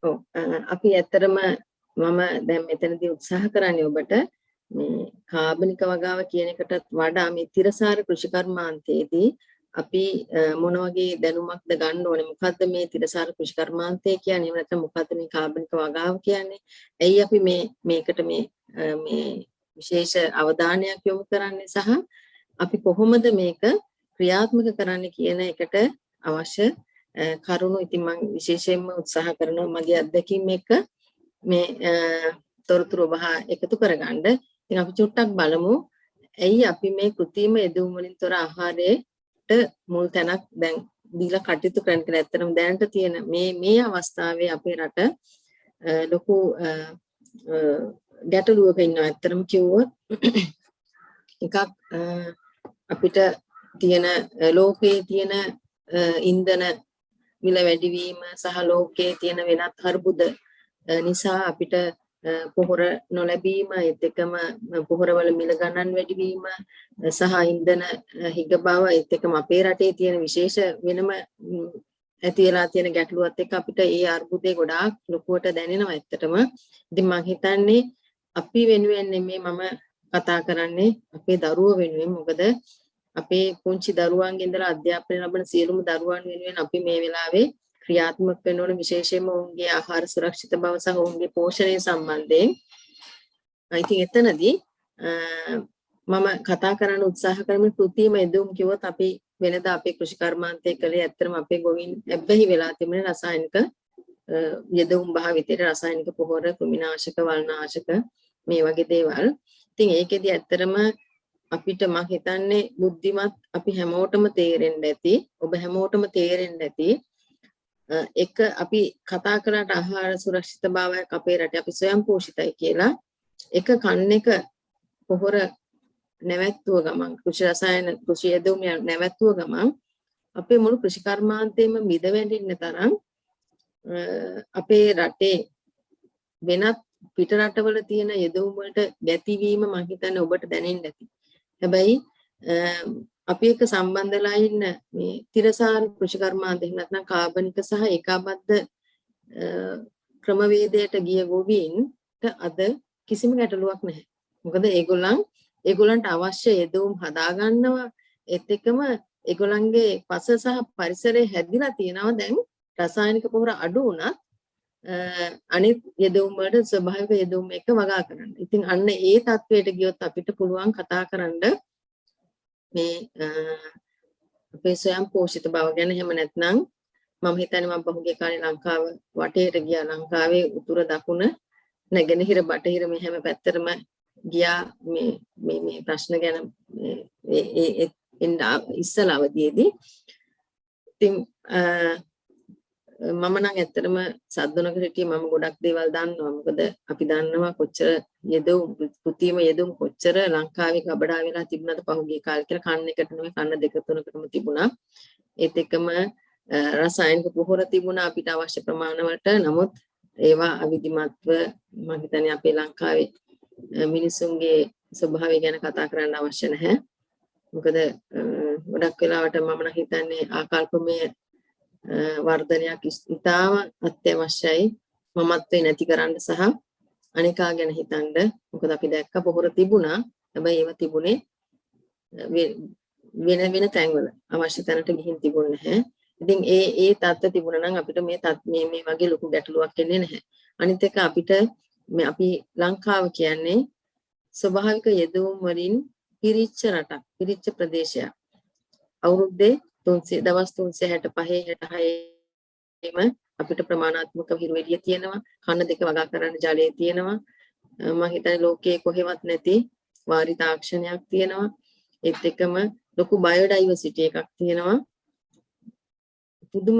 ඔව් අපි ඇත්තටම මම දැන් මෙතනදී උත්සාහ කරන්නේ ඔබට මේ කාබනික වගාව කියන එකටත් වඩා මේ තිරසාර කෘෂි කර්මාන්තයේදී අපි මොන වගේ දැනුමක්ද ගන්න ඕනේ මොකද්ද මේ තිරසාර කෘෂි කර්මාන්තය කියන්නේ නැත්නම් මොකද්ද මේ කාබනික වගාව කියන්නේ ඇයි අපි මේකට මේ විශේෂ අවධානයක් යොමු කරන්නේ සහ අපි කොහොමද මේක ක්‍රියාත්මක කරන්න කියන එකට අවශ්‍ය කරුණු ඉතින් මම විශේෂයෙන්ම උත්සාහ කරනවා මගේ අත්දැකීම් එක්ක මේ තොරතුරු වහා එකතු කරගන්න. ඉතින් අපි චුට්ටක් බලමු ඇයි අපි මේ කෘත්‍රිම යෙදුම් වලින් තොර ආහාරයට මුල් තැනක් දැන් දීලා කටයුතු කරන්න කියලා. ඇත්තටම දැනට තියෙන මේ අවස්ථාවේ අපේ රට ලොකු ගැටලුවක ඉන්නවා. ඇත්තටම කිව්වොත් එකක් අපිට තියෙන ලෝකයේ තියෙන ඉන්ධන මිල වැඩිවීම සහ ලෝකයේ තියෙන වෙනත් අර්බුද නිසා අපිට පොහොර නොලැබීම ඒත් එක්කම පොහොරවල මිල ගණන් වැඩිවීම සහ ඉන්ධන හිග බව ඒත් එක්කම අපේ රටේ තියෙන විශේෂ වෙනම ඇති වෙලා තියෙන ගැටලුවත් එක්ක අපිට ඒ අර්බුදේ ගොඩාක් ලොකුවට දැනෙනවා ඇත්තටම. ඉතින් මම හිතන්නේ අපි වෙනුවෙන් නෙමෙයි මම කතා කරන්නේ අපේ දරුවෝ වෙනුවෙන්. මොකද අපේ පුංචි දරුවන්ගෙන් ඉඳලා අධ්‍යාපනය ලබන සියලුම දරුවන් වෙනුවෙන් අපි මේ වෙලාවේ ක්‍රියාත්මක වෙන්න ඕන විශේෂයෙන්ම ඔවුන්ගේ ආහාර සුරක්ෂිත බව සහ ඔවුන්ගේ පෝෂණය සම්බන්ධයෙන්. ඉතින් එතනදී මම කතා කරන්න උත්සාහ කරමින් කෘත්‍රිම යෙදුම් කිව්වොත් අපි වෙනදා අපේ කෘෂි කර්මාන්තයේ කලේ ඇත්තටම අපේ ගොවින් ඇබ්බැහි වෙලා තිබෙන රසායනික යෙදුම් භාවිතයට රසායනික පොහොර කෘමිනාශක වල්නාශක මේ වගේ දේවල්. ඉතින් ඒකෙදි ඇත්තටම අපිට මම හිතන්නේ බුද්ධිමත් අපි හැමෝටම තේරෙන්න ඇති ඔබ හැමෝටම තේරෙන්න ඇති එක අපි කතා කරලා ආහාර සුරක්ෂිතභාවයක් අපේ රටේ අපි ස්වයං පෝෂිතයි කියලා එක කන්න එක පොහොර නැවැත්තුව ගමන් කෘෂි රසායන කෘෂි යෙදුම් නැවැත්තුව ගමන් අපේ මුළු කෘෂි කර්මාන්තයේම මිද වැටෙන්න තරම් අපේ රටේ වෙනත් පිට රටවල තියෙන යෙදුම් වලට ගැතිවීම මම හිතන්නේ ඔබට දැනෙන්න ඇති. හැබැයි අපි එක්ක සම්බන්ධලා ඉන්න මේ තිරසාර කෘෂි කර්මාන්තය නැත්නම් කාබනික සහ ඒකාබද්ධ ක්‍රමවේදයට ගිය ගොවීන්ට අද කිසිම ගැටලුවක් නැහැ. මොකද ඒගොල්ලන්ට අවශ්‍ය යෙදුම් හදා ගන්නවා ඒත් එක්කම ඒගොල්ලන්ගේ පස සහ පරිසරය හැදිලා තියෙනවා දැන් රසායනික පොහොර අඩු වුණත් අනිත් යෙදුම් වලට ස්වභාවික යෙදුම් එක වගා කරන්න. ඉතින් අන්න ඒ තත්වයට ගියොත් අපිට පුළුවන් කතා කරන්න මේ අපේ ස්වයං පෝෂිත බව ගැන. එහෙම නැත්නම් මම හිතන්නේ මම පහුගිය කාලේ ලංකාව වටේට ගියා. ලංකාවේ උතුර දකුණ නැගෙනහිර බටහිර මේ හැම පැත්තටම ගියා මේ ප්‍රශ්න ගැන ඒ ඉස්සලා අවදීදී. ඉතින් මම නම් ඇත්තටම සද්දනකට හිටියේ මම ගොඩක් දේවල් දන්නවා. මොකද අපි දන්නවා කොච්චර යෙදුම් කෘත්‍රිම යෙදුම් කොච්චර ලංකාවේ ගබඩා වෙලා තිබුණාද පහුගිය කාලේ කියලා. කන්න එකට නෙවෙයි කන්න දෙක තුනකටම තිබුණා. ඒත් එක්කම රසායනික පොහොර තිබුණා අපිට අවශ්‍ය ප්‍රමාණ වලට. නමුත් ඒවා අවිධිමත්ව මම හිතන්නේ අපේ ලංකාවේ මිනිසුන්ගේ ස්වභාවය ගැන කතා කරන්න අවශ්‍ය නැහැ. මොකද ගොඩක් වෙලාවට මම නම් හිතන්නේ ආකල්පමය වර්ධනයක් ඉතාම අත්‍යවශ්‍යයි මමත්වේ නැති කරන්න සහ අනිකා ගැන හිතන්න. මොකද අපි දැක්ක පොහොර තිබුණා. හැබැයි ඒව තිබුණේ වෙන තැන්වල අවශ්‍ය තැනට ගිහින් තිබුණේ නැහැ. ඉතින් ඒ තත්ත්ව තිබුණා නම් අපිට මේ වගේ ලොකු ගැටලුවක් එන්නේ නැහැ. අනිත් එක අපිට අපි ලංකාව කියන්නේ ස්වභාවික යෙදුම් වලින් පිරිච්ච රටක්, පිරිච්ච ප්‍රදේශයක්. අවුරුද්දේ දවස් 365 66ෙම අපිට ප්‍රමාණාත්මක හිරු එළිය තියෙනවා. කන්න දෙක වගා කරන්න ජලය තියෙනවා. මම හිතන්නේ ලෝකයේ කොහෙවත් නැති වාරි තාක්ෂණයක් තියෙනවා. ඒත් එක්කම ලොකු බයෝඩයිවර්සිටි එකක් තියෙනවා. පුදුම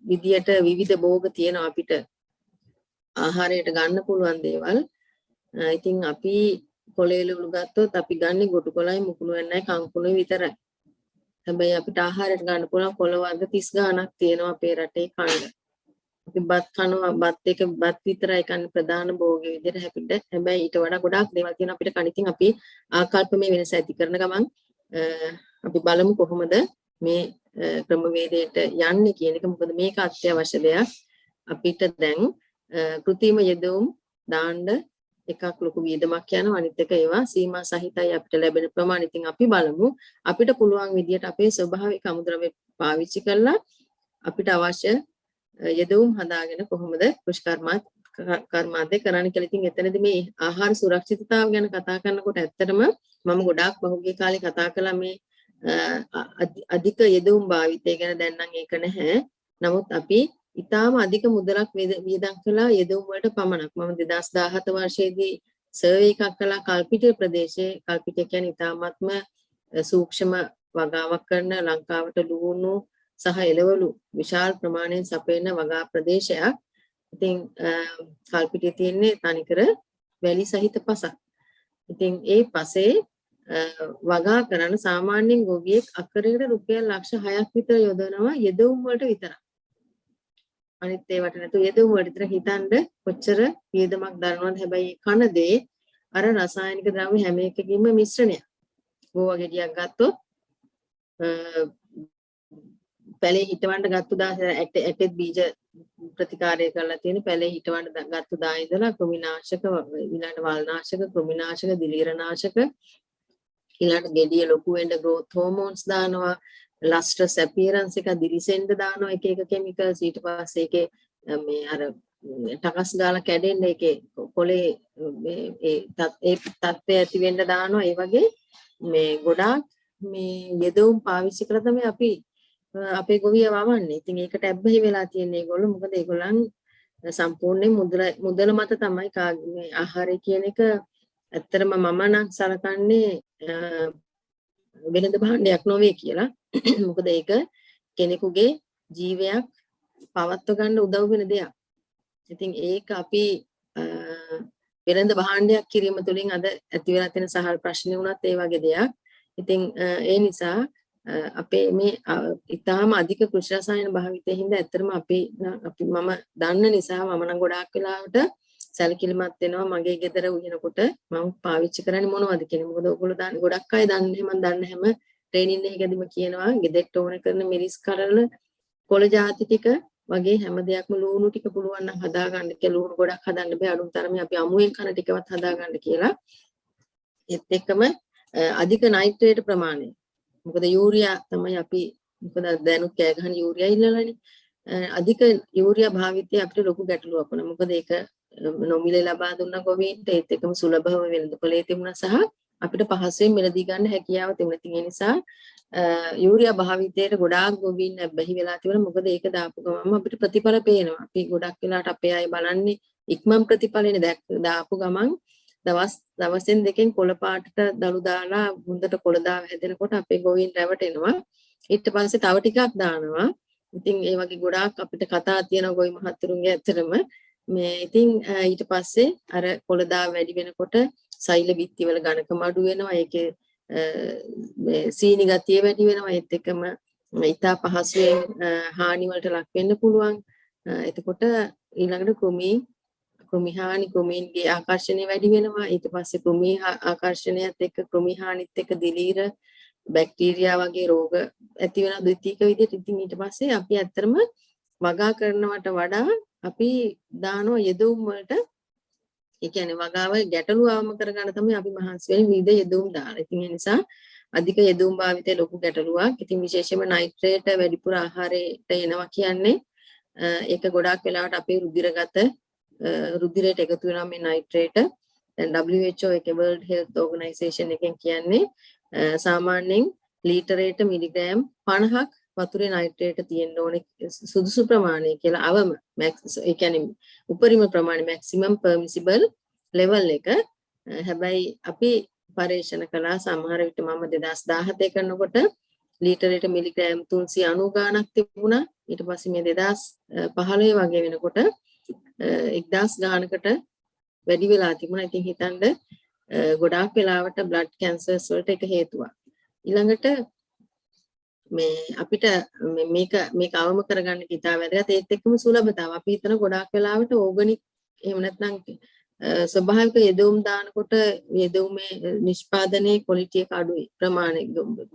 විදියට විවිධ භෝග තියෙනවා අපිට ආහාරයට ගන්න පුළුවන් දේවල්. ඉතින් අපි කොළේලුළු ගත්තොත් අපි ගන්නේ ගොටු කොළයි මුකුණු වෙන්නයි කංකුණුයි විතරයි. හැබැයි අපිට ආහාරයට ගන්න පුළුවන් කොළ වර්ග 30 ගාණක් තියෙනවා අපේ රටේ කන්න. අපි බත් කනවා බත් විතරයි කන්නේ ප්‍රධාන භෝගයේ විදිහට හැපිට. හැබැයි ඊට වඩා ගොඩාක් දේවල් තියෙනවා අපිට කන්න. ඉතින් අපි ආකල්පමය වෙනස ඇති කරන ගමන් අපි බලමු කොහොමද මේ ක්‍රමවේදයට යන්නේ කියන එක. මොකද මේක අත්‍යවශ්‍ය දෙයක්. අපිට දැන් කෘතිම යෙදවුම් දාන්න එකක් ලොකු වියදමක් යනවා. අනිත් එක ඒවා සීමා සහිතයි අපිට ලැබෙන ප්‍රමාණය. ඉතින් අපි බලමු අපිට පුළුවන් විදියට අපේ ස්වභාවික අමුද්‍රව්‍ය පාවිච්චි කරලා අපිට අවශ්‍ය යෙදවුම් හදාගෙන කොහොමද කර්මාන්තය කරන්න කියලා. ඉතින් එතනදී මේ ආහාර සුරක්ෂිතතාව ගැන කතා කරනකොට ඇත්තටම මම ගොඩාක් පහුගිය කාලේ කතා කළා මේ අධික යෙදවුම් භාවිතය ගැන. දැන් නම් ඒක නැහැ. නමුත් අපි ඉතාම අධික මුදලක් වියදම් කළා යෙදවුම් වලට පමණක්. මම 2017 වර්ෂයේදී සර්වේ එකක් කළා කල්පිටිය ප්‍රදේශයේ. කල්පිටිය කියන්නේ ඉතාමත්ම සූක්ෂම වගාවක් කරන ලංකාවට ලුණු සහ එළවලු විශාල ප්‍රමාණයෙන් සපයන වගා ප්‍රදේශයක්. ඉතින් කල්පිටිය තියෙන්නේ තනිකර වැලි සහිත පසක්. ඉතින් ඒ පසේ වගා කරන සාමාන්‍යයෙන් ගොවියෙක් අකරයකට රුපියල් ලක්ෂ 6ක් විතර යොදනවා යෙදවුම් වලට විතරක්. අනිත් ඒවට නැතු යෙදවුම් වලට විතර හිතන්න කොච්චර වියදමක් දරනවද. හැබැයි කන දේ අර රසායනික ද්‍රව්‍ය හැම එකකින්ම මිශ්‍රණයක්. ගෝවා ගෙඩියක් ගත්තොත් පැලේ හිටවන්න ගත්ත දා ඇටෙත් බීජ ප්‍රතිකාරය කරලා තියෙන පැලේ හිටවන්න ගත්ත දා ඉඳලා කෘමිනාශක ඊළඟ වල්නාශක කෘමිනාශක දිලීරනාශක ඊළඟ ගෙඩිය ලොකු වෙන්න growth hormones දානවා lustrous appearance එක දිලිසෙන්න දානවා එක එක chemicals. ඊට පස්සේ ඒකේ මේ අර ටකස් ගාලා කැඩෙන්න ඒකේ කොලේ ඒ තත්ත්වය ඇති වෙන්න දානවා. ඒ වගේ මේ ගොඩාක් මේ යෙදවුම් පාවිච්චි කරලා තමයි අපි අපේ ගොවිය වවන්නේ. ඉතින් ඒකට ඇබ්බැහි වෙලා තියෙන ඒගොල්ලෝ. මොකද ඒගොල්ලන් සම්පූර්ණයෙන් මුදල මත තමයි මේ ආහාරය කියන එක. ඇත්තටම මම නම් සලකන්නේ වෙළඳ භාණ්ඩයක් නොවේ කියලා. මොකද ඒක කෙනෙකුගේ ජීවයක් පවත්ව ගන්න උදව් වෙන දෙයක්. ඉතින් ඒක අපි වෙළඳ භාණ්ඩයක් කිරීම තුළින් අද ඇති වෙලා තියෙන සහල් ප්‍රශ්නේ වුණත් ඒ වගේ දෙයක්. ඉතින් ඒ නිසා අපේ මේ ඊටාම අධික කෘෂි රසායන භාවිතයෙන් හින්දා ඇත්තටම මම දන්න නිසා මම නම් ගොඩාක් වෙලාවට සැලකිලිමත් වෙනවා. මගේ ගෙදර උයනකොට මම පාවිච්චි කරන්නේ මොනවද කියන්නේ. මොකද ඔයගොල්ලෝ දන්නේ ගොඩක් අය දන්නේ මම දන්න හැම ට්‍රේනින් එකකදීම කියනවා ගෙදරට ඕන කරන මිරිස් කරල කොළ ಜಾති ටික වගේ හැම දෙයක්ම ලුණු ටික පුළුවන් නම් හදාගන්න කියලා. ලුණු ගොඩක් හදන්න බෑ. අඩුම තරමේ අපි අමුයෙන් කන ටිකවත් හදාගන්න කියලා. ඒත් එක්කම අධික නයිට්‍රේට් ප්‍රමාණය. මොකද යූරියා තමයි අපි මොකද දැනුත් කෑ ගහන යූරියා ඉල්ලලානේ. අධික යූරියා භාවිතය අපිට ලොකු ගැටලුවක් වුණා. මොකද ඒක නොමිලේ ලබා දුන්න ගොවීන්ට ඒත් එක්කම සුලභව වෙළඳපොලේ තිබුණා සහ අපිට පහසුවෙන් මිලදී ගන්න හැකියාව තිබුණා. ඉතින් ඒ නිසා යූරියා භාවිතයට ගොඩාක් ගොවීන් බැහි වෙලා තිබුණා. මොකද ඒක දාපු ගමන් අපිට ප්‍රතිඵල පේනවා. අපි ගොඩක් වෙලාවට අපේ අය බලන්නේ ඉක්මන් ප්‍රතිඵලනේ දාපු ගමන් දවසෙන් දෙකෙන් කොළ පාටට දළු දාලා හොඳට කොළ දාව හැදෙනකොට අපේ ගොවීන් රැවටෙනවා. ඊට පස්සේ තව ටිකක් දානවා. ඉතින් ඒ වගේ ගොඩාක් අපිට කතා තියෙනවා ගොවි මහත්තුරුන්ගේ ඇත්තටම මේ. ඉතින් ඊට පස්සේ අර කොළ දාව වැඩි වෙනකොට සෛල බිත්ති වල ඝනකම අඩු වෙනවා. ඒකේ සීනි ගතිය වැඩි වෙනවා. ඒත් එක්කම ඉතා පහසුවෙන් හානි වලට ලක් වෙන්න පුළුවන්. එතකොට ඊළඟට කෘමි හානි කෘමීන්ගේ ආකර්ෂණය වැඩි වෙනවා. ඊට පස්සේ කෘමි ආකර්ෂණයත් එක්ක කෘමි හානිත් එක්ක දිලීර බැක්ටීරියා වගේ රෝග ඇති වෙන ද්විතීයික විදිහට. ඉතින් ඊට පස්සේ අපි ඇත්තටම වගා කරනවට වඩා අපි දානවා යෙදවුම් වලට. ඒ කියන්නේ වගාව ගැටලු අවම කරගන්න තමයි අපි මහන්සි වෙන්නේ විවිධ යෙදවුම් දාලා. ඉතින් ඒ නිසා අධික යෙදවුම් භාවිතය ලොකු ගැටලුවක්. ඉතින් විශේෂයෙන්ම නයිට්‍රේට් වැඩිපුර ආහාරයට එනවා කියන්නේ ඒක ගොඩාක් වෙලාවට අපේ රුධිරයට එකතු වෙනවා මේ නයිට්‍රේට්. දැන් WHO එකේ World Health Organization එකෙන් කියන්නේ සාමාන්‍යයෙන් ලීටරයට මිලිග්‍රෑම් 50ක් වතුරේ නයිට්‍රේට් තියෙන්න ඕනේ සුදුසු ප්‍රමාණය කියලා. අවම ඒ කියන්නේ උපරිම ප්‍රමාණය maximum permissible level එක. හැබැයි අපි පරීක්ෂණ කළා සමහර විට මම 2017 කරනකොට ලීටරයට මිලිග්‍රෑම් 390 ගාණක් තිබුණා. ඊට පස්සේ මේ 2015 වගේ වෙනකොට 1000 ගානකට වැඩි වෙලා තිබුණා. ඉතින් හිතන්න ගොඩාක් වෙලාවට බ්ලඩ් කැන්සර්ස් වලට එක හේතුවක්. ඊළඟට මේ අපිට මේක අවම කරගන්න ඉතා වැදගත්. ඒත් එක්කම සුලභතාව. අපි හිතන ගොඩාක් වෙලාවට ඕගනික් එහෙම නැත්නම් ස්වභාවික යෙදවුම් දානකොට යෙදවුමේ නිෂ්පාදනයේ ක්වොලිටි එක අඩුයි ප්‍රමාණය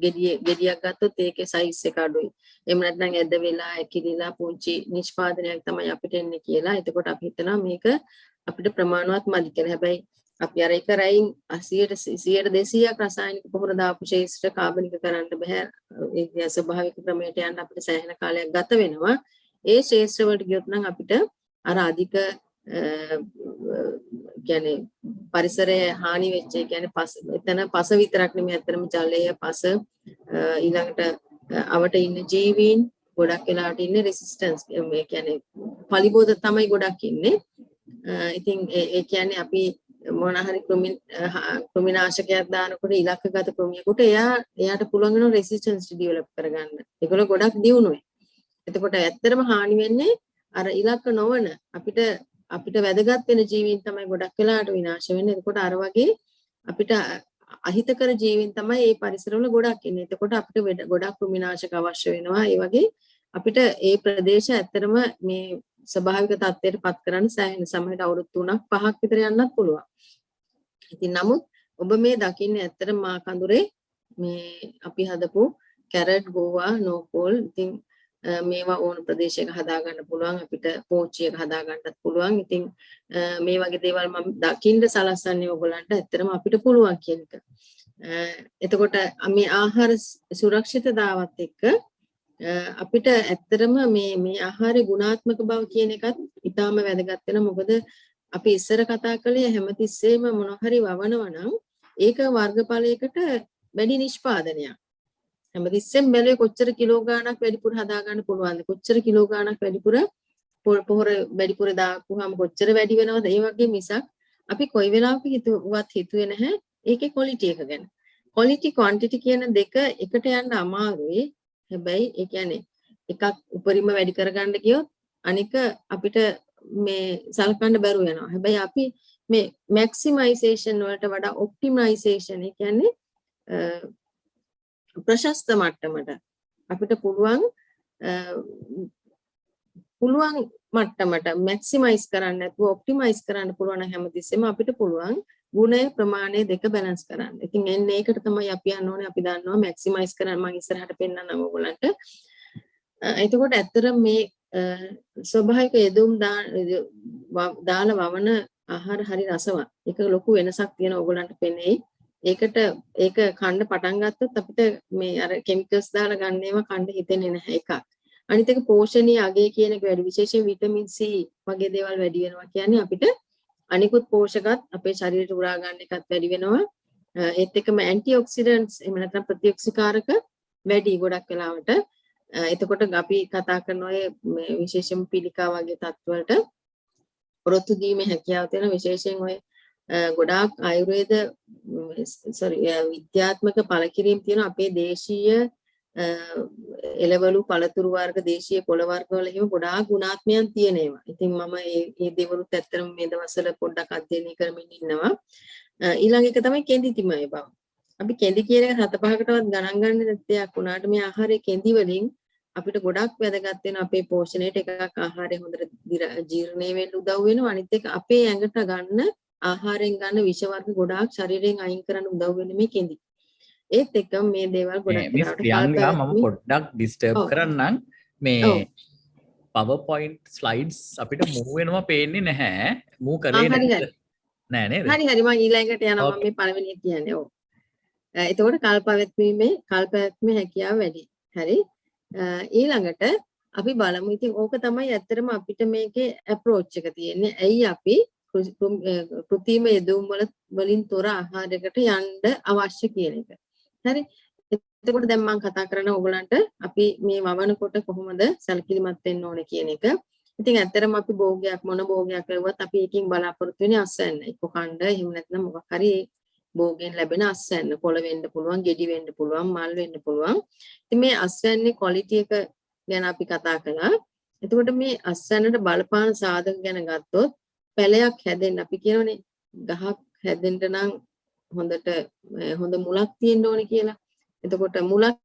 ගෙඩියක් ගත්තොත් ඒකේ සයිස් එක අඩුයි එහෙම නැත්නම් ඇද වෙලා ඇකිලිලා පුංචි නිෂ්පාදනයක් තමයි අපිට එන්නේ කියලා එතකොට අපි හිතනවා මේක අපිට ප්‍රමාණවත් මදි කියලා හැබැයි අපි අර එක රැයින් 80% 200ක් රසායනික පොහොර දාපු ශේෂ්ත්‍ර කාබනික කරන්න බෑ ඒ ස්වභාවික ක්‍රමයට යන්න අපිට සෑහෙන කාලයක් ගත වෙනවා ඒ ශේෂ්ත්‍ර වලට ගියොත් නම් අපිට අර අධික කියන්නේ පරිසරයේ හානි වෙච්ච කියන්නේ එතන පස විතරක් නෙමෙයි අතරම ජලය පස ඊළඟට අවට ඉන්න ජීවීන් ගොඩක් වෙලාවට ඉන්නේ රෙසිස්ටන්ස් මේ කියන්නේ පලිබෝධ තමයි ගොඩක් ඉන්නේ ඉතින් ඒ කියන්නේ අපි මොන හරි කෘමිනාශකයක් දානකොට ඉලක්කගත කෘමියකට එයාට පුළුවන් වෙන රෙසිස්ටන්ස් ඩෙවලොප් කරගන්න. ඒගොල්ලෝ ගොඩක් දියුණුයි. එතකොට ඇත්තටම හානි වෙන්නේ අර ඉලක්ක නොවන අපිට වැදගත් වෙන ජීවීන් තමයි ගොඩක් වෙලාට විනාශ වෙන්නේ. එතකොට අර වගේ අපිට අහිතකර ජීවීන් තමයි මේ පරිසරවල ගොඩක් ඉන්නේ. එතකොට අපිට ගොඩක් කෘමිනාශක අවශ්‍ය වෙනවා. ඒ වගේ අපිට මේ ප්‍රදේශ ඇත්තටම මේ ස්වභාවික තත්ත්වයට පත් කරන්න සෑහෙන සමහරට අවුරුදු 3ක් 5ක් විතර යන්නත් පුළුවන්. ඉතින් නමුත් ඔබ මේ දකින්නේ ඇත්තටම මා කඳුරේ මේ අපි හදපු කැරට් ගෝවා නෝකෝල් ඉතින් මේවා ඕන ප්‍රදේශයක හදා ගන්න පුළුවන් අපිට පෝච්චියක හදා ගන්නත් පුළුවන්. ඉතින් මේ වගේ දේවල් මම දකින්න සලස්සන්නේ ඔයගොල්ලන්ට ඇත්තටම අපිට පුළුවන් කියන එක. එතකොට මේ ආහාර සුරක්ෂිතතාවත් එක්ක අපිට ඇත්තටම මේ ආහාරයේ ගුණාත්මක බව කියන එකත් ඊටාම වැදගත් වෙනවා. මොකද අපි ඉස්සර කතා කළේ හැමතිස්සෙම මොන හරි වවනවා නම් ඒක වර්ගඵලයකට වැඩි නිෂ්පාදනයක්. හැමතිස්සෙම බැලුවේ කොච්චර කිලෝ ගාණක් වැඩිපුර හදා ගන්න පුළුවන්ද? කොච්චර කිලෝ ගාණක් වැඩිපුර පොහොර වැඩිපුර දාපුවාම කොච්චර වැඩි වෙනවද? ඒ වගේ මිසක් අපි කොයි වෙලාවක හිතුවේ නැහැ ඒකේ ක්වොලිටි එක ගැන. ක්වොලිටි ක්වොන්ටිටි කියන දෙක එකට යන්න අමාරුයි. හැබැයි ඒ කියන්නේ එකක් උපරිම වැඩි කරගන්න ගියොත් අනික අපිට මේ සලකන්න බැරුව යනවා. හැබැයි අපි මේ මැක්සිමයිසේෂන් වලට වඩා ඔප්ටිමයිසේෂන් ඒ කියන්නේ ප්‍රශස්ත මට්ටමට අපිට පුළුවන් මට්ටමට මැක්සිමයිස් කරන්න නැතුව ඔප්ටිමයිස් කරන්න පුළුවන් හැමතිස්සෙම අපිට පුළුවන් ගුණය ප්‍රමාණය දෙක බැලන්ස් කරන්න. ඉතින් එන්නේ ඒකට තමයි අපි යන්න ඕනේ. අපි දන්නවා මැක්සිමයිස් කරන්න මම ඉස්සරහට පෙන්නන්නම් ඔයගොල්ලන්ට. එතකොට ඇත්තට මේ ස්වභාවික යෙදුම් දාලා වවන ආහාර හරි රසවත්. ඒක ලොකු වෙනසක් තියෙන ඔයගොල්ලන්ට පෙනෙයි. ඒක කන්න පටන් ගත්තොත් අපිට මේ අර කිමිකල්ස් දාලා ගන්න ඒවා කන්න හිතෙන්නේ නැහැ එකක්. අනිත් එක පෝෂණීය අගය කියන එක වැඩි විශේෂයෙන් විටමින් C වගේ දේවල් වැඩි වෙනවා කියන්නේ අපිට අනිකුත් පෝෂකත් අපේ ශරීරයට උරා ගන්න එකත් වැඩි වෙනවා. ඒත් එක්කම ඇන්ටිඔක්සිඩන්ට්ස් එහෙම නැත්නම් ප්‍රතිඔක්සිකාරක වැඩි ගොඩක් වෙලාවට. එතකොට අපි කතා කරන ඔය විශේෂයෙන් පිළිකා වගේ තත්ත්වවලට පොරොත්තු දීමේ හැකියාව තියෙන විශේෂයෙන් ඔය ගොඩාක් ආයුර්වේද විද්‍යාත්මක පළකිරීම් තියෙන අපේ දේශීය එළවලු පළතුරු වර්ග දේශීය පොළ වර්ග වල හිම ගොඩාක් ගුණාත්මයන් තියෙන ඒවා. ඉතින් මම මේ දේවලුත් ඇත්තටම මේ දවස්වල පොඩ්ඩක් අධ්‍යයනය කරමින් ඉන්නවා. ඊළඟ එක තමයි කෙඳි තිමයි බව. අපි කෙඳි කියන එක 7-5කටවත් ගණන් ගන්න දෙයක් වුණාට මේ ආහාරයේ කෙඳි වලින් අපිට ගොඩක් වැදගත් වෙන අපේ පෝෂණයට එකක් ආහාරය හොඳට ජීර්ණය වෙන්න උදව් වෙනවා. අනිත් එක අපේ ඇඟට ගන්න ආහාරයෙන් ගන්න විෂ වර්ග ගොඩාක් ශරීරයෙන් අයින් කරන්න උදව් වෙන්නේ මේ කෙඳි. ඒත් එක්කම මේ දේවල් ගොඩක් ප්‍රියංගා මම පොඩ්ඩක් ඩිස්ටර්බ් කරන්නම් මේ PowerPoint slides අපිට move වෙනවා පේන්නේ නැහැ. move කරේ නෑ නේද? හරි මම ඊළඟට යනවා මම මේ පළවෙනි කියන්නේ. ඔව්. එතකොට කල්පවැත්මේ හැකියාව වැඩි. හරි. ඊළඟට අපි බලමු. ඉතින් ඕක තමයි ඇත්තටම අපිට මේකේ approach එක තියෙන්නේ. ඇයි අපි කෘත්‍රිම යෙදුම් වලින් තොර ආහාරයකට යන්න අවශ්‍ය කියන එක. හරි. එතකොට දැන් මම කතා කරන ඕගලන්ට අපි මේ වවනකොට කොහොමද සැලකිලිමත් වෙන්න ඕනේ කියන එක. ඉතින් ඇත්තටම අපි භෝගයක් මොන භෝගයක් ලැබුවත් අපි එකකින් බලාපොරොත්තු වෙන්නේ අස්වැන්න. එක්ක කණ්ඩ එහෙම නැත්නම් මොකක් හරි භෝගයෙන් ලැබෙන අස්වැන්න. පොළ වෙන්න පුළුවන්, ගෙඩි වෙන්න පුළුවන්, මල් වෙන්න පුළුවන්. ඉතින් මේ අස්වැන්නේ ක්වොලිටි එක ගැන අපි කතා කළා. එතකොට මේ අස්වැන්නට බලපාන සාධක ගැන ගත්තොත් පැලයක් හැදෙන්න අපි කියනෝනේ ගහක් හැදෙන්න නම් හොඳ මුලක් තියෙන්න ඕනේ කියලා. එතකොට මුලක්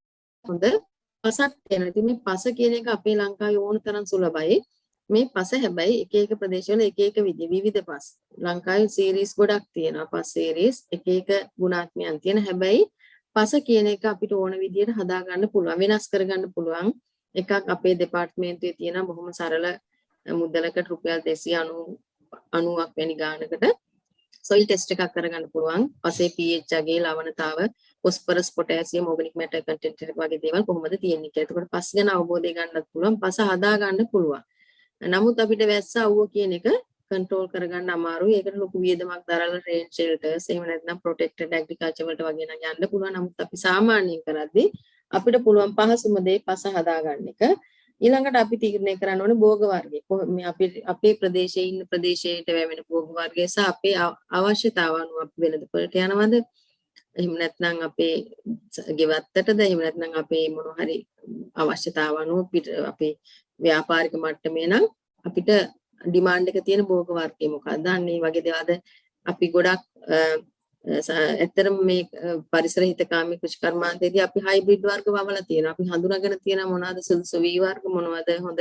හොඳ පසක් තියෙනවා. ඉතින් මේ පස කියන එක අපේ ලංකාවේ ඕන තරම් සුලභයි. මේ පස හැබැයි එක එක ප්‍රදේශවල එක එක විවිධ පස්. ලංකාවේ සීරීස් ගොඩක් තියෙනවා. පස් සීරීස් එක එක ගුණාත්මයන් තියෙන. හැබැයි පස කියන එක අපිට ඕන විදිහට හදා ගන්න පුළුවන්. වෙනස් කර ගන්න පුළුවන්. එකක් අපේ දෙපාර්තමේන්තුවේ තියෙන බොහොම සරල මුදලකට රුපියල් 290ක් වැනි ගානකට soil test එකක් කරගන්න පුළුවන්. පසේ pH අගේ ලවණතාව, phosphorus, potassium, organic matter content එක වගේ දේවල් කොහොමද තියෙන්නේ කියලා. එතකොට පස් ගැන අවබෝධය ගන්නත් පුළුවන්. පස හදා ගන්න පුළුවන්. නමුත් අපිට වැස්ස අවුව කියන එක කන්ට්‍රෝල් කරගන්න අමාරුයි. ඒකට ලොකු වියදමක් දරලා රේන් ෂෙල්ටර්ස් එහෙම නැත්නම් ප්‍රොටෙක්ටඩ් ඇග්‍රිකල්චර් වලට වගේ නම් යන්න පුළුවන්. නමුත් අපි සාමාන්‍යයෙන් කරද්දී අපිට පුළුවන් පහසුම දේ පස හදා ගන්න එක. ඊළඟට අපි තීරණය කරන්න ඕනේ භෝග වර්ගය. මේ අපේ ප්‍රදේශයේ ඉන්න ප්‍රදේශයට වැවෙන භෝග වර්ගය සහ අපේ අවශ්‍යතාව අනුව අපි වෙළඳපොළට යනවද? එහෙම නැත්නම් අපේ ගෙවත්තටද එහෙම නැත්නම් අපේ මොන හරි අවශ්‍යතාව අනුව අපේ ව්‍යාපාරික මට්ටමේ නම් අපිට ඩිමාන්ඩ් එක තියෙන භෝග වර්ගය මොකක්ද? අන්න ඒ වගේ දේවල් අපි ගොඩක් ඇත්තටම මේ පරිසර හිතකාමී කෘෂි කර්මාන්තයේදී අපි හයිබ්‍රිඩ් වර්ග වවලා තියෙනවා. අපි හඳුනාගෙන තියෙන මොනවාද සුදුසු වී වර්ග මොනවද හොඳ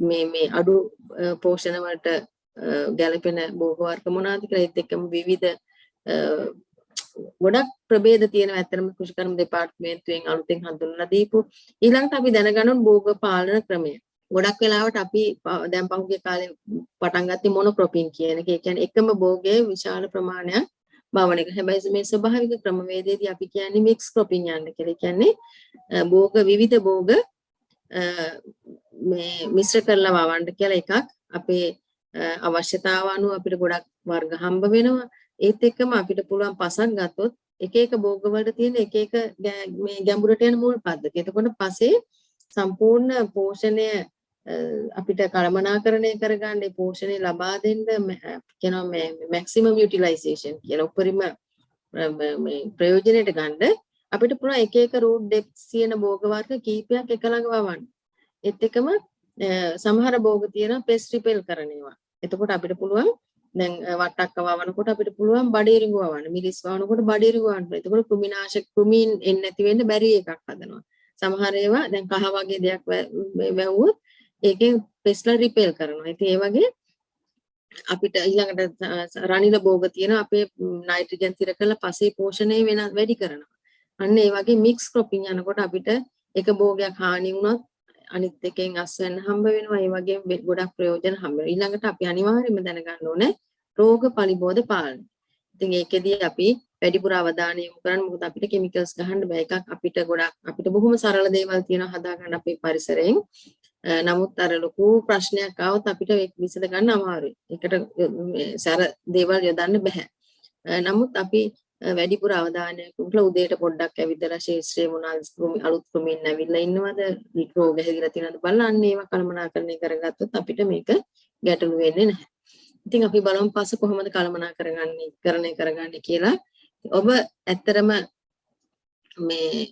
මේ අඩු පෝෂණ වලට ගැළපෙන භෝග වර්ග මොනවාද කියලා ඒත් එක්කම විවිධ ගොඩක් ප්‍රභේද තියෙනවා. ඇත්තටම කෘෂි කර්ම දෙපාර්තමේන්තුවෙන් අලුතෙන් හඳුන්වලා දීපු. ඊළඟට අපි දැනගන්න ඕන භෝග පාලන ක්‍රමය. ගොඩක් වෙලාවට අපි දැන් පහුගිය කාලේ පටන් ගත්තේ මොනොක්‍රොපින් කියන එක. ඒ කියන්නේ එකම භෝගයේ විශාල ප්‍රමාණයක් බවන එක. හැබැයි මේ ස්වභාවික ක්‍රමවේදයේදී අපි කියන්නේ මික්ස් ක්‍රොපින් යන්න කියලා. ඒ කියන්නේ භෝග විවිධ භෝග මේ මිශ්‍ර කරලා වවන්න කියලා එකක්. අපේ අවශ්‍යතාව අනුව අපිට ගොඩක් වර්ග හම්බ වෙනවා. ඒත් එක්කම අපිට පුළුවන් පසක් ගත්තොත් එක එක භෝග වලට තියෙන එක එක මේ ගැඹුරට යන මුල් පද්ධතිය. එතකොට පසේ සම්පූර්ණ පෝෂණය අපිට කළමනාකරණය කරගන්න පෝෂණය ලබා දෙන්න කියනවා මේ මැක්සිමම් යුටිලයිසේෂන් කියලා උපරිම මේ ප්‍රයෝජනයට ගන්න අපිට පුළුවන් එක එක රූට් ඩෙප්ස් තියෙන භෝග වර්ග කීපයක් එක ළඟ වවන්න. ඒත් එකම සමහර භෝග තියෙන පෙස්ට් රිපෙල් කරන ඒවා. එතකොට අපිට පුළුවන් දැන් වට්ටක්ක වවනකොට අපිට පුළුවන් බඩේරිඟු වවන්න. මිරිස් වවනකොට බඩේරිඟු වවන්න. එතකොට කෘමිනාශක කෘමීන් එන්නේ නැති වෙන්න බැරි එකක් හදනවා. සමහර ඒවා දැන් කහ වගේ දෙයක් වැවුවොත් ඒකෙන් පෙස්ලා රිපෙල් කරනවා. ඉතින් ඒ වගේ අපිට ඊළඟට රනිල භෝග තියෙන අපේ නයිට්‍රජන් තිර කරලා පසේ පෝෂණය වෙන වැඩි කරනවා. අන්න ඒ වගේ මික්ස් ක්‍රොපින් යනකොට අපිට එක භෝගයක් හානි වුණොත් අනිත් එකෙන් අස්වැන්න හම්බ වෙනවා. ඒ වගේ ගොඩක් ප්‍රයෝජන හම්බ වෙනවා. ඊළඟට අපි අනිවාර්යයෙන්ම දැනගන්න ඕනේ රෝග පලිබෝධ පාලනය. ඉතින් ඒකෙදී අපි වැඩිපුර අවධානය යොමු කරන්න. මොකද අපිට කිමිකල්ස් ගහන්න බෑ. එකක් අපිට බොහොම සරල දේවල් තියෙනවා හදාගන්න අපේ පරිසරයෙන්. නමුත් අර ලොකු ප්‍රශ්නයක් ආවොත් අපිට ඒක විසඳ ගන්න අමාරුයි. ඒකට සැර දේවල් යොදන්න බෑ. නමුත් අපි වැඩිපුර අවධානය යොමුලා උදේට පොඩ්ඩක් ඇවිදලා ශේෂ්ත්‍රයේ මොනවාද අලුත් ක්‍රමීන් ඇවිල්ලා ඉන්නවද රෝග හැදිලා තියෙනවද බලලා අන්න ඒවා කළමනාකරණය කරගත්තොත් අපිට මේක ගැටලු වෙන්නේ නැහැ. ඉතින් අපි බලමු පස කොහොමද කළමනාකරණය කරගන්නේ කියලා. ඔබ ඇත්තරම මේ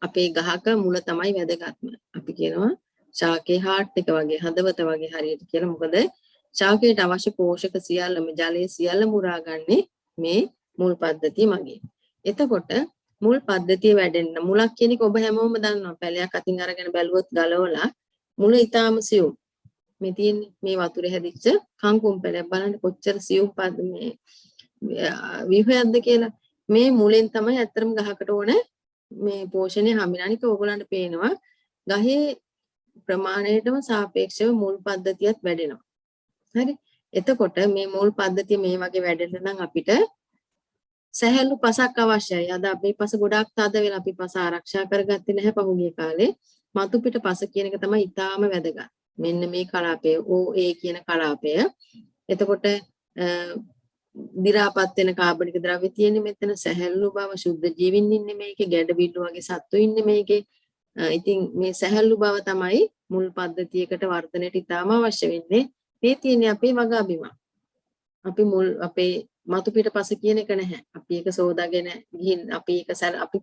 අපේ ගහක මුල තමයි වැදගත්ම. අපි කියනවා ශාකේ හાર્ට් එක වගේ හදවත වගේ හරියට කියලා. මොකද ශාකයට අවශ්‍ය පෝෂක සියල්ලම ජලයේ සියල්ලම උරාගන්නේ මේ මුල් පද්ධතිය මගින්. එතකොට මුල් පද්ධතිය වැඩෙන්න මුලක් කියන එක ඔබ හැමෝම දන්නවා. පැලයක් අතින් අරගෙන බැලුවොත් ගලවලා මුල ඊටාම සියුම්. මේ තියෙන්නේ මේ වතුරේ හැදිච්ච කංකුම් පැලයක් බලන්න කොච්චර සියුම් මේ විහයක්ද කියලා. මේ මුලෙන් තමයි ඇත්තටම ගහකට ඕන මේ පෝෂණය හම්බෙන්නේ. අනික ඕගොල්ලන්ට පේනවා ගහේ ප්‍රමාණයටම සාපේක්ෂව මුල් පද්ධතියත් වැඩෙනවා. හරි. එතකොට මේ මුල් පද්ධතිය මේ වගේ වැඩෙන්න නම් අපිට සැහැල්ලු පසක් අවශ්‍යයි. අද අපේ පස ගොඩක් තද වෙලා අපි පස ආරක්ෂා කරගත්තේ නැහැ පහුගිය කාලේ. මතු පිට පස කියන එක තමයි ඊටාම වැදගත්. මෙන්න මේ කලාපය OA කියන කලාපය. එතකොට දි รา පත් වෙන කාබනික ද්‍රව්‍ය තියෙන්නේ මෙතන සැහැල්ලු බව සුද්ධ ජීවින් ඉන්නේ මේකේ ගැඩවිල්ලු වගේ සත්තු ඉන්නේ මේකේ. ඉතින් මේ සැහැල්ලු බව තමයි මුල් පද්ධතියකට වර්ධනයට ඉතාම අවශ්‍ය වෙන්නේ. මේ තියෙන්නේ අපේ වගා බිම. අපි මුල් අපේ මතු පිට පස කියන එක නැහැ. අපි ඒක සෝදාගෙන ගිහින් අපි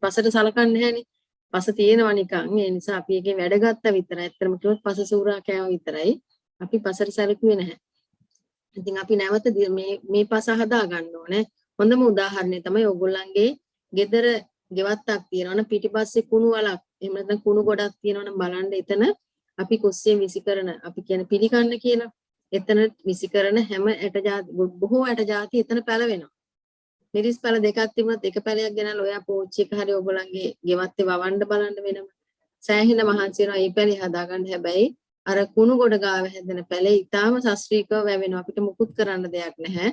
පසට සලකන්නේ නැහැනේ. පස තියෙනවා නිකන්. ඒ නිසා අපි එකේ වැඩ ගත්තා විතරයි. ඇත්තටම කිව්වොත් පස සූරා කෑව විතරයි. අපි පසට සැලකුවේ නැහැ. ඉතින් අපි නැවත මේ පස හදා ගන්න ඕනේ. හොඳම උදාහරණය තමයි ඕගොල්ලන්ගේ ගෙදර ගෙවත්තක් තියෙනවනේ පිටිපස්සේ කුණු වලක් එහෙම නැත්නම් කුණු ගොඩක් තියෙනවනම් බලන්න එතන අපි කුස්සියෙන් විසි කරන අපි කියන පිළිකන්න කියලා. එතන විසි කරන හැම ඇට ජාති බොහෝ ඇට ජාති එතන පැලවෙනවා. මිරිස් පැල දෙකක් තිබුණත් එක පැලයක් ගෙනල්ලා ඔයා පෝච්චි එක හරි ඔයගොල්ලන්ගේ ගෙවත්තේ වවන්න බලන්න වෙනම. සෑහෙන මහන්සි වෙනවා මේ පැලේ හදාගන්න. හැබැයි අර කුණු ගොඩ ගාව හැදෙන පැලේ ඊටාම ශාස්ත්‍රීයව වැවෙනවා. අපිට මුකුත් කරන්න දෙයක් නැහැ.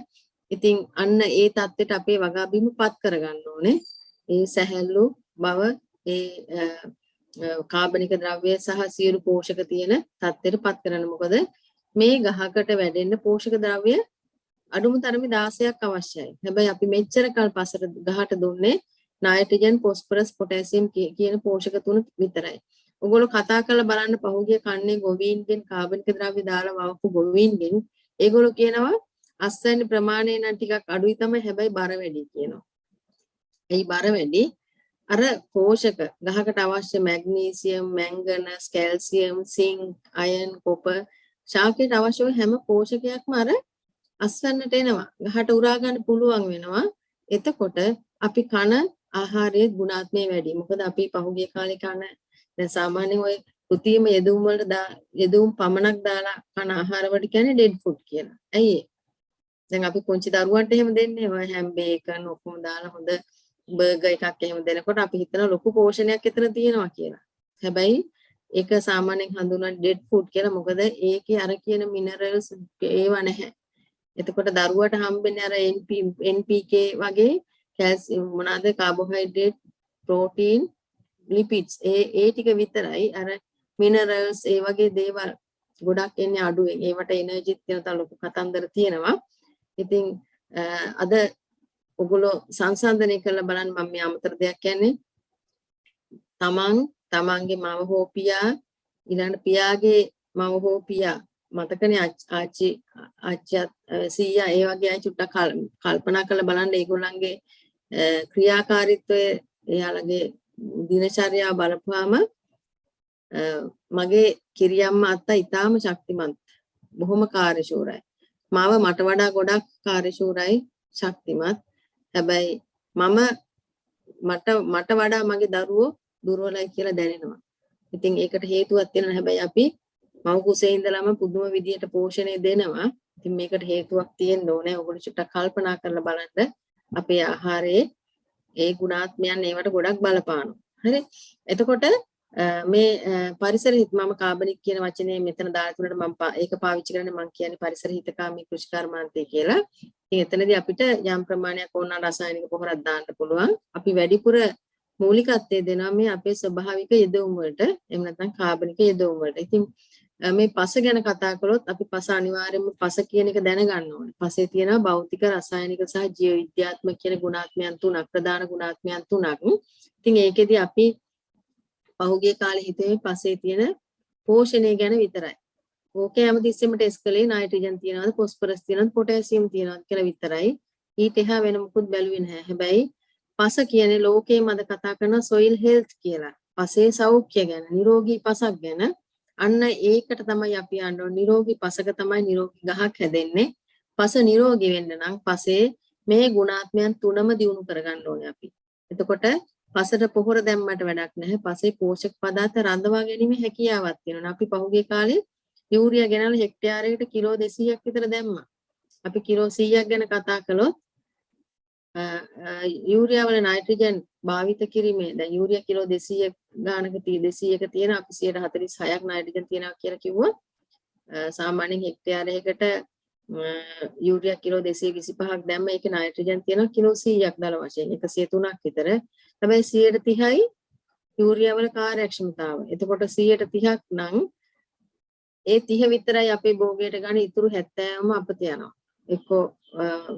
ඉතින් අන්න ඒ தත්ත්වයට අපේ වගා බිම පත් කරගන්න ඕනේ. ඒ සැහැල්ලු බව ඒ කාබනික ද්‍රව්‍ය සහ සියලු පෝෂක තියෙන තත්ත්වයට පත් කරන්න. මොකද මේ ගහකට වැඩෙන්න පෝෂක ද්‍රව්‍ය අඩුම තරමේ 16ක් අවශ්‍යයි. හැබැයි අපි මෙච්චර කල් පසර ගහට දුන්නේ නයිට්‍රජන්, ෆොස්ෆරස්, පොටෑසියම් කියන පෝෂක තුන විතරයි. ඔයගොල්ලෝ කතා කරලා බලන්න පහුගිය කන්නේ ගොවීන්ගෙන් කාබනික ද්‍රව්‍ය දාලා වවපු ගොවීන්ගෙන් ඒගොල්ලෝ කියනවා අස්වැන්න ප්‍රමාණය නම් ටිකක් අඩුයි තමයි හැබැයි බර වැඩි කියනවා. ඒ බර වැඩි අර පෝෂක ගහකට අවශ්‍ය මැග්නීසියම්, මැංගනස්, කැල්සියම්, සිංක්, අයර්න්, කොපර් ශාකයට අවශ්‍ය හැම පෝෂකයක්ම අර අස්වැන්නට එනවා. ගහට උරා ගන්න පුළුවන් වෙනවා. එතකොට අපි කන ආහාරයේ ගුණාත්මය වැඩි. මොකද අපි පහුගිය කාලේ කන දැන් සාමාන්‍යයෙන් ඔය කෘතිම යෙදුම් වලට යෙදුම් පමණක් දාලා කන ආහාර වලට කියන්නේ ඩෙඩ් ෆුඩ් කියලා. ඇයි ඒ? දැන් අපි පුංචි දරුවන්ට එහෙම දෙන්නේ ඔය හැම් බේකන් ඔක්කොම දාලා හොඳ බර්ගර් එකක් එහෙම දෙනකොට අපි හිතන ලොකු පෝෂණයක් එතන තියෙනවා කියලා. හැබැයි ඒක සාමාන්‍යයෙන් හඳුන්වන්නේ ඩෙඩ් ෆුඩ් කියලා. මොකද ඒකේ අර කියන මිනරල්ස් ඒවා නැහැ. එතකොට දරුවට හම්බෙන්නේ අර NPK වගේ කැල්සියම් මොනවාද කාබෝහයිඩ්‍රේට්, ප්‍රෝටීන්, ලිපිඩ්ස් ඒ ටික විතරයි. අර මිනරල්ස් ඒ වගේ දේවල් ගොඩක් එන්නේ අඩුවෙන්. ඒවට එනර්ජිත් තියෙන තරම් ලොකු කතන්දර තියෙනවා. ඉතින් අද ඔගොල්ලෝ සංසන්දනය කරලා බලන්න මම මේ අමතර දෙයක් කියන්නේ තමන්ගේ මව හෝ පියා ඊළඟ පියාගේ මව හෝ පියා මතකනේ ආච්චි සීයා ඒ වගේ අය චුට්ටක් කල්පනා කරලා බලන්න ඒගොල්ලන්ගේ ක්‍රියාකාරීත්වය එයාලගේ දිනචර්යාව බලපුවාම මගේ කිරියම්මා අත්තා ඊටාම ශක්තිමත් බොහොම කාර්යශූරයි. මාව මට වඩා ගොඩක් කාර්යශූරයි ශක්තිමත්. හැබැයි මට වඩා මගේ දරුවෝ දුර්වලයි කියලා දැනෙනවා. ඉතින් ඒකට හේතුවක් තියෙනවා. හැබැයි අපි මව් කුසේ ඉඳලම පුදුම විදියට පෝෂණය දෙනවා. ඉතින් මේකට හේතුවක් තියෙන්න ඕනේ. ඔයගොල්ලෝ චුට්ටක් කල්පනා කරලා බලන්න අපේ ආහාරයේ ඒ ගුණාත්මයන් ඒවට ගොඩක් බලපානවා. හරි. එතකොට මේ පරිසර හිත මම කාබනික් කියන වචනේ මෙතන දාලා තුනට මම ඒක පාවිච්චි කරන්නේ මම කියන්නේ පරිසර හිතකාමී කෘෂිකර්මාන්තය කියලා. ඉතින් එතනදී අපිට යම් ප්‍රමාණයක් ඕන රසායනික පොහොරක් දාන්න පුළුවන්. අපි වැඩිපුර මූලිකත්වයේ දෙනවා මේ අපේ ස්වභාවික යෙදවුම් වලට. එහෙම නැත්නම් කාබනික යෙදවුම් වලට. ඉතින් මේ පස ගැන කතා කළොත් අපි පස අනිවාර්යයෙන්ම පස කියන එක දැනගන්න ඕනේ. පසේ තියෙනවා භෞතික, රසායනික සහ ජීව විද්‍යාත්මක කියන ගුණාත්මයන් තුනක්, ප්‍රධාන ගුණාත්මයන් තුනක්. ඉතින් ඒකෙදි අපි පහුගිය කාලේ හිතුවේ පසේ තියෙන පෝෂණය ගැන විතරයි. ඕකේ හැමතිස්සෙම ටෙස්ට් කළේ නයිට්‍රජන් තියනවාද, ෆොස්ෆරස් තියනවාද, පොටෑසියම් තියනවාද කියලා විතරයි. ඊට එහා වෙන මොකුත් බැලුවේ නැහැ. හැබැයි පස කියන්නේ ලෝකේම අද කතා කරන සොයිල් හෙල්ත් කියලා. පසේ සෞඛ්‍ය ගැන, නිරෝගී පසක් ගැන. අන්න ඒකට තමයි අපි යන්න ඕනේ. නිරෝගී පසක තමයි නිරෝගී ගහක් හැදෙන්නේ. පස නිරෝගී වෙන්න නම් පසේ මේ ගුණාත්මයන් තුනම දිනු කරගන්න ඕනේ අපි. එතකොට පසට පොහොර දැම්මට වැඩක් නැහැ. පසේ පෝෂක පදාර්ථ රඳවා ගැනීම හැකියාවක් තියෙනවා. අපි පහුගිය කාලේ යූරියා ගෙනල්ලා හෙක්ටයාරයකට කිලෝ 200ක් විතර දැම්මා. අපි කිලෝ 100ක් ගැන කතා කළොත් යූරියා වල නයිට්‍රජන් භාවිත කිරීමේ දැන් යූරියා කිලෝ 200 ගානක 200ක තියෙන අපි 146ක් නයිට්‍රජන් තියෙනවා කියලා කිව්වොත් සාමාන්‍යයෙන් හෙක්ටයාරයකට යූරියා කිලෝ 225ක් දැම්ම ඒකේ නයිට්‍රජන් තියෙනවා කිලෝ 100ක් දල වශයෙන් 103ක් විතර. හැබැයි 130යි යූරියා වල කාර්යක්ෂමතාව. එතකොට 130ක් නම් ඒ 30 විතරයි අපේ භෝගයට ගන්න ඉතුරු 70ම අපත යනවා. එක්කෝ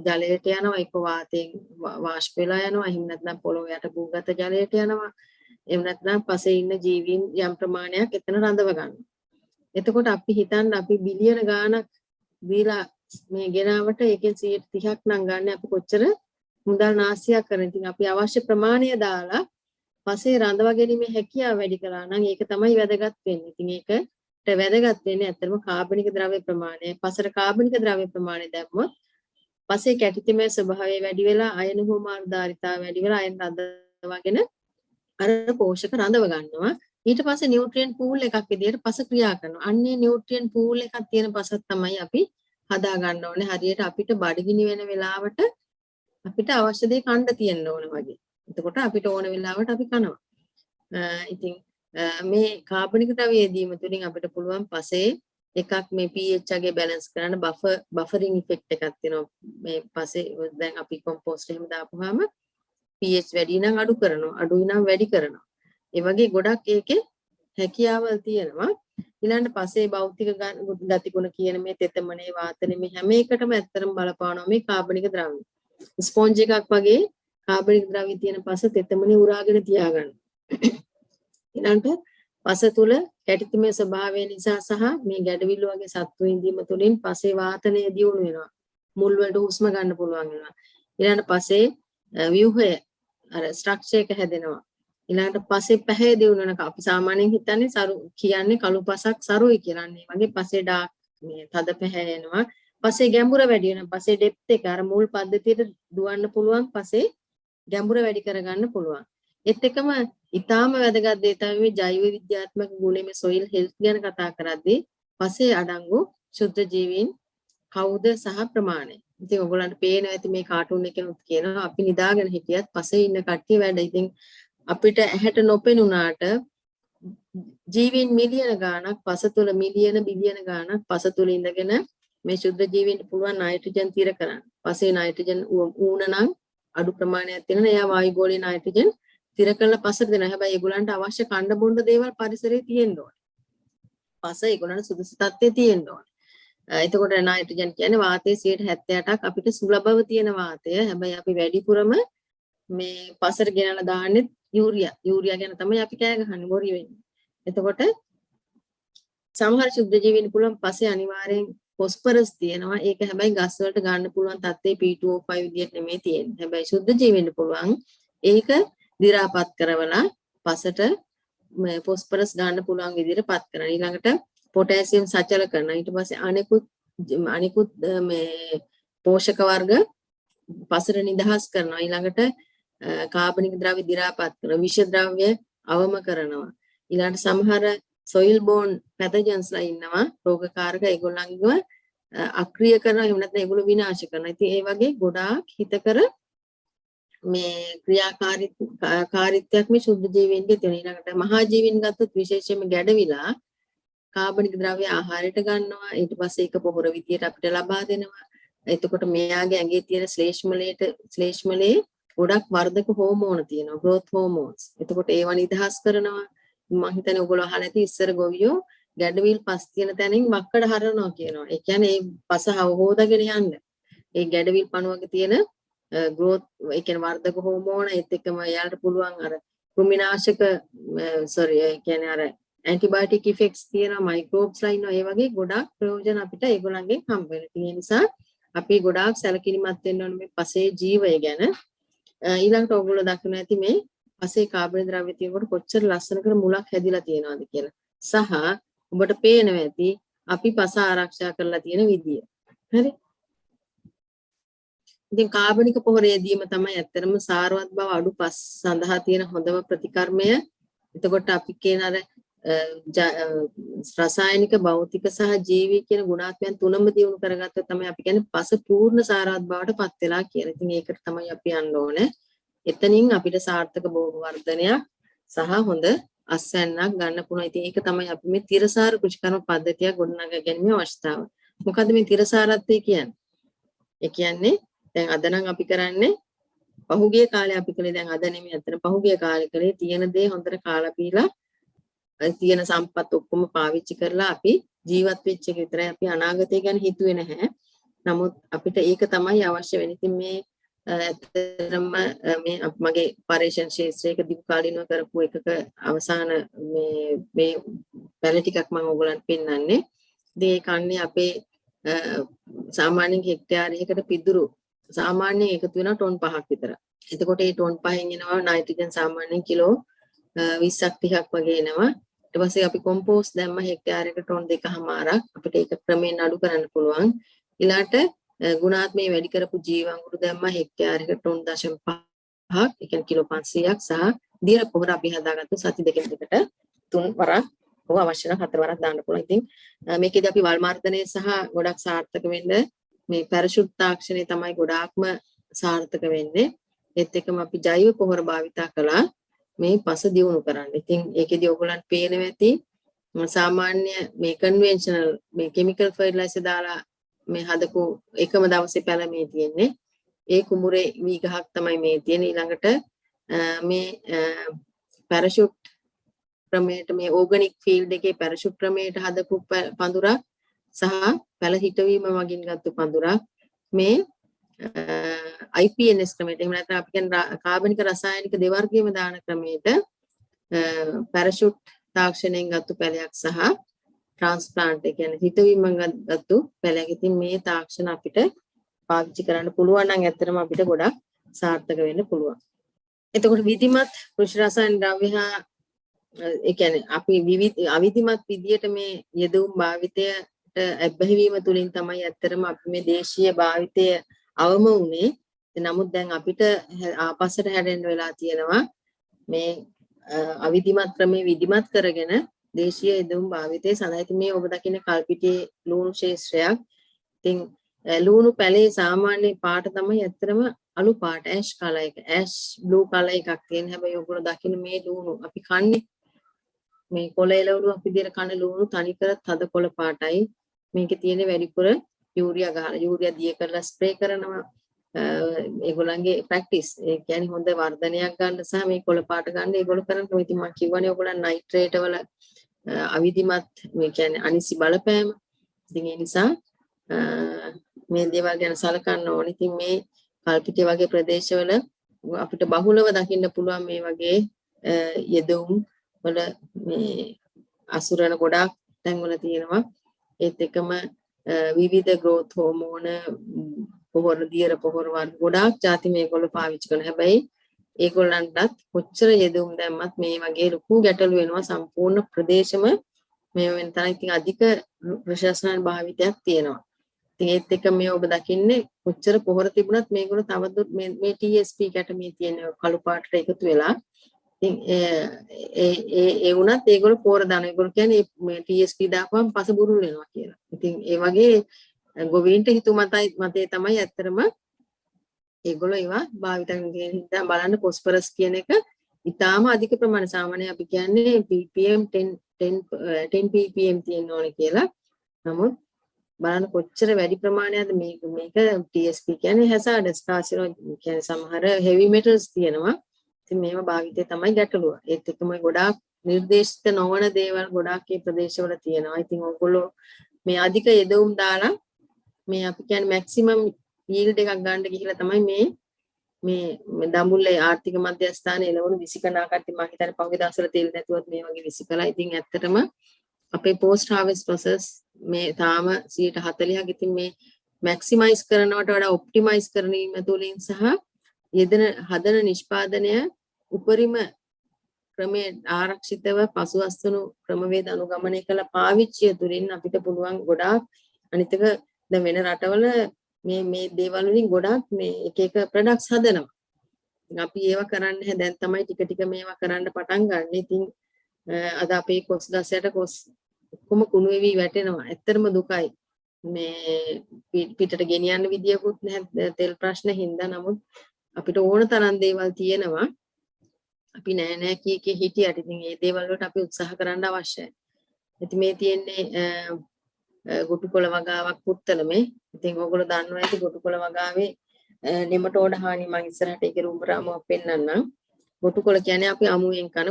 ජලයට යනවා, එක්කෝ වාතයෙන් වාෂ්ප වෙලා යනවා, එහෙම නැත්නම් පොළොව යට භූගත ජලයට යනවා. එහෙම නැත්නම් පසේ ඉන්න ජීවීන් යම් ප්‍රමාණයක් එතන රඳව ගන්නවා. එතකොට අපි හිතන්න අපි බිලියන ගාණක් දීලා මේ ගෙනාවට ඒකෙන් 130ක් නම් ගන්න අපි කොච්චර මුදල් නාස්තියක් කරන. ඉතින් අපි අවශ්‍ය ප්‍රමාණය දාලා පසේ රඳවා ගැනීමේ හැකියාව වැඩි කරා නම් ඒක තමයි වැදගත් වෙන්නේ. ඉතින් ඒකට වැදගත් වෙන්නේ ඇත්තටම කාබනික ද්‍රව්‍ය ප්‍රමාණය. පසට කාබනික ද්‍රව්‍ය ප්‍රමාණය දැම්මොත් පසේ කැටිතිමේ ස්වභාවය වැඩි වෙලා අයන හෝමාන ධාරිතාව වැඩි වෙලා අයන රඳවාගෙන අර පෝෂක රඳව ගන්නවා. ඊට පස්සේ නියුට්‍රියන්ට් පූල් එකක් විදියට පස ක්‍රියා කරනවා. අන්නේ නියුට්‍රියන්ට් පූල් එකක් තියෙන පසක් තමයි අපි හදා ගන්න ඕනේ. හරියට අපිට බඩගිනි වෙන වෙලාවට අපිට අවශ්‍ය දේ කන්න තියෙන්න ඕන වගේ. එතකොට අපිට ඕන වෙලාවට අපි කනවා. ඉතින් මේ කාබනික ද්‍රව්‍ය යෙදීම තුළින් අපිට පුළුවන් පසේ එකක් මේ pH එකේ බැලන්ස් කරන්න බෆරින් ඉෆෙක්ට් එකක් තියෙනවා. මේ පසේ දැන් අපි කොම්පෝස්ට් එහෙම දාපුවාම pH වැඩි නම් අඩු කරනවා, අඩුයි නම් වැඩි කරනවා. ඒ වගේ ගොඩක් ඒකේ හැකියාවල් තියෙනවා. ඊළඟට පසේ භෞතික ගතිගුණ කියන මේ තෙතමනේ වාතනේ මේ හැම එකටම ඇත්තටම බලපානවා මේ කාබනික ද්‍රව්‍ය. ස්පොන්ජ් එකක් වගේ කාබනික ද්‍රව්‍ය තියෙන පස තෙතමනේ උරාගෙන තියාගන්න. ඊළඟට පස තුල කැටිතමේ ස්වභාවය නිසා සහ මේ ගැඩවිල්ල වගේ සත්තු ඉදීම තුළින් පසේ වාතනය දියුණු වෙනවා. මුල් වලට හුස්ම ගන්න පුළුවන් වෙනවා. ඊළඟට පසේ ව්‍යුහය අර ස්ට්‍රක්චර් එක හැදෙනවා. ඊළඟට පසේ පැහැ දියුණු වෙනක අපි සාමාන්‍යයෙන් හිතන්නේ සරු කියන්නේ කළු පසක් සරුයි කියලා. මේ වගේ පසේ ඩාර්ක් මේ තද පැහැ එනවා. පසේ ගැඹුර වැඩි වෙනවා. පසේ ඩෙප්ත් එක අර මුල් පද්ධතියට දුවන්න පුළුවන්. පසේ ගැඹුර වැඩි කරගන්න පුළුවන්. ඒත් එකම ඊටාම වැදගත් දේ තමයි මේ ජෛව විද්‍යාත්මක ගුණය මේ සොයිල් හෙල්ත් ගැන කතා කරද්දී පසේ අඩංගු ශුද්ධ ජීවීන් කවුද සහ ප්‍රමාණය. ඉතින් ඔයගොල්ලන්ට පේනවා ඇති මේ කාටුන් එකෙනුත් කියනවා අපි නිදාගෙන හිටියත් පසේ ඉන්න කට්ටිය වැඩ. ඉතින් අපිට ඇහැට නොපෙනුනාට ජීවීන් මිලියන ගාණක් පස තුල මිලියන බිලියන ගාණක් පස තුල ඉඳගෙන මේ ශුද්ධ ජීවීන්ට පුළුවන් නයිට්‍රජන් තිර කරන්න. පසේ නයිට්‍රජන් ඌන නම් අඩු ප්‍රමාණයක් තියෙනවා. එයා වායුගෝලීය නයිට්‍රජන් තිර කළ පසට දෙනවා. හැබැයි ඒගොල්ලන්ට අවශ්‍ය කණ්ඩ බොණ්ඩ දේවල් පරිසරයේ තියෙන්න ඕනේ. පස ඒගොල්ලන්ට සුදුසු තත්ත්වයේ තියෙන්න ඕනේ. එතකොට නයිට්‍රජන් කියන්නේ වාතයේ 78%ක් අපිට සුලභව තියෙන වාතය. හැබැයි අපි වැඩිපුරම මේ පසට ගෙනලා දාන්නේ යූරියා ගැන තමයි අපි කෑ ගහන්නේ බොරි වෙන්නේ. එතකොට සමහර ශුද්ධ ජීවීන් පුළුවන් පස්සේ අනිවාර්යෙන් ફોස්ෆරස් තියෙනවා. ඒක හැබැයි ගස් වලට ගන්න පුළුවන් තත්ත්වයේ P2O5 විදියට නෙමෙයි තියෙන්නේ. හැබැයි ශුද්ධ ජීවීන් පුළුවන් ඒක දි รา පත් කරවලා පසට ફોස්ෆරස් ගන්න පුළුවන් විදියට පත් කරනවා. ඊළඟට පොටෑසියම් සචල කරනවා. ඊට පස්සේ අනිකුත් මේ පෝෂක වර්ග පසට නිදහස් කරනවා. ඊළඟට කාබනික ද්‍රව්‍ය දි รา පත් කරනවා. විෂ ද්‍රව්‍ය අවම කරනවා. ඊළඟට සමහර soil borne pathogens ඉන්නවා රෝගකාරක ඒගොල්ලන්ව අක්‍රිය කරනවා. එහෙම නැත්නම් ඒගොල්ලෝ විනාශ කරනවා. ඉතින් ඒ වගේ ගොඩාක් හිතකර මේ ක්‍රියාකාරීත්වයක් මේ ශුද්ධ ජීවීන්ගේ තියෙන. ඊළඟට මහා ජීවීන් ගත්තොත් විශේෂයෙන්ම ගැඩවිලා කාබනික ද්‍රව්‍ය ආහාරයට ගන්නවා. ඊට පස්සේ ඒක පොහොර විදියට අපිට ලබා දෙනවා. එතකොට මෙයාගේ ඇඟේ තියෙන ශ්ලේෂ්මලයේ ගොඩක් වර්ධක හෝමෝන තියෙනවා. growth hormones. එතකොට ඒවා නිදහස් කරනවා. මම හිතන්නේ ඔයගොල්ලෝ අහලා ඇති ඉස්සර ගොවියෝ ගැඩවිල් පස් තියෙන තැනින් වක්කඩ හරනවා කියනවා. ඒ කියන්නේ ඒ පස හොදාගෙන යන්න. ඒ ගැඩවිල් පණුවක තියෙන growth ඒ කියන්නේ වර්ධක හෝමෝන ඒත් එක්කම යාලට පුළුවන් අර කෘමිනාශක ඒ කියන්නේ අර ඇන්ටිබයොටික් ඉෆෙක්ට්ස් තියෙන මයික්‍රෝබ්ස් ලා ඉන්නවා. ඒ වගේ ගොඩාක් ප්‍රයෝජන අපිට ඒගොල්ලන්ගෙන් හම්බ වෙනවා. ඒ නිසා අපි ගොඩාක් සැලකිලිමත් වෙන්න ඕනේ මේ පසේ ජීවය ගැන. ඊළඟට ඔයගොල්ලෝ දකින්න ඇති මේ පසේ කාබනික ද්‍රව්‍ය තියෙනකොට කොච්චර ලස්සන කර මුලක් හැදිලා තියෙනවද කියලා. සහ ඔබට පේනවා ඇති අපි පස ආරක්ෂා කරලා තියෙන විදිය. හරි? ඉතින් කාබනික පොහොර යෙදීම තමයි ඇත්තටම සාරවත් බව අඩු පස් සඳහා තියෙන හොඳම ප්‍රතිකර්මය. එතකොට අපි කියන අර රසායනික භෞතික සහ ජීවී කියන ගුණාත්මයන් තුනම දියුණු කරගත්තොත් තමයි අපි කියන්නේ පස පූර්ණ සාරවත් බවට පත් වෙලා කියන. ඉතින් ඒකට තමයි අපි යන්න ඕනේ. එතනින් අපිට සාර්ථක භෝග වර්ධනයක් සහ හොඳ අස්වැන්නක් ගන්න පුළුවන්. ඉතින් ඒක තමයි අපි මේ තිරසාර කෘෂිකර්ම පද්ධතිය ගොඩනගා ගැනීමේ අවස්ථාව. මොකද්ද මේ තිරසාරත්වය කියන්නේ? ඒ කියන්නේ දැන් අද නම් අපි කරන්නේ පහුගිය කාලේ අපි කළේ දැන් අද නෙමෙයි අතන පහුගිය කාලේ කළේ තියෙන දේ හොඳට කාලා පීලා තියෙන සම්පත් ඔක්කොම පාවිච්චි කරලා අපි ජීවත් වෙච්ච එක විතරයි. අපි අනාගතය ගැන හිතුවේ නැහැ. නමුත් අපිට ඒක තමයි අවශ්‍ය වෙන්නේ. ඉතින් මේ ඇත්තටම මේ මගේ පරිශන ශාස්ත්‍රයක දීර්ඝ කාලිනව කරපු එකක අවසාන මේ පැල ටිකක් මම ඔයගලන්ට පෙන්නන්නේ. ඉතින් ඒ කන්නේ අපේ සාමාන්‍යයෙන් හෙක්ටයාරයකට පිදුරු සාමාන්‍යයෙන් එකතු වෙනවා ටොන් 5ක් විතර. එතකොට මේ ටොන් 5න් එනවා නයිට්‍රජන් සාමාන්‍යයෙන් කිලෝ 20ක් 30ක් වගේ එනවා. ඊට පස්සේ අපි කොම්පෝස්ට් දැම්ම හෙක්ටයාරයකට ටොන් 2කමාරක් අපිට ඒක ක්‍රමයෙන් අඩු කරන්න පුළුවන්. ඊළාට ගුණාත්මය වැඩි කරපු ජීවංගුරු දැම්ම හෙක්ටයාරයකට ටොන් 0.5ක් ඒ කියන්නේ කිලෝ 500ක් සහ දියර පොහොර අපි හදාගත්තු සති දෙකකට 3 වරක් ඔය අවශ්‍ය නම් 4 වරක් දාන්න පුළුවන්. ඉතින් මේකෙදී අපි වල් මර්ධනය සහ ගොඩක් සාර්ථක වෙන්න මේ පැරෂුට් තාක්ෂණය තමයි ගොඩාක්ම සාර්ථක වෙන්නේ. ඒත් එක්කම අපි ජෛව පොහොර භාවිතා කළා මේ පස දියුණු කරන්න. ඉතින් ඒකෙදී ඔයගොල්ලන්ට පේනවා ඇති සාමාන්‍ය මේ කන්වෙන්ෂනල් මේ කිමිකල් ෆර්ටිලයිසර් දාලා මේ හදපු එකම දවසේ පැල මේ තියෙන්නේ. ඒ කුඹුරේ වී ගහක් තමයි මේ තියෙන්නේ. ඊළඟට මේ පැරෂුට් ක්‍රමයට මේ ඕගනික් ෆීල්ඩ් එකේ පැරෂුට් ක්‍රමයට හදපු පඳුරක් සහ පැල හිටවීම මගින් ගත්තු පඳුරක් මේ IPNS ක්‍රමයට එහෙම නැත්නම් අපි කියන කාබනික රසායනික දෙවර්ගයේම දාන ක්‍රමයට පැරෂුට් තාක්ෂණයෙන් ගත්තු පැලයක් සහ ට්‍රාන්ස්ප්ලාන්ට් ඒ කියන්නේ හිටවීමෙන් ගත්තු පැලයක්. ඉතින් මේ තාක්ෂණ අපිට පාවිච්චි කරන්න පුළුවන් නම් ඇත්තටම අපිට ගොඩක් සාර්ථක වෙන්න පුළුවන්. එතකොට විධිමත් කෘෂි රසායන ද්‍රව්‍ය හා ඒ කියන්නේ අපි අවිධිමත් විදියට මේ යෙදුම් භාවිතයට ඇබ්බැහි වීම තුලින් තමයි ඇත්තටම අපි මේ දේශීය භාවිතය අවම වුනේ. නමුත් දැන් අපිට ආපස්සට හැරෙන්න වෙලා තියෙනවා මේ අවිධිමත් ක්‍රමේ විධිමත් කරගෙන දේශීය යෙදුම් භාවිතයේ සඳහන් මේ ඔබ දකින්න කල්පිටියේ ලුණු ශේෂ්ත්‍රයක්. ඉතින් ලුණු පැලේ සාමාන්‍ය පාට තමයි ඇත්තටම අලු පාට ඇෂ් කලර් එක ඇෂ් බ්ලූ කලර් එකක් තියෙන. හැබැයි ඔයගොල්ලෝ දකින්න මේ ලුණු අපි කන්නේ මේ කොළ එළවලුවක් විදිහට කන ලුණු තනිකර තද කොළ පාටයි. මේකේ තියෙන වැඩිපුර යූරියා ගහලා යූරියා දිය කරලා ස්ප්‍රේ කරනවා. ඒගොල්ලන්ගේ ප්‍රැක්ටිස් ඒ කියන්නේ හොඳ වර්ධනයක් ගන්න සහ මේ කොළ පාට ගන්න ඒගොල්ලෝ කරන්නේ. ඉතින් මම කිව්වනේ ඔයගොල්ලන් නයිට්‍රේට් වල අවිධිමත් මේ කියන්නේ අනිසි බලපෑම. ඉතින් ඒ නිසා මේ දේවල් ගැන සලකන්න ඕනේ. ඉතින් මේ කල්පිටිය වගේ ප්‍රදේශවල අපිට බහුලව දකින්න පුළුවන් මේ වගේ යෙදුම් වල මේ අසුරණ ගොඩාක් තැන්වල තියෙනවා. ඒත් එකම විවිධ growth hormone පොහොර දියර පොහොර වර්ග ගොඩාක් ಜಾති මේගොල්ලෝ පාවිච්චි කරනවා. හැබැයි ඒගොල්ලන්ටත් කොච්චර යෙදුම් දැම්මත් මේ වගේ ලොකු ගැටලු වෙනවා. සම්පූර්ණ ප්‍රදේශම මේ වෙන තරම් ඉතින් අධික ප්‍රශාසන භාවිතයක් තියෙනවා. ඉතින් ඒත් එක මේ ඔබ දකින්නේ කොච්චර පොහොර තිබුණත් මේගොල්ලෝ තවදුරටත් මේ TSP කැටමේ තියෙන කළු පාටට එකතු වෙලා ඉතින් ඒ වුණත් ඒගොල්ලෝ පොහොර දාන ඒගොල්ලෝ කියන්නේ මේ TSP දාපුවම පස බුරුල් වෙනවා කියලා. ඉතින් ඒ වගේ ගොවීන්ට හිතුමතේ තමයි ඇත්තටම ඒගොල්ලෝ ඒවා භාවිත කරන හින්දා බලන්න ફોස්ෆරස් කියන එක ඊටාම අධික ප්‍රමාණය සාමාන්‍ය අපි කියන්නේ ppm 10 ppm තියෙන්න ඕනේ කියලා. නමුත් බලන්න කොච්චර වැඩි ප්‍රමාණයක්ද මේක TSP කියන්නේ හැසාඩස් කාසිනෝජන් කියන්නේ සමහර හෙවි මෙටල්ස් තියෙනවා. ඉතින් මේවා භාවිතය තමයි ගැටලුව. ඒත් එක්කම ගොඩාක් නිර්දේශිත නොවන දේවල් ගොඩාක් මේ ප්‍රදේශවල තියෙනවා. ඉතින් ඔයගොල්ලෝ මේ අධික යෙදවුම් දාලා මේ අපි කියන්නේ මැක්සිමම් යීල්ඩ් එකක් ගන්න ගිහිලා තමයි මේ දඹුල්ලේ ආර්ථික මධ්‍යස්ථානයේ එළවලු විසිකනා කට්ටිය මම හිතන්නේ පහුගිය දවස්වල තේල් නැතුවත් මේ වගේ විසිකලා. ඉතින් ඇත්තටම අපේ post harvest process මේ තාම 40%ක් ඉතින් මේ මැක්සිමයිස් කරනවට වඩා ඔප්ටිමයිස් කරනීම තුලින් සහ හදන නිෂ්පාදනය උපරිම ක්‍රමයේ ආරක්ෂිතව පසුවස්තුණු ක්‍රමවේද අනුගමනය කළ පාවිච්චිය තුලින් අපිට පුළුවන් ගොඩාක් අනිතක දැන් වෙන රටවල මේ දේවල් වලින් ගොඩාක් මේ එක ප්‍රොඩක්ට්ස් හදනවා. ඉතින් අපි ඒවා කරන්නේ නැහැ. දැන් තමයි ටික මේවා කරන්න පටන් ගන්න. ඉතින් අද අපේ කොස් ගසයට කොස් කොම කුණු වෙවි වැටෙනවා. ඇත්තටම දුකයි. මේ පිටට ගෙනියන්න විදියකුත් නැහැ තෙල් ප්‍රශ්න හින්දා. නමුත් අපිට ඕන තරම් දේවල් තියෙනවා. අපි නෑ කී හිටියට ඉතින් මේ දේවල් වලට අපි උත්සාහ කරන්න අවශ්‍යයි. ඉතින් මේ තියෙන්නේ ගොටුකොළ වගාවක් පුත්තලමේ. ඉතින් ඕගොල්ලෝ දන්නවා ඇති ගොටුකොළ වගාවේ නෙමටෝඩ හානි මම ඉස්සරහට ඒක රූපරාමුවක් පෙන්නන්නම්. ගොටුකොළ කියන්නේ අපි අමුයෙන් කන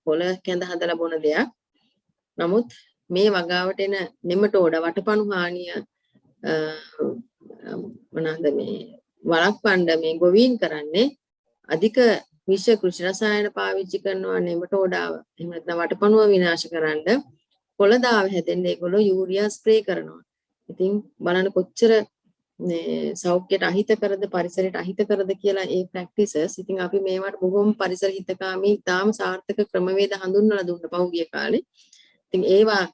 කොළ කැඳ හදලා බොන දෙයක්. නමුත් මේ වගාවට එන නෙමටෝඩ වටපණු හානිය මොනවාද මේ වළක්වන්න මේ ගොවීන් කරන්නේ අධික විෂ කෘෂි රසායන පාවිච්චි කරනවා නෙමටෝඩාව. එහෙම නැත්නම් වටපණුව විනාශ කරන්න කොළදාව හැදෙන්න ඒගොල්ලෝ යූරියා ස්ප්‍රේ කරනවා. ඉතින් බලන්න කොච්චර සෞඛ්‍යයට අහිතකරද පරිසරයට අහිතකරද කියලා ඒ ප්‍රැක්ටිසස්. ඉතින් අපි මේවට බොහොම පරිසර හිතකාමී තාම සාර්ථක ක්‍රමවේද හඳුන්වලා දුන්න පහුගිය කාලේ. ඉතින් ඒවා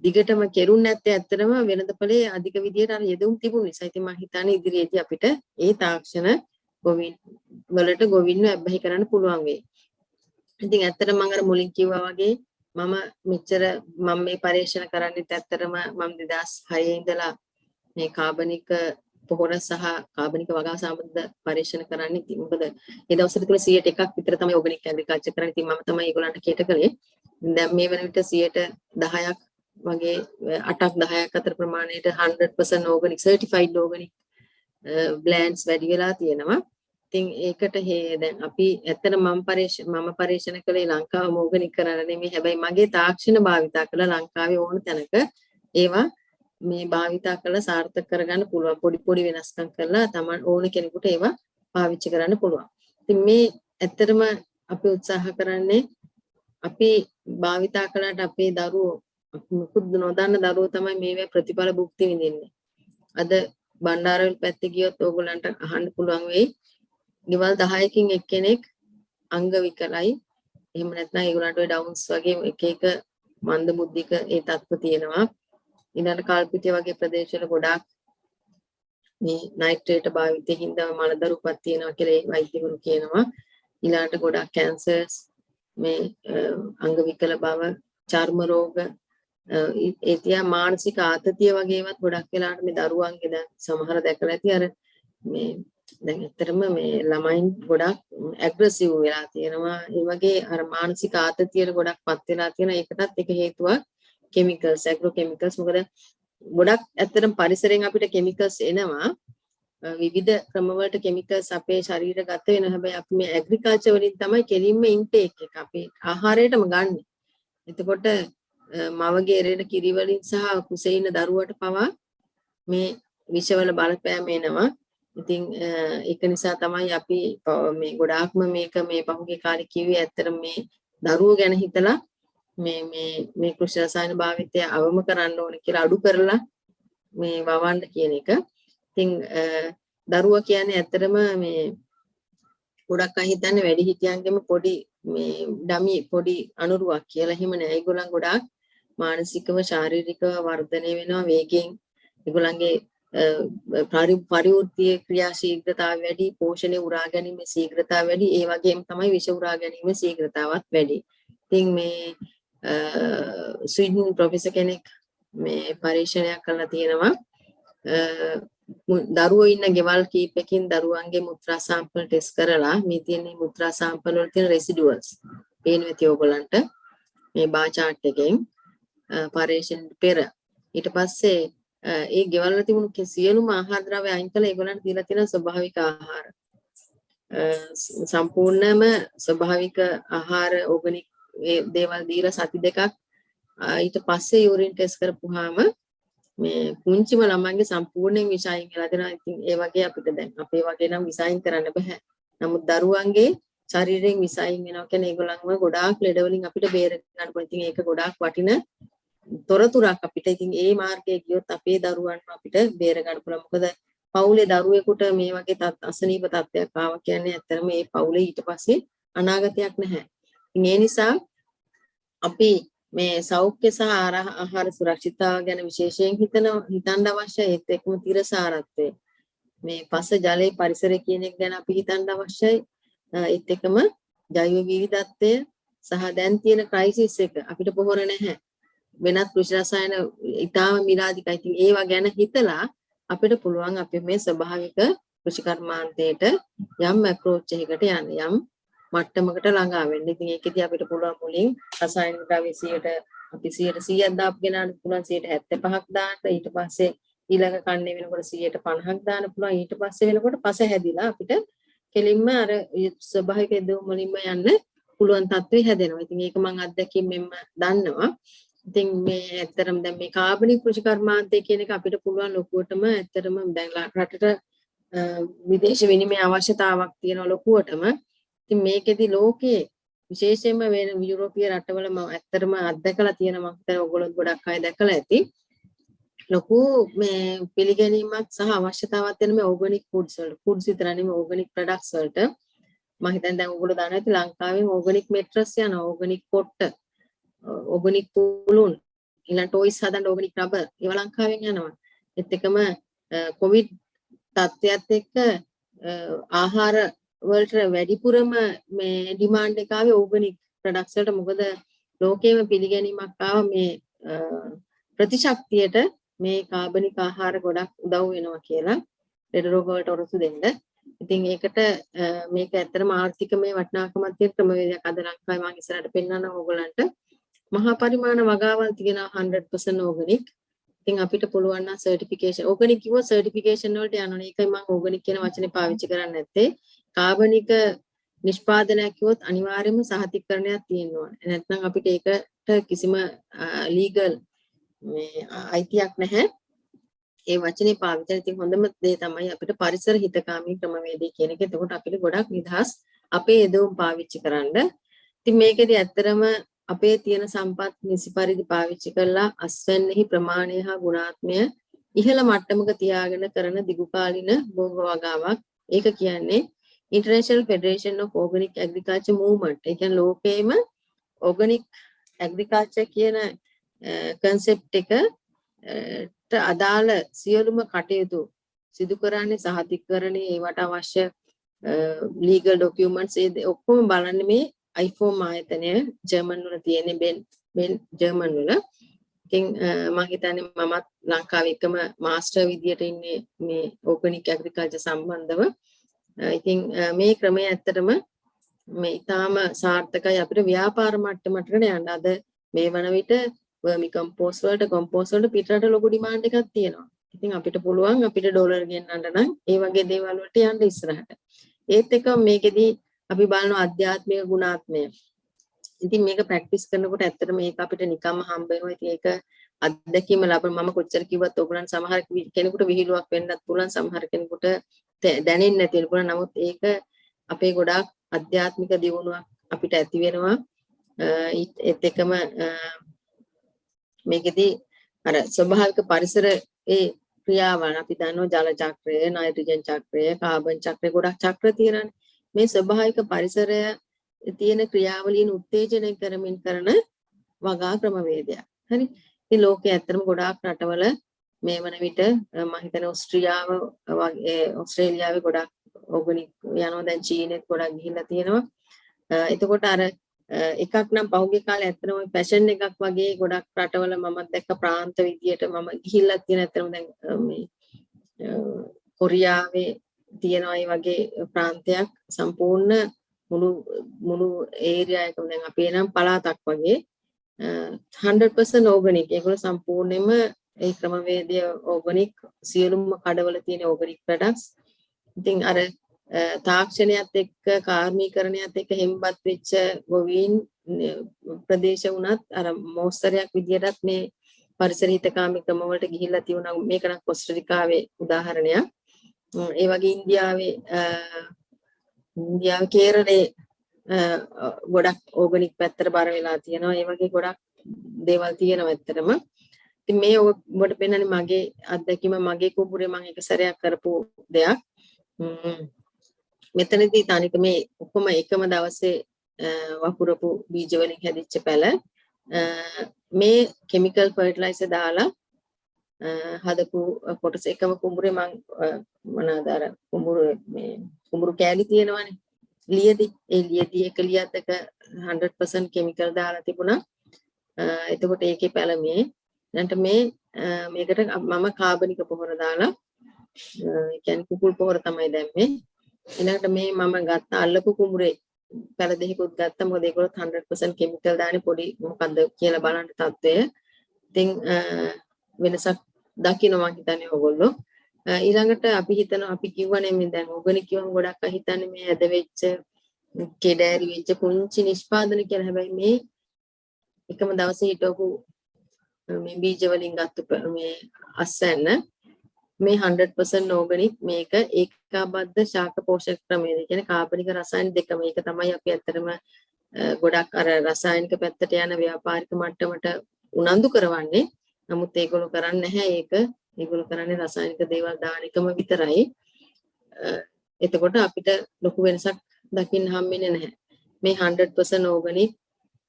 දිගටම කෙරුණ නැත්තේ ඇත්තටම වෙනදපලේ අධික විදියට අර යෙදුම් තිබුණ නිසා. ඉතින් මම හිතන්නේ ඉදිරියේදී අපිට ඒ තාක්ෂණ ගොවින් වලට ගොවින්ව අබ්බැහි කරන්න පුළුවන් වෙයි. ඉතින් ඇත්තටම මම අර මුලින් කිව්වා වගේ මම මෙච්චර මම මේ පරීක්ෂණ කරන්නේත් ඇත්තටම මම 2006 ඉඳලා මේ කාබනික පොහොර සහ කාබනික වගා සම්බන්ධ පරීක්ෂණ කරන්නේ. ඉතින් මොකද ඒ දවස්වල තිබුණ 100%ක් විතර තමයි ඕගනික් ඇග්‍රිකල්චර් කරන්නේ. ඉතින් මම තමයි ඒගොල්ලන්ට කීට කළේ. දැන් මේ වෙන විට 10%ක් වගේ 8ක් 10ක් අතර ප්‍රමාණයට 100% ඕගනික් සර්ටිෆයිඩ් ඕගනික් බ්ලෑන්ඩ්ස් වැඩි වෙලා තියෙනවා. ඉතින් ඒකට දැන් අපි ඇත්තට මම පරීක්ෂණ කළේ ලංකාව ඕගනික් කරන්න නෙමෙයි. හැබැයි මගේ තාක්ෂණ භාවිතා කළා ලංකාවේ ඕන තැනක ඒවා මේ භාවිතා කරලා සාර්ථක කරගන්න පුළුවන්. පොඩි පොඩි වෙනස්කම් කරලා තමන් ඕන කෙනෙකුට ඒවා පාවිච්චි කරන්න පුළුවන්. ඉතින් මේ ඇත්තටම අපි උත්සාහ කරන්නේ අපි භාවිතා කළාට අපේ දරුවෝ මුකුත් නොදන්න දරුවෝ තමයි මේවේ ප්‍රතිඵල භුක්ති විඳින්නේ. අද බණ්ඩාරවල පැත්තේ ගියොත් ඕගොල්ලන්ට අහන්න පුළුවන් වෙයි. ගෙවල් 10කින් එක්කෙනෙක් අංග විකලයි. එහෙම නැත්නම් ඒගොල්ලන්ට ඔය ඩවුන්ස් වගේ එක එක මන්ද බුද්ධික ඒ තත්ත්ව තියෙනවා. ඊළඟ කල්පිටිය වගේ ප්‍රදේශවල ගොඩාක් මේ නයිට්‍රේට් භාවිතයෙන් හින්දා මලදරුපත් තියෙනවා කියලා වෛද්‍යවරු කියනවා. ඊළඟට ගොඩාක් කැන්සර්ස් මේ අංග විකල බව, චර්ම රෝග, ඒ තියා මානසික ආතතිය වගේ ඒවාත් ගොඩක් වෙලාවට මේ දරුවන්ගේ දැන් සමහර දැකලා ඇති අර මේ දැන් ඇත්තටම මේ ළමයින් ගොඩක් ඇග්‍රෙසිව් වෙලා තියෙනවා. ඒ වගේ අර මානසික ආතතියට ගොඩක්පත් වෙලා තියෙන එකටත් එක හේතුවක් කෙමිකල්ස්, ඇග්‍රෝ කෙමිකල්ස්. මොකද ගොඩක් ඇත්තටම පරිසරයෙන් අපිට කෙමිකල්ස් එනවා. විවිධ ක්‍රමවලට කෙමිකල්ස් අපේ ශරීරගත වෙනවා. හැබැයි අපි මේ ඇග්‍රිකල්චර් වලින් තමයි කෙලින්ම ඉන්ටේක් එක අපේ ආහාරයටම ගන්න. එතකොට මවගේ එරෙන කිරි වලින් සහ කුසේ ඉන්න දරුවට පවා මේ විෂවල බලපෑම එනවා. ඉතින් ඒක නිසා තමයි අපි මේ ගොඩාක්ම මේක මේ පහුගිය කාලේ කිව්වේ ඇත්තටම මේ දරුවෝ ගැන හිතලා මේ කෘෂි රසායන භාවිතය අවම කරන්න ඕනේ කියලා අඩු කරලා මේ වවන්න කියන එක. ඉතින් දරුවා කියන්නේ ඇත්තටම මේ ගොඩක් අය හිතන්නේ වැඩි හිටියන්ගෙම පොඩි මේ ඩමි පොඩි අනුරුවක් කියලා. එහෙම නෑ. ඒගොල්ලන් ගොඩාක් මානසිකව ශාරීරිකව වර්ධනය වෙනවා වේගෙන්. ඒගොල්ලන්ගේ පරිවෘත්තීය ක්‍රියාශීලතාවය වැඩි, පෝෂණය උරා ගැනීම ශීඝ්‍රතාවය වැඩි, ඒ වගේම තමයි විෂ උරා ගැනීම ශීඝ්‍රතාවත් වැඩි. ඉතින් මේ ස්වීඩන් ප්‍රොෆෙසර් කෙනෙක් මේ පරීක්ෂණයක් කරලා තියෙනවා. දරුවෝ ඉන්න ගෙවල් කීපකින් දරුවන්ගේ මුත්‍රා සාම්පල් ටෙස්ට් කරලා මේ තියෙන මුත්‍රා සාම්පල් වල තියෙන රෙසිඩුවල්ස් පේනවා ඇති ඕගොල්ලන්ට මේ බාර් chart එකෙන් පරීක්ෂණ පෙර. ඊට පස්සේ ඒ ගෙවල් වල තිබුණු සියලුම ආහාර ද්‍රව්‍ය අයින් කළා ඒගොල්ලන්ට දීලා තියෙන ස්වභාවික ආහාර. සම්පූර්ණම ස්වභාවික ආහාර ඕගනික් දේවල් දීලා සති දෙකක් ඊට පස්සේ යූරින් ටෙස්ට් කරපුවාම මේ කුංචිම ළමයින්ගේ සම්පූර්ණයෙන් විෂ අයින් වෙලා දෙනවා. ඉතින් ඒ වගේ අපිට දැන් අපේ වගේ නම් විෂ අයින් කරන්න බෑ. නමුත් දරුවන්ගේ ශරීරයෙන් විෂ අයින් වෙනවා කියන්නේ ඒගොල්ලන්ව ගොඩාක් ලෙඩ වලින් අපිට බේර ගන්න පුළුවන්. ඉතින් ඒක ගොඩාක් වටින තොරතුරක් අපිට. ඉතින් ඒ මාර්ගයේ ගියොත් අපේ දරුවන්ව අපිට බේර ගන්න පුළුවන්. මොකද පවුලේ දරුවෙකුට මේ වගේ අසනීප තත්ත්වයක් ආවා කියන්නේ ඇත්තටම මේ පවුලේ ඊට පස්සේ අනාගතයක් නැහැ. ඉතින් ඒ නිසා අපි මේ සෞඛ්‍ය සහ ආහාර සුරක්ෂිතතාව ගැන විශේෂයෙන් හිතන්න අවශ්‍යයි. ඒත් එක්කම තිරසාරත්වය මේ පස ජලයේ පරිසරය කියන එක ගැන අපි හිතන්න අවශ්‍යයි. ඒත් එක්කම ජෛව විවිධත්වය සහ දැන් තියෙන ක්‍රයිසිස් එක අපිට පොහොර නැහැ. වෙනත් කෘෂි රසායන ඊටාම මිලාදිකයි. ඉතින් ඒවා ගැන හිතලා අපිට පුළුවන් අපි මේ ස්වභාවික කෘෂි කර්මාන්තයට යම් අප්‍රෝච් එකකට යන්න යම් මට්ටමකට ළඟා වෙන්න. ඉතින් ඒකෙදි අපිට පුළුවන් මුලින් රසායනික ද්‍රව්‍ය 100ට අපි 100ක් දාපු ගෙනාන්න පුළුවන් 75ක් දාන්න. ඊට පස්සේ ඊළඟ කන්නේ වෙනකොට 50ක් දාන්න පුළුවන්. ඊට පස්සේ වෙනකොට පස හැදිලා අපිට කෙලින්ම අර ස්වභාවික දෝම වලින්ම යන්න පුළුවන් තත්ත්වය හැදෙනවා. ඉතින් ඒක මම අත්දැකීමෙන්ම දන්නවා. ඉතින් මේ ඇත්තටම දැන් මේ කාබනික කෘෂි කර්මාන්තය කියන එක අපිට පුළුවන් ලොකුවටම ඇත්තටම දැන් රටට විදේශ විනිමය අවශ්‍යතාවක් තියෙන ලොකුවටම. ඉතින් මේකෙදි ලෝකයේ විශේෂයෙන්ම වෙන යුරෝපීය රටවල මම ඇත්තටම අත්දැකලා තියෙනවා. මම හිතනවා ඔයගොල්ලෝ ගොඩක් අය දැකලා ඇති. ලොකු මේ පිළිගැනීමක් සහ අවශ්‍යතාවක් තියෙන මේ ඕගනික් ෆුඩ්ස් වලට. ෆුඩ්ස් විතර නෙමෙයි ඕගනික් ප්‍රොඩක්ට්ස් වලට. මම හිතන්නේ දැන් ඔයගොල්ලෝ දන්නවා ඇති ලංකාවෙන් ඕගනික් මෙට්‍රස් යනවා, ඕගනික් පොට්ට, ඕගනික් පුළුන්, ඊළඟ ටොයිස් හදන්න ඕගනික් රබර් ඒවා ලංකාවෙන් යනවා. ඒත් එකම කොවිඩ් තත්ත්වයට එක්ක ආහාර වලට වැඩිපුරම මේ ඩිමාන්ඩ් එක ආවේ ඕගනික් ප්‍රොඩක්ට්ස් වලට මොකද ලෝකයේම පිළිගැනීමක් ආව මේ ප්‍රතිශක්තියට මේ කාබනික ආහාර ගොඩක් උදව් වෙනවා කියලා ලෙඩ රෝග වලට ඔරොත්තු දෙන්න. ඉතින් ඒකට මේක ඇත්තටම ආර්ථිකමය වටිනාකමක් තියෙන ක්‍රමවේදයක්. අද ලංකාවේ මම ඉස්සරහට පෙන්නනවා ඕගොල්ලන්ට මහා පරිමාණ වගාවල් තියෙන 100% ඕගනික්. ඉතින් අපිට පුළුවන් නම් සර්ටිෆිකේෂන් ඕගනික් කිව්ව සර්ටිෆිකේෂන් වලට යනවා. ඒකයි මම ඕගනික් කියන වචනේ පාවිච්චි කරන්නේ නැත්තේ. කාබනික නිෂ්පාදනයක් කිව්වොත් අනිවාර්යයෙන්ම සහතිකරණයක් තියෙනවා. නැත්නම් අපිට ඒකට කිසිම ලීගල් මේ අයිතියක් නැහැ. ඒ වචනේ පාවිච්චි කරන ඉතින් හොඳම දේ තමයි අපිට පරිසර හිතකාමී ක්‍රමවේදය කියන එක. එතකොට අපිට ගොඩක් නිදහස් අපේ යෙදවුම් පාවිච්චි කරන්න. ඉතින් මේකෙදි ඇත්තරම අපේ තියෙන සම්පත් නිසි පරිදි පාවිච්චි කරලා අස්වැන්නෙහි ප්‍රමාණය හා ගුණාත්මය ඉහළ මට්ටමක තියාගෙන කරන දිගුකාලින භෝග වගාවක්. ඒක කියන්නේ International Federation of Organic Agriculture Movement. ඒ කියන්නේ ලෝකයේම organic agriculture කියන concept එකට අදාළ සියලුම කටයුතු සිදු කරන්නේ සහතිකරණේ ඒවට අවශ්‍ය legal documents ඔක්කොම බලන්නේ මේ IFOM ආයතනය ජර්මන් වල තියෙන බෙන් ජර්මන් වල. ඉතින් මම හිතන්නේ මමත් ලංකාවේ එකම මාස්ටර් විදියට ඉන්නේ මේ organic agriculture සම්බන්ධව. ඉතින් මේ ක්‍රමය ඇත්තටම මේ ඊටාම සාර්ථකයි අපිට ව්‍යාපාර මට්ටමකට යන්න. අද මේ වන විට වර්මි කම්පෝස්ට් වලට කොම්පෝස්ට් වලට පිටරට ලොකු ඩිමාන්ඩ් එකක් තියෙනවා. ඉතින් අපිට පුළුවන් අපිට ඩොලර් ගෙන්නන්න නම් ඒ වගේ දේවල් වලට යන්න ඉස්සරහට. ඒත් එක මේකෙදි අපි බලන ආධ්‍යාත්මික ගුණාත්මය. ඉතින් මේක ප්‍රැක්ටිස් කරනකොට ඇත්තටම මේක අපිට නිකම්ම හම්බ වෙනවා. ඉතින් ඒක අත්දැකීම ලබන මම කොච්චර කිව්වත් ඔයගොල්ලන් සමහර කෙනෙකුට විහිළුවක් වෙන්නත් පුළුවන්, සමහර කෙනෙකුට දැනෙන්නේ නැති වෙන පුළුවන්. නමුත් ඒක අපේ ගොඩාක් ආධ්‍යාත්මික දියුණුවක් අපිට ඇති වෙනවා. ඒත් එකම මේකෙදි අර ස්වභාවික පරිසරයේ ක්‍රියාවන් අපි දන්නවා ජල චක්‍රය, නයිට්‍රජන් චක්‍රය, කාබන් චක්‍රය ගොඩක් චක්‍ර තියෙනවානේ. මේ ස්වභාවික පරිසරය තියෙන ක්‍රියාවලියන් උත්තේජනය කරමින් කරන වගා ක්‍රමවේදයක්. හරි. ඉතින් ලෝකයේ ඇත්තටම ගොඩාක් රටවල මේ වන විට මම හිතන්නේ ඕස්ට්‍රේලියාව වගේ ඕස්ට්‍රේලියාවේ ගොඩක් ඕගනික් යනවා. දැන් චීනෙත් ගොඩක් ගිහිල්ලා තියෙනවා. එතකොට අර එකක් නම් පහුගිය කාලේ ඇත්තටම ෆැෂන් එකක් වගේ ගොඩක් රටවල මමත් දැක්ක ප්‍රාන්ත විදියට මම ගිහිල්ලා තියෙන ඇත්තටම දැන් මේ කොරියාවේ තියෙනවා ඒ වගේ ප්‍රාන්තයක් සම්පූර්ණ මුළු ඒරියා එකම දැන් අපේ නම් පළාතක් වගේ 100% ඕගනික්. ඒගොල්ලෝ සම්පූර්ණයෙන්ම ඒ ක්‍රමවේදය ඕගනික් සියලුම කඩවල තියෙන ඕගනික් ප්‍රොඩක්ට්ස්. ඉතින් අර තාක්ෂණයත් එක්ක කාර්මීකරණයත් එක්ක හෙම්බත් වෙච්ච ගොවීන් ප්‍රදේශ වුණත් අර මොස්තරයක් විදියටත් මේ පරිසර හිතකාමී ක්‍රම වලට ගිහිල්ලා තියුණා. මේක නම් කොස්ටරිකාවේ උදාහරණයක්. ඒ වගේ ඉන්දියාවේ කේරළේ ගොඩක් ඕගනික් පැත්තට බර වෙලා තියෙනවා. ඒ වගේ ගොඩක් දේවල් තියෙනවා ඇත්තටම. ඉතින් මේ ඔබට පෙන්නන්නේ මගේ අත්දැකීම මගේ කුඹුරේ මම එක සැරයක් කරපු දෙයක්. මෙතනදී තනික මේ ඔක්කොම එකම දවසේ වපුරපු බීජ වලින් හැදිච්ච පැල මේ කිමිකල් ෆර්ටිලයිසර් දාලා හදපු කොටස එකම කුඹුරේ මම මොනවාද අර කුඹුරු කෑලි තියෙනවානේ ලියදි ඒ ලියදි එක ලියත් එක 100% කිමිකල් දාලා තිබුණා. එතකොට ඒකේ පැල මේ දැන්ට මේකට මම කාබනික පොහොර දාලා ඒ කියන්නේ කුකුල් පොහොර තමයි දැම්මේ. ඊළඟට මේ මම ගත්ත අල්ලපු කුඹුරේ පැල දෙකකුත් ගත්තා. මොකද ඒගොල්ලෝ 100% කිමිකල් දාන්නේ පොඩි මොකද්ද කියලා බලන්න තත්ත්වය. ඉතින් වෙනසක් දකින්න මම හිතන්නේ ඕගොල්ලෝ. ඊළඟට අපි හිතනවා අපි කිව්වනේ මේ දැන් ඕගනික් කියවම ගොඩක් අය හිතන්නේ මේ ඇද වෙච්ච කෙඩෑරි වෙච්ච පුංචි නිෂ්පාදන කියලා. හැබැයි මේ එකම දවසේ හිටවපු මේ බීජ වලින් ගත්ත මේ අස්වැන්න මේ 100% ඕගනික්. මේක ඒකාබද්ධ ශාක පෝෂක ක්‍රමයේද කියන්නේ කාබනික රසායන දෙකම. ඒක තමයි අපි ඇත්තටම ගොඩක් අර රසායනික පැත්තට යන ව්‍යාපාරික මට්ටමට උනන්දු කරවන්නේ. නමුත් ඒගොල්ලෝ කරන්නේ නැහැ ඒක. ඒගොල්ලෝ කරන්නේ රසායනික දේවල් දාන එකම විතරයි. එතකොට අපිට ලොකු වෙනසක් දකින්න හම්බෙන්නේ නැහැ. මේ 100% ඕගනික්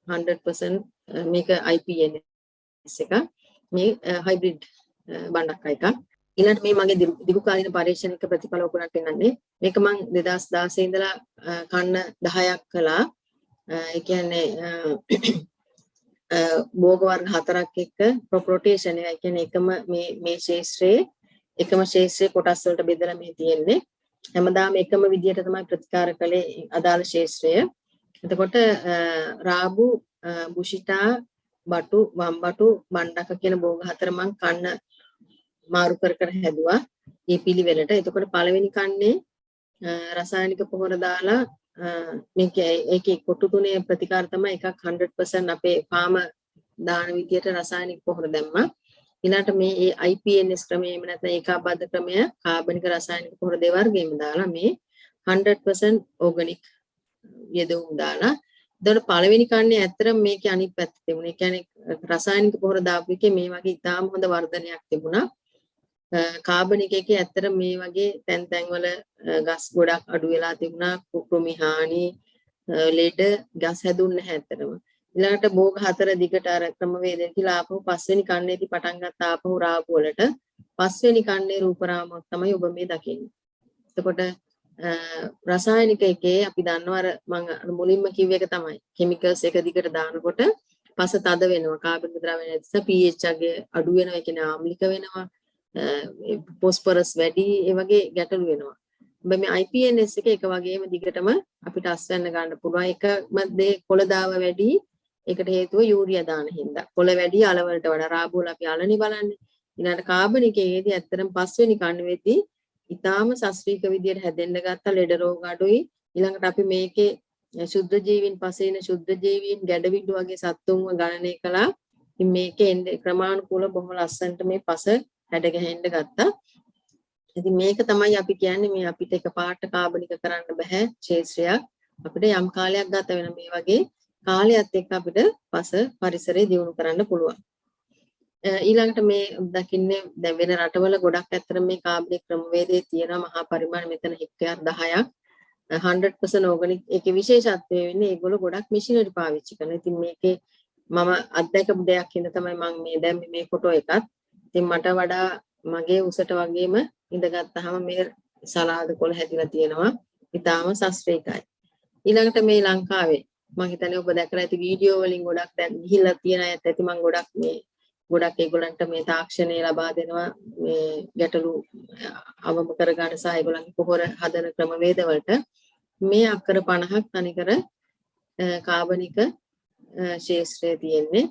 100% මේක IPNS එක මේ හයිබ්‍රිඩ් බණ්ඩක් එකක්. ඊළඟට මේ මගේ දිගු කාලින පරීක්ෂණික ප්‍රතිඵල ඔයගොල්ලන්ට පෙන්නන්නේ. මේක මම 2016 ඉඳලා කන්න 10ක් කළා. ඒ කියන්නේ භෝග වර්ග 4ක් එක්ක crop rotation එක. ඒ කියන්නේ එකම මේ ශේෂ්ත්‍රයේ එකම ශේෂ්ත්‍රයේ කොටස් වලට බෙදලා මේ තියෙන්නේ. හැමදාම එකම විදියට තමයි ප්‍රතිකාර කළේ අදාළ ශේෂ්ත්‍රය. එතකොට රාබු, බුෂිටා, බටු, වම්බටු, බණ්ඩක කියන භෝග 4 මං කන්න මාරු කර කර හැදුවා මේ පිළිවෙලට. එතකොට පළවෙනි කන්නේ රසායනික පොහොර දාලා ඒකේ කොටු තුනේ ප්‍රතිකාර තමයි එකක් 100% අපේ පාම දාන විදියට රසායනික පොහොර දැම්මා. ඊළාට මේ IPNS ක්‍රමය එහෙම නැත්නම් ඒකාබද්ධ ක්‍රමය කාබනික රසායනික පොහොර දෙවර්ගෙම දාලා මේ 100% ඕගනික් යෙදවුම් දාලා. එතකොට පළවෙනි කන්නේ ඇත්තටම මේකේ අනිත් පැත්ත තිබුණා. ඒ කියන්නේ රසායනික පොහොර දාපු එකේ මේ වගේ ඉතාම හොඳ වර්ධනයක් තිබුණා. කාබනික එකේ ඇත්තට මේ වගේ තැන් වල ගස් ගොඩක් අඩු වෙලා තිබුණා. කෘමි හානි, ලෙඩ ගස් හැදුන්නේ නැහැ ඇත්තටම. ඊළඟට භෝග 4 දිගට අර ක්‍රමවේදයෙන් කියලා ආපහු පස්වෙනි කන්නේදී පටන් ගත්ත ආපහු රාපු වලට පස්වෙනි කන්නේ රූපරාමයක් තමයි ඔබ මේ දකින්නේ. එතකොට රසායනික එකේ අපි දන්නවා අර මම මුලින්ම කිව්ව එක තමයි කිමිකල්ස් එක දිගට දානකොට පස තද වෙනවා. කාබනික ද්‍රව්‍ය නිසා pH එක අඩු වෙනවා. ඒ කියන්නේ ආම්ලික වෙනවා. phosphorus වැඩි ඒ වගේ ගැටලු වෙනවා. මේ IPNS එක වගේම දිගටම අපිට අස්වැන්න ගන්න පුළුවන්. එකම දේ කොළ දාව වැඩි. ඒකට හේතුව යූරියා දාන හින්දා. කොළ වැඩි අල වලට වඩා රාබෝල අපි අලනේ බලන්නේ. ඊළඟට කාබනිකයේදී ඇත්තටම පස්වෙනි කණුවේදී ඊටාම ශාස්ත්‍රීය විදියට හැදෙන්න ගත්ත ලෙඩ රෝග අඩුයි. ඊළඟට අපි මේකේ ශුද්ධ ජීවීන් පසේන ශුද්ධ ජීවීන් ගැඩවිඩු වගේ සත්තුන්ව ගණනය කළා. ඉතින් මේකේ ක්‍රමානුකූල බොහොම ලස්සනට මේ පස හැඩ ගැහෙන්න ගත්තා. ඉතින් මේක තමයි අපි කියන්නේ මේ අපිට එකපාරට කාබනික කරන්න බෑ ශේෂ්ත්‍රයක්. අපිට යම් කාලයක් ගත වෙන මේ වගේ කාලයත් එක්ක අපිට පස පරිසරය දියුණු කරන්න පුළුවන්. ඊළඟට මේ දකින්නේ දැන් වෙන රටවල ගොඩක් ඇත්තට මේ කාබනික ක්‍රමවේදයේ තියෙන මහා පරිමාණ මෙතන හෙක්ටයාර් 10ක් 100% ඕගනික්. ඒකේ විශේෂත්වය වෙන්නේ ඒගොල්ලෝ ගොඩක් මැෂිනරි පාවිච්චි කරනවා. ඉතින් මේකේ මම අත්දැකපු දෙයක් හින්දා තමයි මම මේ දැන් මේ ෆොටෝ එකත්. ඉතින් මට වඩා මගේ උසට වගේම ඉඳගත්තාම මේ සලාද කොළ හැදිලා තියෙනවා. ඊටාම ශාස්ත්‍රීයයි. ඊළඟට මේ ලංකාවේ මම හිතන්නේ ඔබ දැකලා ඇති වීඩියෝ වලින් ගොඩක් දැන් ගිහිල්ලා තියෙන අයත් ඇති. මම ගොඩක් ඒගොල්ලන්ට මේ තාක්ෂණය ලබා දෙනවා මේ ගැටලු අවම කරගන්න සහ ඒගොල්ලන්ගේ පොහොර හදන ක්‍රමවේද වලට මේ අක්කර 50ක් තනිකර කාබනික ශේෂ්ත්‍රයේ තියෙන්නේ.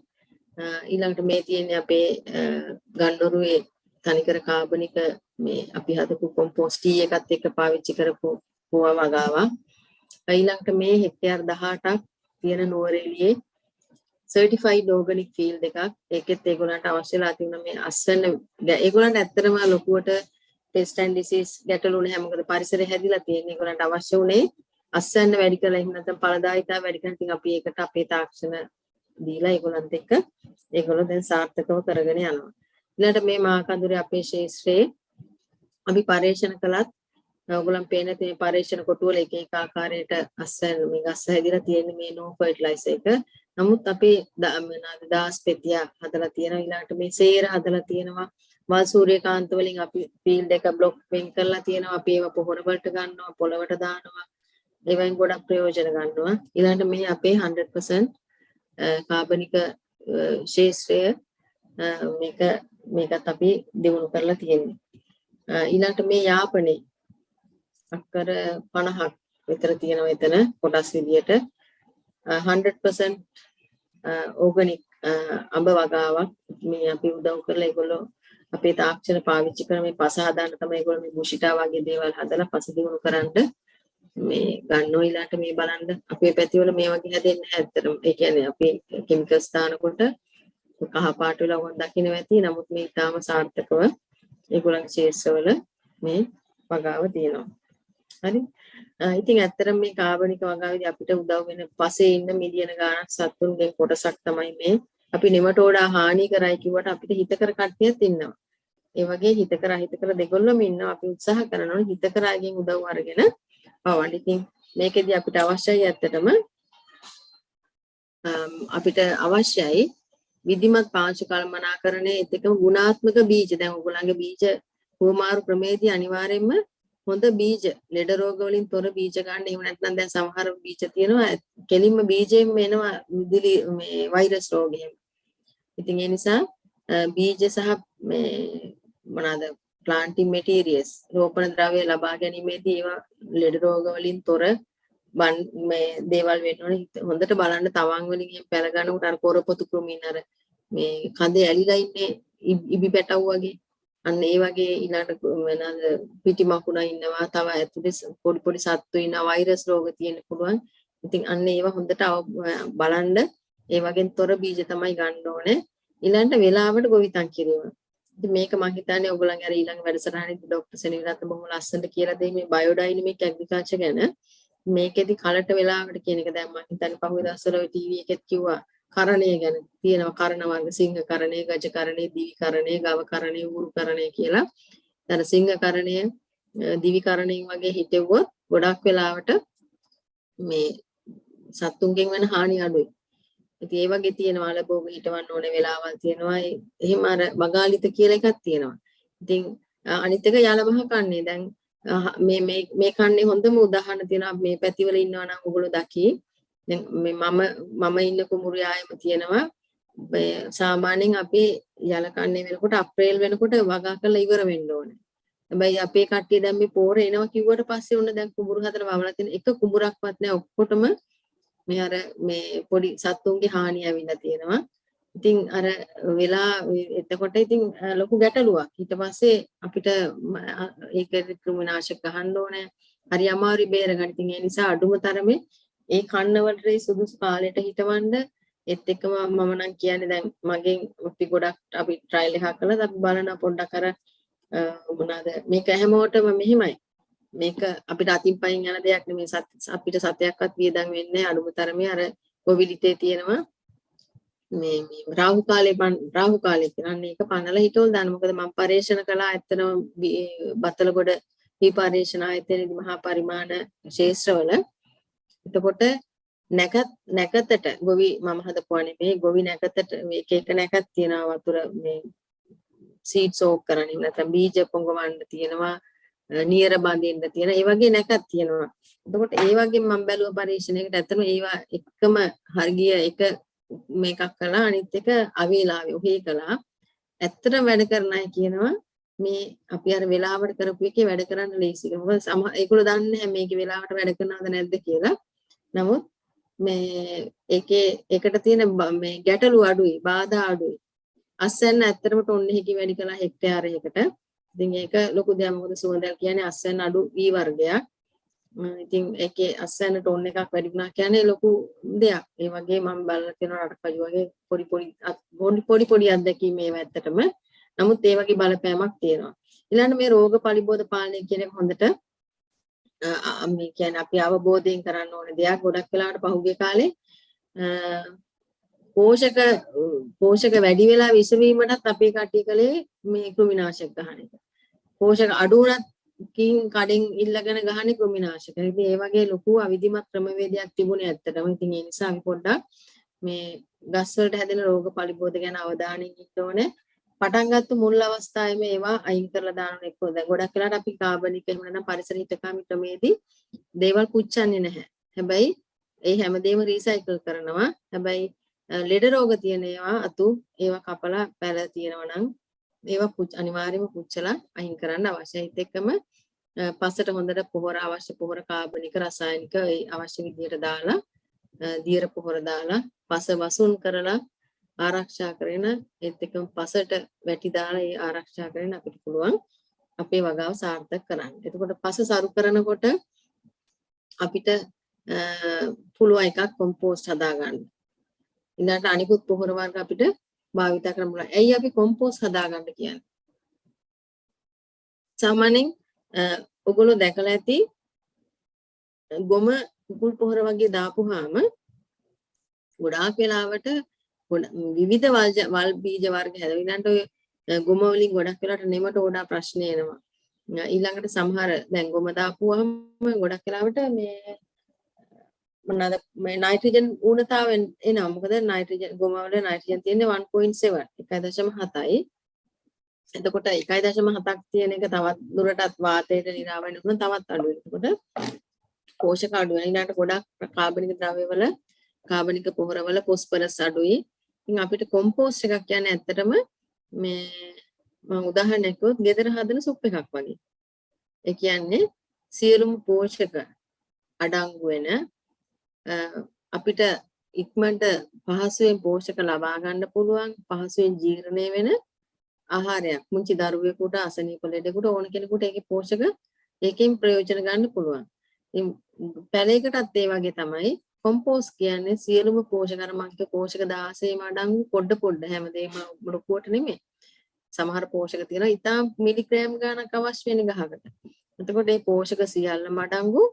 ඊළඟට මේ තියෙන්නේ අපේ ගන්නොරුවේ තනිකර කාබනික මේ අපි හදපු කොම්පෝස්ට් එකත් එක්ක පාවිච්චි කරපු පොවා වගාවක්. ඊළඟට මේ හෙක්ටයාර් 18ක් තියෙන නුවරඑළියේ සර්ටිෆයිඩ් ඕගනික් ෆීල්ඩ් එකක්. ඒකෙත් ඒගොල්ලන්ට අවශ්‍යලා තිබුණ මේ අස්වැන්න ඒගොල්ලන්ට ඇත්තටම ලොකුවට ටෙස්ට් ඇන්ඩ් ඩිසීස් ගැටලු නැහැ. මොකද පරිසරය හැදිලා තියෙන්නේ. ඒගොල්ලන්ට අවශ්‍ය උනේ අස්වැන්න වැඩි කරලා එහෙම නැත්නම් ඵලදායීතාව වැඩි කරන ඉතින් අපි ඒකට අපේ තාක්ෂණ දීලා ඒගොල්ලන්ට එක්ක ඒගොල්ලෝ දැන් සාර්ථකව කරගෙන යනවා. ඊළඟට මේ මාකඳුරේ අපේ ශේෂ්ත්‍රයේ අපි පරීක්ෂණ කළත් ඔයගොල්ලන් පේන තේ පරීක්ෂණ කොටුවල එක එක ආකාරයට අස්වැන්න මේ ගස් හැදිලා තියෙන මේ නෝ ෆර්ටිලයිසර් එක. නමුත් අපි දාස් පෙතිය හදලා තියෙනවා. ඊළඟට මේ සේර හදලා තියෙනවා. වල් සූර්යකාන්ත වලින් අපි ෆීල්ඩ් එක බ්ලොක් වෙන් කරලා තියෙනවා. අපි ඒව පොහොර වලට ගන්නවා, පොළවට දානවා. ඒවෙන් ගොඩක් ප්‍රයෝජන ගන්නවා. ඊළඟට මේ අපේ 100% කාබනික ශේෂ්ත්‍රය මේකත් අපි දිනු කරලා තියෙන්නේ. ඊළඟට මේ යාපනයේ අක්කර 50ක් විතර තියෙනවා එතන කොටස් විදියට 100% ඕගනික් අඹ වගාවක් මේ අපි උදව් කරලා ඒගොල්ලෝ අපේ තාක්ෂණ පාවිච්චි කරන මේ පස හදාන්න තමයි ඒගොල්ලෝ මේ බුෂිටා වගේ දේවල් හදලා පස දිනු කරන්න මේ ගන්නෝ. ඊළාට මේ බලන්න අපේ පැතිවල මේ වගේ හැදෙන්නේ නැහැ ඇත්තටම. ඒ කියන්නේ අපි කිමිකල්ස් දානකොට කහ පාට වෙලා වොන් දකින්න ඇති. නමුත් මේ ඊටාම සාර්ථකව ඒගොල්ලන්ගේ ශේෂ්ත්‍රවල මේ වගාව තියෙනවා. හරි. ඉතින් ඇත්තටම මේ කාබනික වගාවේදී අපිට උදව් වෙන පසේ ඉන්න මිලියන ගාණක් සත්තුන්ගේ කොටසක් තමයි මේ අපි නිමටෝඩා හානි කරයි කිව්වට අපිට හිතකර කට්ටියත් ඉන්නවා. ඒ වගේ හිතකර දෙගොල්ලම ඉන්නවා. අපි උත්සාහ කරනවා හිතකරාගෙන් උදව් අරගෙන පවන්න. ඉතින් මේකෙදී අපිට අවශ්‍යයි ඇත්තටම අපිට අවශ්‍යයි විධිමත් පාංශු කළමනාකරණයේ එකම ගුණාත්මක බීජ. දැන් ඔයගොල්ලන්ගේ බීජ හුවමාරු ක්‍රමේදී අනිවාර්යයෙන්ම හොඳ බීජ ලෙඩ රෝග වලින් තොර බීජ ගන්න. එහෙම නැත්නම් දැන් සමහර බීජ තියෙනවා කෙලින්ම බීජයෙන් එනවා මිදිලි මේ වෛරස් රෝග එහෙම. ඉතින් ඒ නිසා බීජ සහ මේ මොනවාද planting materials රෝපණ ද්‍රව්‍ය ලබා ගැනීමේදී ඒවා ලෙඩ රෝග වලින් තොර මේ දේවල් වෙන්න ඕනේ. හොඳට බලන්න තවන් වලින් එහෙම පැල ගන්නකොට අර කොරපොතු කෘමීන් අර මේ කඳේ ඇලිලා ඉන්නේ ඉබි පැටව් වගේ. අන්න ඒ වගේ ඊළඟට මොනවාද පිටි මකුණා ඉන්නවා. තව ඇතුලේ පොඩි පොඩි සත්තු ඉන්නවා. වෛරස් රෝග තියෙන්න පුළුවන්. ඉතින් අන්න ඒවා හොඳට බලන්න ඒ වගේන් තොර බීජ තමයි ගන්න ඕනේ. ඊළඟට වෙලාවට ගොවිතැන් කිරීම. ඉතින් මේක මම හිතන්නේ ඔයගොල්ලන්ගේ අර ඊළඟ වැඩසටහනේදී ડોක්ටර් සෙනවිරත්න බොහොම ලස්සනට කියලා දෙයි මේ බයෝඩයිනමික් ඇග්‍රිකල්චර් ගැන. මේකෙදි කලට වෙලාවට කියන එක දැන් මම හිතන්නේ පහුගිය දවස්වල ඔය ටීවී එකෙත් කිව්වා කරණය ගැන. තියෙනවා කරණ වර්ග සිංහ කරණය, ගජ කරණය, දිවි කරණය, ගව කරණය, ඌරු කරණය කියලා. අර සිංහ කරණය, දිවි කරණයෙන් වගේ හිටෙව්වොත් ගොඩක් වෙලාවට මේ සත්තුන්ගෙන් වෙන හානි අඩුයි. ඉතින් ඒ වගේ තියෙනවා ලැබෝග හිටවන්න ඕනේ වෙලාවල් තියෙනවා. එහෙම අර වගාලිත කියලා එකක් තියෙනවා. ඉතින් අනිත් එක යලමහ කන්නේ. දැන් මේ කන්නේ හොඳම උදාහරණ තියෙනවා මේ පැතිවල ඉන්නවා නම් ඔයගොල්ලෝ දකි. දැන් මම ඉන්න කුඹුරු යායම තියෙනවා. සාමාන්‍යයෙන් අපි යල කන්නේ වෙනකොට අප්‍රේල් වෙනකොට වගා කරලා ඉවර වෙන්න ඕනේ. හැබැයි අපේ කට්ටිය දැන් මේ පෝර එනවා කිව්වට පස්සේ ඔන්න දැන් කුඹුරු හතර වවලා තියෙන එක කුඹුරක්වත් නැහැ ඔක්කොටම මේ අර මේ පොඩි සත්තුන්ගේ හානිය ඇවිල්ලා තියෙනවා. ඉතින් අර වෙලා එතකොට ඉතින් ලොකු ගැටලුවක්. ඊට පස්සේ අපිට ඒක කෘමිනාශක ගහන්න ඕනේ. හරි අමාරුයි බේරගන්න. ඉතින් ඒ නිසා අඩුම තරමේ ඒ කන්නවලට සුදුසු කාලයට හිටවන්න ඒත් එක්කම මම නම් කියන්නේ දැන් මගෙන් අපි ගොඩක් අපි ට්‍රයිල් එකක් කළා. අපි බලන පොඩ්ඩක් අර මොනවාද මේක හැමෝටම මෙහිමයි. මේක අපිට අතින් පයින් යන දෙයක් නෙමෙයි. අපිට සතයක්වත් වියදම් වෙන්නේ අඩුම තරමේ අර කොවිඩිතේ තියෙනවා මේ රාහු කාලේ කියන්නේ ඒක පනලා හිටවල දාන්න. මොකද මම පරීක්ෂණ කළා ඇත්තටම බතලගොඩ විපරීක්ෂණ ආයතනයේදී මහා පරිමාණ ශාස්ත්‍රවල. එතකොට නැකතට ගොවි මම හදපුවා නෙමෙයි ගොවි නැකතට එක එක නැකත් තියෙනවා වතුර මේ සීඩ් සෝක් කරන්නේ නැත්නම් බීජ පොඟවන්න තියෙනවා. නියර බඳින්න තියෙන ඒ වගේ නැකත් තියෙනවා. එතකොට ඒ වගේ මම බැලුව පරීක්ෂණයකට ඇත්තම ඒවා එකම හරිය එක මේකක් කළා අනිත් එක අවේලාවේ ඔහේ කළා. ඇත්තටම වැඩ කරන අය කියනවා මේ අපි අර වෙලාවට කරපු එකේ වැඩ කරන්න ලේසියි. මොකද ඒගොල්ලෝ දන්නේ නැහැ මේකේ වෙලාවට වැඩ කරනවද නැද්ද කියලා. නමුත් මේ ඒකේ එකට තියෙන මේ ගැටලු අඩුයි, බාධා අඩුයි. අස්වැන්න ඇත්තටම ටොන් එකකින් වැඩි කළා හෙක්ටයාරයකට. ඉතින් ඒක ලොකු දෙයක්. මොකද සුවඳල් කියන්නේ අස්වැන්න අඩු වී වර්ගයක්. ඉතින් ඒකේ අස්වැන්න ටොන් එකක් වැඩි වුණා කියන්නේ ලොකු දෙයක්. ඒ වගේ මම බලලා තියෙනවා රටකජු වගේ පොඩි පොඩි අත්දැකීම් මේවා ඇත්තටම. නමුත් ඒ වගේ බලපෑමක් තියෙනවා. ඊළඟට මේ රෝග පරිබෝධ පාලනය කියන එක හොඳට මේ කියන්නේ අපි අවබෝධයෙන් කරන්න ඕනේ දෙයක්. ගොඩක් වෙලාවට පහුගිය කාලේ පෝෂක වැඩි වෙලා විස වීමටත් අපේ කට්ටිය කලේ මේ කෘමිනාශක ගහන එක. පෝෂක අඩු වුණත් කඩෙන් ඉල්ලගෙන ගහන්නේ කෘමිනාශක. ඉතින් ඒ වගේ ලොකු අවිධිමත් ක්‍රමවේදයක් තිබුණේ ඇත්තටම. ඉතින් ඒ නිසා අපි පොඩ්ඩක් මේ ගස් වලට හැදෙන රෝග පරිබෝධ ගැන අවධානයෙන් ඉන්න ඕනේ. පටන් ගත්ත මුල් අවස්ථාවේම ඒවා අයින් කරලා දාන්න එක්ක දැන් ගොඩක් වෙලාවට අපි කාබනික එහෙම නැත්නම් පරිසර හිතකාමී ක්‍රමේදී දේවල් පුච්චන්නේ නැහැ. හැබැයි ඒ හැමදේම රීසයිකල් කරනවා. හැබැයි ලෙඩ රෝග තියෙන ඒවා කපලා පැල තියෙනවා නම් ඒවා අනිවාර්යයෙන්ම පුච්චලා අයින් කරන්න අවශ්‍යයි. ඒත් එක්කම පස්සට හොඳට පොහොර අවශ්‍ය පොහොර කාබනික රසායනික ඒ අවශ්‍ය විදියට දාලා දියර පොහොර දාලා පස වසුන් කරලා ආරක්ෂා කරගෙන ඒත් එක්කම පසට වැටි දාලා ඒ ආරක්ෂා කරගෙන අපිට පුළුවන් අපේ වගාව සාර්ථක කරන්න. එතකොට පස සරු කරනකොට අපිට පුළුවන් එකක් කොම්පෝස්ට් හදාගන්න. ඊළඟට අනිකුත් පොහොර වර්ග අපිට භාවිත කරන්න පුළුවන්. ඇයි අපි කොම්පෝස්ට් හදාගන්න කියන්නේ? සාමාන්‍යයෙන් ඔයගොල්ලෝ දැකලා ඇති ගොම කුකුල් පොහොර වගේ දාපුවාම ගොඩාක් වෙලාවට විවිධ වල් බීජ වර්ග හැදෙනවා. ඊළඟට ඔය ගොම වලින් ගොඩක් වෙලාවට නෙමටෝඩා ප්‍රශ්න එනවා. ඊළඟට සමහර දැන් ගොම දාපුවාම ගොඩක් වෙලාවට මේ මොනවාද මේ නයිට්‍රජන් ඌනතාවෙන් එනවා. මොකද නයිට්‍රජන් ගොම වල නයිට්‍රජන් තියෙන්නේ 1.7 1.7යි. එතකොට 1.7ක් තියෙන එක තවත් දුරටත් වාතයට නිරාවරණය වුණා තවත් අඩු වෙනවා. එතකොට පෝෂක අඩු වෙන ඊළඟට ගොඩක් කාබනික ද්‍රව්‍යවල කාබනික පොහොරවල ફોස්ෆරස් අඩුයි. ඉතින් අපිට කොම්පෝස්ට් එකක් කියන්නේ ඇත්තටම මේ මම උදාහරණයක් කිව්වොත් ගෙදර හදන සුප් එකක් වගේ. ඒ කියන්නේ සියලුම පෝෂක අඩංගු වෙන අපිට ඉක්මනට පහසුවෙන් පෝෂක ලබා ගන්න පුළුවන් පහසුවෙන් ජීර්ණය වෙන ආහාරයක්. මුංචි දරුවෙකුට අසනීප ලෙඩෙකුට ඕන කෙනෙකුට ඒකේ පෝෂක ඒකෙන් ප්‍රයෝජන ගන්න පුළුවන්. ඉතින් පැලයකටත් ඒ වගේ තමයි කොම්පෝස්ට් කියන්නේ සියලුම පෝෂක අර මං කිය පෝෂක 16ම අඩංගු පොඩ හැමදේම ලොකුවට නෙමෙයි. සමහර පෝෂක තියෙනවා ඉතාම මිලිග්‍රෑම් ගණනක් අවශ්‍ය වෙන ගහකට. එතකොට මේ පෝෂක සියල්ලම අඩංගු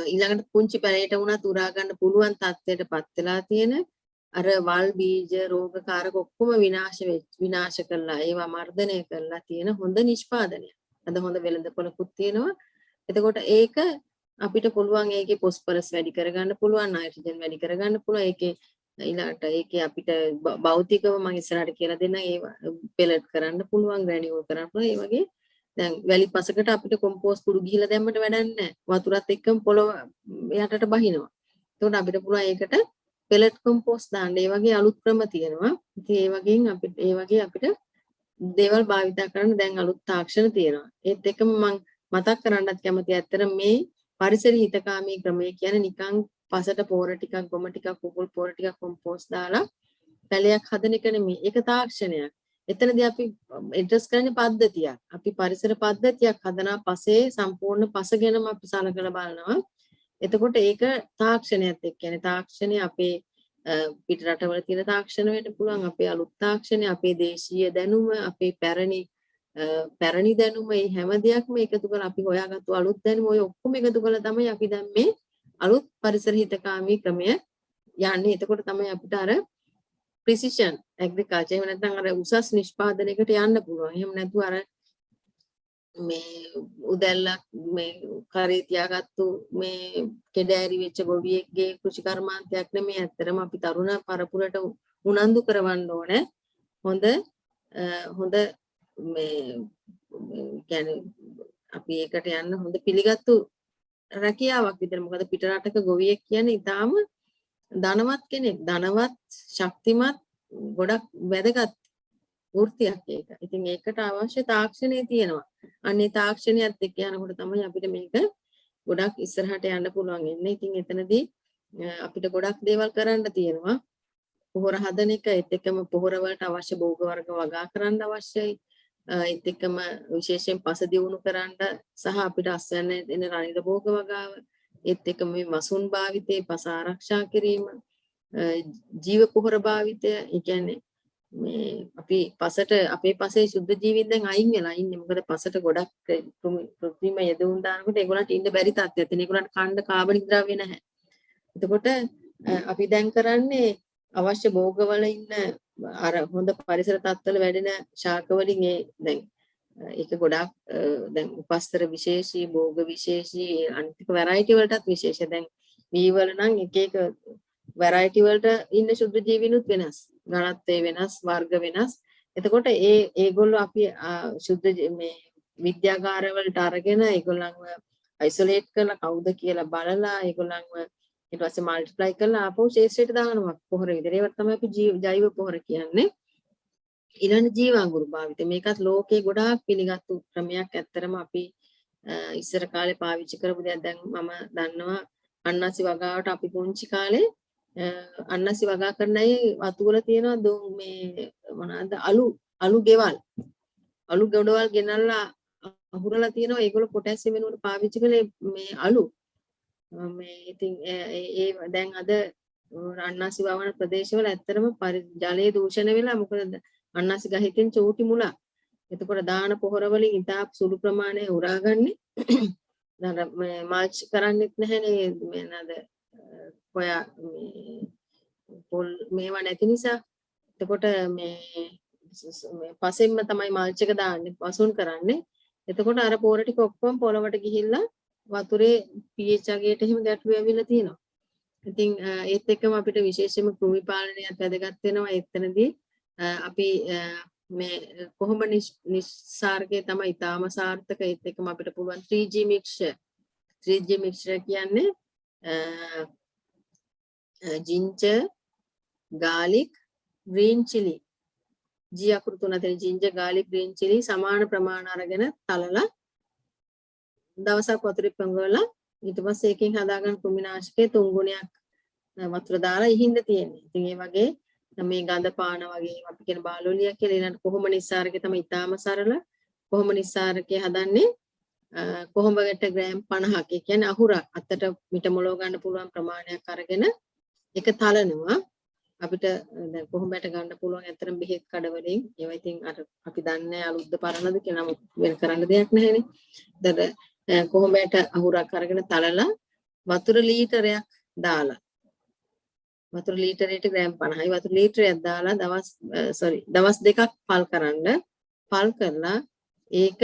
ඊළඟට පුංචි පැලයට වුණත් උරා ගන්න පුළුවන් තත්ත්වයටපත් වෙලා තියෙන අර වල් බීජ රෝගකාරක ඔක්කොම විනාශ කරලා ඒවා මර්ධනය කරලා තියෙන හොඳ නිෂ්පාදනයක්. අද හොඳ වෙළඳපොළකුත් තියෙනවා. එතකොට ඒක අපිට පුළුවන් ඒකේ ફોස්ෆරස් වැඩි කරගන්න පුළුවන් නයිට්‍රජන් වැඩි කරගන්න පුළුවන් ඒකේ ඊළඟට ඒකේ අපිට භෞතිකව මම ඉස්සරහට කියලා දෙන්න ඒ පෙලට් කරන්න පුළුවන් ග්‍රැනියුල් කරන්න පුළුවන් ඒ වගේ දැන් වැලි පසකට අපිට කොම්පෝස්ට් කුඩු ගිහිලා දැම්මට වැඩක් නැහැ වතුරත් එක්කම පොළොව යටට බහිනවා එතකොට අපිට පුළුවන් ඒකට පෙලට් කොම්පෝස්ට් දාන්න ඒ වගේ අලුත් ක්‍රම තියෙනවා ඉතින් ඒ වගේ අපිට දේවල් භාවිතා කරන්න දැන් අලුත් තාක්ෂණ තියෙනවා ඒත් එක්කම මම මතක් කරන්නත් කැමතියි ඇත්තට මේ පරිසර හිතකාමී ක්‍රමය කියන්නේ නිකන් පසට පොර ටිකක් ගොම ටිකක් කුකුල් පොර ටිකක් කොම්පෝස්ට් දාලා පැලයක් හදන එක නෙමෙයි. ඒක තාක්ෂණයක්. එතනදී අපි ඇඩ්‍රස් කරන්නේ පද්ධතියක්. අපි පරිසර පද්ධතියක් හදනා පසේ සම්පූර්ණ පස ගැනම අපි සලකලා බලනවා. එතකොට ඒක තාක්ෂණයත් එක්ක කියන්නේ තාක්ෂණය අපේ පිට රටවල තියෙන තාක්ෂණ වෙන්න පුළුවන්. අපේ අලුත් තාක්ෂණය, අපේ දේශීය දැනුම, අපේ පැරණි දැනුම මේ හැම දෙයක්ම එකතු කරලා අපි හොයාගත්තු අලුත් දැනුම ඔය ඔක්කොම එකතු කරලා තමයි අපි දැන් මේ අලුත් පරිසර හිතකාමී ක්‍රමය යන්නේ. එතකොට තමයි අපිට අර ප්‍රිසිෂන් ඇග්‍රිකල්චර් එහෙම නැත්නම් අර උසස් නිෂ්පාදනයකට යන්න පුළුවන්. එහෙම නැතුව අර මේ උදැල්ලක් මේ කරේ තියාගත්තු මේ කෙඩෑරි වෙච්ච ගොවියෙක්ගේ කෘෂි කර්මාන්තයක් නෙමෙයි. ඇත්තටම අපි තරුණ පරපුරට උනන්දු කරවන්න ඕනේ. හොඳ මේ කියන්නේ අපි ඒකට යන්න හොඳ පිළිගත්තු රැකියාවක් විතර මොකද පිට රටක ගොවියෙක් කියන්නේ ඊටාම ධනවත් කෙනෙක් ධනවත් ශක්තිමත් ගොඩක් වැදගත් වෘත්තියක් ඒක. ඉතින් ඒකට අවශ්‍ය තාක්ෂණය තියෙනවා. අන්නේ තාක්ෂණයත් එක්ක යනකොට තමයි අපිට මේක ගොඩක් ඉස්සරහට යන්න පුළුවන් වෙන්නේ. ඉතින් එතනදී අපිට ගොඩක් දේවල් කරන්න තියෙනවා. පොහොර හදන එක ඒත් එක්කම පොහොර වලට අවශ්‍ය භෝග වර්ග වගා කරන්න අවශ්‍යයි. ඒත් එක්කම විශේෂයෙන් පස දියුණු කරන්න සහ අපිට අස්වැන්න දෙන රනිල භෝග වගාව ඒත් එක්කම මේ මසුන් භාවිතේ පස ආරක්ෂා කිරීම ජීව පොහොර භාවිතය ඒ කියන්නේ මේ අපි පසට අපේ පසේ සුද්ධ ජීවීන් දැන් අයින් වෙලා ඉන්නේ මොකද පසට ගොඩක් කෘත්‍රිම යෙදුම් දානකොට ඒගොල්ලන්ට ඉන්න බැරි තත්ත්වයක් තියෙන ඒගොල්ලන්ට කන්න කාබනික ද්‍රව්‍ය නැහැ එතකොට අපි දැන් කරන්නේ අවශ්‍ය භෝගවල ඉන්න අර හොඳ පරිසර තත්ත්වවල වැඩෙන ශාක වලින් දැන් ඒක ගොඩක් දැන් උපස්තර විශේෂී භෝග විශේෂී අන්තික වෙරයිටි වලටත් විශේෂ දැන් වී වල නම් එක වෙරයිටි වලට ඉන්න ශුද්ධ ජීවිනුත් වෙනස් ඝනත්වය වෙනස් වර්ග වෙනස් එතකොට ඒගොල්ලෝ අපි ශුද්ධ මේ විද්‍යාගාර වලට අරගෙන ඒගොල්ලන්ව අයිසොලේට් කරලා කවුද කියලා බලලා ඒගොල්ලන්ව ඊට පස්සේ මල්ටිප්ලයි කරලා ආපහු ශේෂ්ත්‍රයට දානවා පොහොර විදිහට. ඒවට තමයි අපි ජෛව පොහොර කියන්නේ. ඊළඟ ජීවාංගුරු භාවිත. මේකත් ලෝකේ ගොඩාක් පිළිගත්තු ක්‍රමයක්. ඇත්තරම අපි ඉස්සර කාලේ පාවිච්චි කරපු දෙයක් දැන් මම දන්නවා අන්නසි වගාවට අපි පුංචි කාලේ අන්නසි වගා කරන අය වතු වල තියෙනවා මේ මොනවාද අලු ගෙවල්. අලු ගොඩවල් ගෙනල්ලා අහුරලා තියෙනවා. ඒගොල්ලෝ පොටෑසියම් වෙනුවට පාවිච්චි කළේ මේ අලු. මේ ඉතින් ඒ දැන් අද අන්නාසි වවන ප්‍රදේශවල ඇත්තටම ජලයේ දූෂණය වෙලා මොකද අන්නාසි ගහකින් චෝටි මුලා. එතකොට දාන පොහොර වලින් ඉතා සුළු ප්‍රමාණය උරාගන්නේ. දැන් මේ මාච් කරන්නෙත් නැහැනේ මේ නේද? ඔයා මේ පොල් මේවා නැති නිසා. එතකොට මේ පසෙන්ම තමයි මාච් එක දාන්නේ වසුන් කරන්නේ. එතකොට අර පොර ටික ඔක්කොම පොළවට ගිහිල්ලා වතුරේ pH අගයට එහෙම ගැටලු ඇවිල්ලා තියෙනවා. ඉතින් ඒත් එක්කම අපිට විශේෂයෙන්ම කෘමි පාලනයත් වැදගත් වෙනවා. එතනදී අපි මේ කොහොම නිස්සාරකේ තමයි ඊටාම සාර්ථක ඒත් එක්කම අපිට පුළුවන් 3G mixture 3G mixture කියන්නේ ginger garlic green chili G අකුරු තුන තියෙන ginger garlic green chili සමාන ප්‍රමාණ අරගෙන තලලා දවසක් වතුරේ පංගවලා ඊට පස්සේ එකකින් හදාගන්න කෘමිනාශකයේ 3 ගුණයක් වතුර දාලා ඉහින්න තියෙන්නේ. ඉතින් ඒ වගේ මේ ගඳ පාන වගේ අපි කියන බාලෝලිය කියලා ඊළඟ කොහොම නිස්සාරකේ තමයි ඊටාම සරල. කොහොම නිස්සාරකේ හදන්නේ කොහොඹකට ග්‍රෑම් 50ක්. ඒ කියන්නේ අහුරක් අතට මිට මොලව ගන්න පුළුවන් ප්‍රමාණයක් අරගෙන ඒක තලනවා. අපිට දැන් කොහොඹට ගන්න පුළුවන් අතරම බෙහෙත් කඩවලින් ඒවා ඉතින් අර අපි දන්නේ අලුත්ද පරණද කියලා වෙන කරන්න දෙයක් නැහැනේ. දැන් කොහොඹට අහුරක් අරගෙන තලලා වතුර ලීටරයක් දාලා වතුර ලීටරයට ග්‍රෑම් 50යි වතුර ලීටරයක් දාලා දවස් දෙකක් පල් කරන්න පල් කරලා ඒක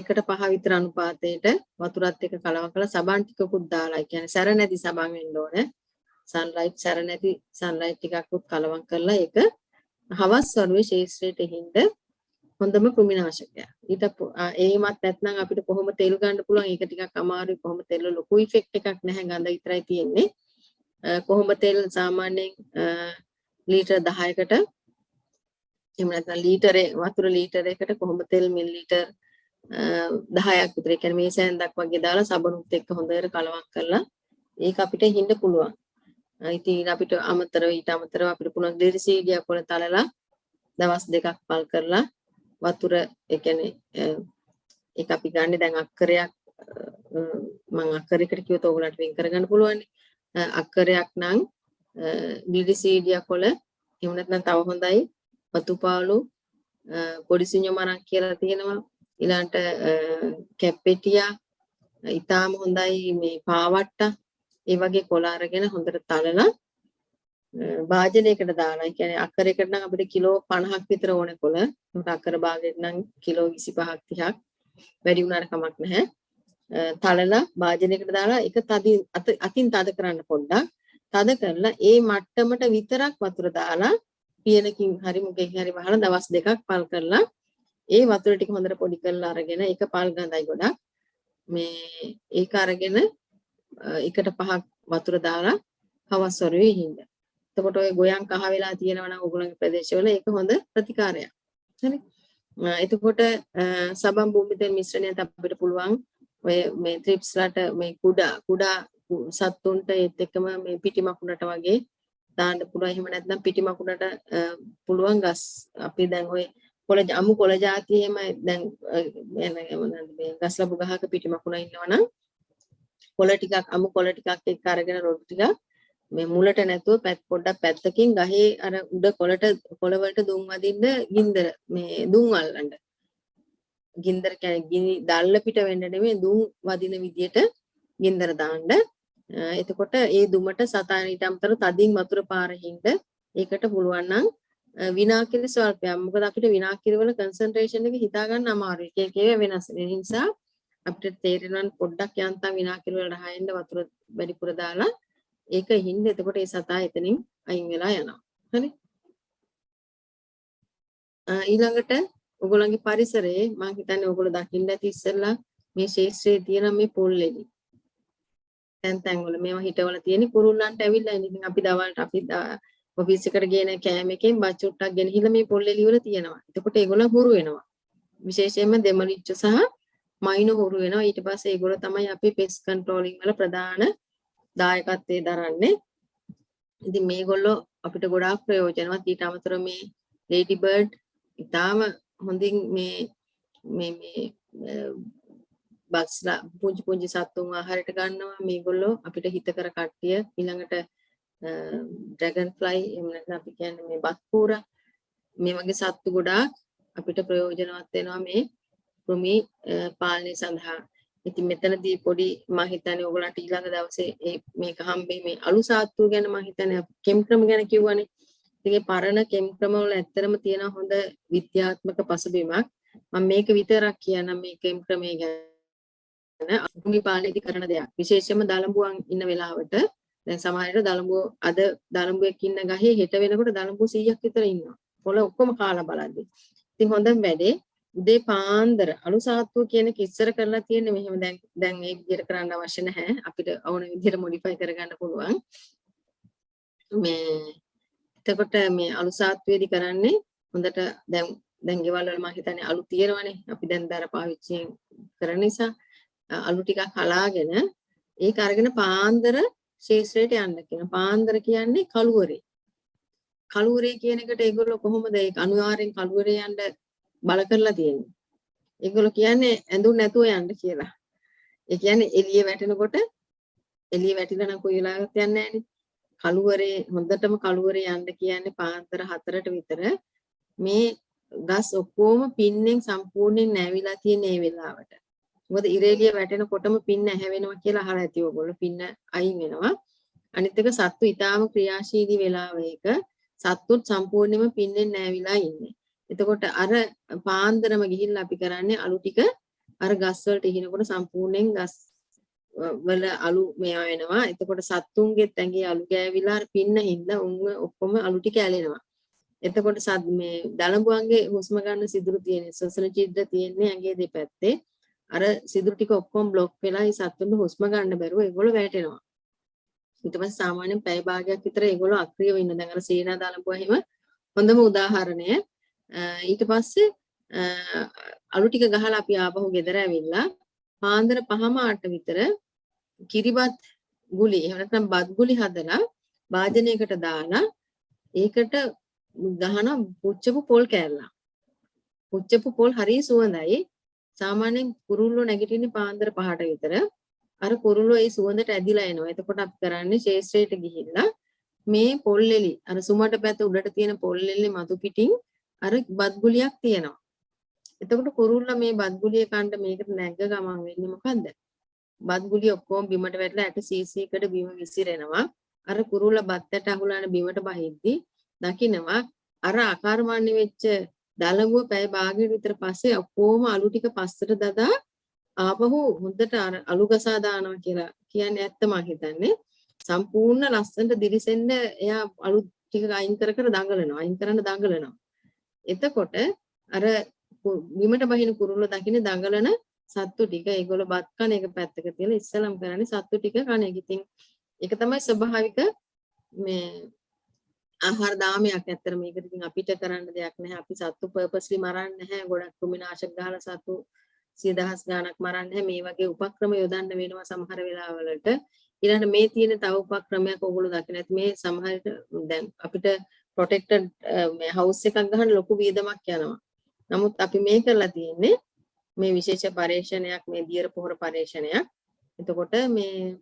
1:5 විතර අනුපාතයට වතුරත් එක්ක කලවම් කරලා සබන් ටිකකුත් දාලා ඒ කියන්නේ සැර නැති සබන් වෙන්න ඕනේ සන්ලයිට් සැර නැති සන්ලයිට් ටිකකුත් කලවම් කරලා ඒක හවස් වරුවේ ශේෂ්ත්‍රයට හිඳ හොඳම කෘමිනාශකයක් ඊට ඒමත් නැත්නම් අපිට කොහොම තෙල් ගන්න පුළුවන් ඒක ටිකක් අමාරුයි කොහොම තෙල් ලොකු ඉෆෙක්ට් එකක් නැහැ ගඳ විතරයි තියෙන්නේ කොහොඹ තෙල් සාමාන්‍යයෙන් ලීටර් 10කට එහෙම නැත්නම් ලීටරේ වතුර ලීටරයකට කොහොඹ තෙල් මිලිලීටර් 10ක් විතර ඒ කියන්නේ මේ සෑන්දක් වගේ දාලා සබනුත් එක්ක හොඳට කලවම් කරලා ඒක අපිට හින්න පුළුවන්. ඉතින් අපිට ඊට අමතරව අපිට පුළුවන් ග්ලිසීරියා කොළ තලලා දවස් දෙකක් පල් කරලා වතුර ඒ කියන්නේ ඒක අපි ගන්න දැන් අක්කරයක් මම අක්කරයකට කිව්වොත් ඕගලන්ට වෙන් කරගන්න පුළුවන්. අක්කරයක් නම් ග්ලිසීරියා කොළ එහෙම නැත්නම් තව හොඳයි වතුපාලු පොඩි සිඤ්ඤමරක් කියලා තියෙනවා ඊළඟට කැප්පෙටියා ඊටාම හොඳයි මේ පාවට්ට ඒ වගේ කොළ අරගෙන හොඳට තලලා වාජනයකට දාලා ඒ කියන්නේ අක්කරයකට නම් අපිට කිලෝ 50ක් විතර ඕනේ කොළ උන්ට අක්කර භාගයට නම් කිලෝ 25ක් 30ක් වැඩි වුණාට කමක් නැහැ තලලා වාජනයකට දාලා ඒක අතින් තද කරන්න පොඩ්ඩක් තද කරලා ඒ මට්ටමට විතරක් වතුර දාලා පියනකින් හරි මුකකින් හරි වහලා දවස් දෙකක් පල් කරලා ඒ වතුර ටික හොඳට පොඩි කරලා අරගෙන ඒක පල් ගඳයි ගොඩක් මේ ඒක අරගෙන 1:5ක් වතුර දාලා හවස් වරුවේ හිඳ. එතකොට ඔය ගොයන් කහ වෙලා තියෙනවා නම් ඔයගොල්ලන්ගේ ප්‍රදේශවල ඒක හොඳ ප්‍රතිකාරයක්. හරි. එතකොට සබන් භූමි තෙල් මිශ්‍රණයත් අපිට පුළුවන් ඔය මේ ත්‍රිප්ස්ලාට මේ කුඩා සත්තුන්ට ඒත් එක්කම මේ පිටි මකුණට වගේ දාන්න පුළුවන්. එහෙම නැත්නම් පිටි මකුණට පුළුවන් ගස් අපි දැන් ඔය අමු කොළ జాති එහෙම දැන් මේ ගස් ලැබු ගහක පිටි මකුණ ඉන්නවනම් කොළ ටිකක් අමු කොළ ටිකක් එක්ක අරගෙන රොඩු ටිකක් මේ මුලට නැතුව පොඩ්ඩක් පැත්තකින් ගහේ අර උඩ කොළ වලට දුම් වදින්න ගින්දර මේ දුම් අල්ලන්න. ගින්දර කියන්නේ ගිනි දැල්ල පිට වෙන්න නෙමෙයි දුම් වදින විදියට ගින්දර දාන්න. එතකොට ඒ දුමට සතාන ඊට අමතරව තදින් වතුර පාරින්ද ඒකට පුළුවන් නම් විනාකිරි ස්වල්පයක්. මොකද අපිට විනාකිරි වල කන්සන්ට්‍රේෂන් එක හිතා ගන්න අමාරුයි. එක එක වෙනස්. ඒ නිසා අපිට තේරෙනවා පොඩ්ඩක් යන්තම් විනාකිරි වල රහින්න වතුර වැඩිපුර දාලා ඒක හින්ද එතකොට ඒ සතා එතනින් අයින් වෙලා යනවා. හරි. ඊළඟට ඔයගොල්ලන්ගේ පරිසරයේ මම හිතන්නේ ඔයගොල්ලෝ දකින්න ඇති ඉස්සෙල්ලා මේ ශේෂ්ත්‍රයේ තියෙන මේ පොල්ලෙලි. තැන් වල මේවා හිටවල තියෙන කුරුල්ලන්ට ඇවිල්ලා ඉතින් අපි දවල්ට අපි ඔෆිස් එකට ගේන කෑම එකෙන් බච්චුට්ටක් ගෙනහිලා මේ පොල්ලෙලි වල තියෙනවා. එතකොට ඒගොල්ලෝ හුරු වෙනවා. විශේෂයෙන්ම දෙමලිච්ච සහ මයිනෝ හුරු වෙනවා. ඊට පස්සේ ඒගොල්ලෝ තමයි අපි පෙස් කන්ට්‍රෝලින් වල ප්‍රධාන දායකත්වයේ දරන්නේ. ඉතින් මේගොල්ලෝ අපිට ගොඩාක් ප්‍රයෝජනවත්. ඊට අමතරව මේ ලේඩි බර්ඩ් ඉතාම හොඳින් මේ බස්ලා පුංචි සත්තුන් ආහාරයට ගන්නවා. මේගොල්ලෝ අපිට හිතකර කට්ටිය ඊළඟට ඩ්‍රැගන් ෆ්ලයි එහෙම නැත්නම් අපි කියන්නේ මේ බත්පූරා මේ වගේ සත්තු ගොඩාක් අපිට ප්‍රයෝජනවත් වෙනවා මේ කෘමි පාලනය සඳහා. ඉතින් මෙතනදී පොඩි මම හිතන්නේ ඔයගොල්ලන්ට ඊළඟ දවසේ මේක හම්බෙයි මේ අලු සාත්තු ගැන මම හිතන්නේ කෙම් ක්‍රම ගැන කිව්වනේ. ඉතින් ඒ පරණ කෙම් ක්‍රම වල ඇත්තටම තියෙන හොඳ විද්‍යාත්මක පසුබිමක්. මම මේක විතරක් කියන්නම් මේ කෙම් ක්‍රමය ගැන. කෘමි පාලනයේදී කරන දෙයක්. විශේෂයෙන්ම දලඹුවන් ඉන්න වෙලාවට දැන් සමහරවිට අද දලඹුවෙක් ඉන්න ගහේ හෙට වෙනකොට දලඹුව 100ක් විතර ඉන්නවා. පොළ ඔක්කොම කාලා බලද්දි. ඉතින් හොඳම වැඩේ උදේ පාන්දර අලු සාත්තුව කියන එක ඉස්සර කරලා තියෙන්නේ මෙහෙම දැන් මේ විදිහට කරන්න අවශ්‍ය නැහැ. අපිට ඕන විදිහට මොඩිෆයි කරගන්න පුළුවන්. මේ එතකොට මේ අලු සාත්තුවේදී කරන්නේ හොඳට දැන් ගෙවල් වල මම හිතන්නේ අලු තියෙනවනේ. අපි දැන් දර පාවිච්චි කරන නිසා අලු ටිකක් හලාගෙන ඒක අරගෙන පාන්දර ශේෂ්ත්‍රයට යන්න කියනවා. පාන්දර කියන්නේ කළුවරේ. කළුවරේ කියන එකට ඒගොල්ලෝ කොහොමද ඒක අනිවාර්යෙන් කළුවරේ යන්න බල කරලා තියෙන්නේ. ඒගොල්ලෝ කියන්නේ ඇඳුම් නැතුව යන්න කියලා. ඒ කියන්නේ එළිය වැටෙනකොට එළිය වැටිලා නම් කොයි වෙලාවකත් යන්නේ නැහනේ. කළුවරේ හොඳටම කළුවරේ යන්න කියන්නේ පාන්දර 4ට විතර. මේ ගස් ඔක්කොම පින්නෙන් සම්පූර්ණයෙන් නැවිලා තියෙන මේ වෙලාවට. මොකද ඉරේලිය වැටෙනකොටම පින්න ඇහැවෙනවා කියලා අහලා ඇති ඔයගොල්ලෝ. පින්න අයින් වෙනවා. අනිත් එක සත්තු ඊටාම ක්‍රියාශීලී වෙලාවයක සත්තුත් සම්පූර්ණයෙන්ම පින්නෙන් නැවිලා ඉන්නේ. එතකොට අර පාන්දරම ගිහිල්ලා අපි කරන්නේ අලු ටික අර ගස් වලට ඉහිනකොට සම්පූර්ණයෙන් ගස් වල අලු මේවා වෙනවා. එතකොට සත්තුන්ගෙත් ඇඟේ අලු ගෑවිලා අර පින්න හින්දා උන් ඔක්කොම අලු ටික ඇලෙනවා. එතකොට මේ දලඹුවන්ගේ හුස්ම ගන්න සිදුරු තියෙන ශ්වසන ඡිද්‍ර තියෙන්නේ ඇඟේ දෙපැත්තේ. අර සිදුරු ටික ඔක්කොම બ્લોක් වෙලා ඒ සත්තුන්ට හුස්ම ගන්න බැරුව ඒගොල්ලෝ වැටෙනවා. ඊට පස්සේ සාමාන්‍යයෙන් පැය භාගයක් විතර ඒගොල්ලෝ අක්‍රියව ඉන්න. දැන් අර සීනා දලඹුවා එහෙම හොඳම උදාහරණය. ඊට පස්සේ අලු ටික ගහලා අපි ආපහු ගෙදර ඇවිල්ලා පාන්දර 5:08 විතර කිරිබත් ගුලි එහෙම නැත්නම් බත් ගුලි හදලා වාදනයකට දාලා ඒකට ගහන පුච්චපු පොල් කෑල්ලා. පුච්චපු පොල් හරිය සුවඳයි. සාමාන්‍යයෙන් කුරුල්ලෝ නැගිටින්නේ පාන්දර 5ට විතර. අර කුරුල්ලෝ ඒ සුවඳට ඇදිලා එනවා. එතකොට අපි කරන්නේ ශේෂ්ත්‍රයට ගිහිල්ලා මේ පොල්ලෙලි අර සුමට පැත උඩට තියෙන පොල්ලෙලි මතු පිටින් අර බත් ගුලියක් තියෙනවා. එතකොට කුරුල්ලා මේ බත් ගුලිය කන්න මේකට නැග්ග ගමන් වෙන්නේ මොකද්ද? බත් ගුලිය ඔක්කොම බිමට වැටලා ඇට සීසීකට බිම විසිරෙනවා. අර කුරුල්ලා බත්තට අහුලාන බිමට බහිද්දි දකින්නවා අර ආකාරමාන්‍ය වෙච්ච දලඟුව පැය භාගයකට විතර පස්සේ ඔක්කොම අලු ටික පස්සට දදා ආපහු හොඳට අර අලු ගසා දානවා කියලා කියන්නේ ඇත්තම හිතන්නේ. සම්පූර්ණ ලස්සනට දිරිසෙන්න එයා අලු ටික අයින් කර දඟලනවා. අයින් කරන්න දඟලනවා. එතකොට අර බිමට බහින කුරුල්ල දකින්න දඟලන සත්තු ටික ඒගොල්ලෝ බත් කන එක පැත්තක තියලා ඉස්සලම් කරන්නේ සත්තු ටික කන එක. ඉතින් ඒක තමයි ස්වභාවික මේ ආහාර දාමයක්. ඇත්තට මේකට ඉතින් අපිට කරන්න දෙයක් නැහැ. අපි සත්තු පර්පස්ලි මරන්නේ නැහැ. ගොඩක් කෘමිනාශක ගහලා සත්තු 100,000 ගාණක් මරන්නේ නැහැ. මේ වගේ උපක්‍රම යොදන්න වෙනවා සමහර වෙලාවලට. ඊළඟට මේ තියෙන තව උපක්‍රමයක් ඕගොල්ලෝ දකින්න ඇති. මේ සමහරට දැන් අපිට ප්‍රොටෙක්ටඩ් මේ හවුස් එකක් ගහන්න ලොකු වියදමක් යනවා. නමුත් අපි මේ කරලා තියෙන්නේ මේ විශේෂ පරීක්ෂණයක්, මේ දියර පොහොර පරීක්ෂණයක්. එතකොට මේ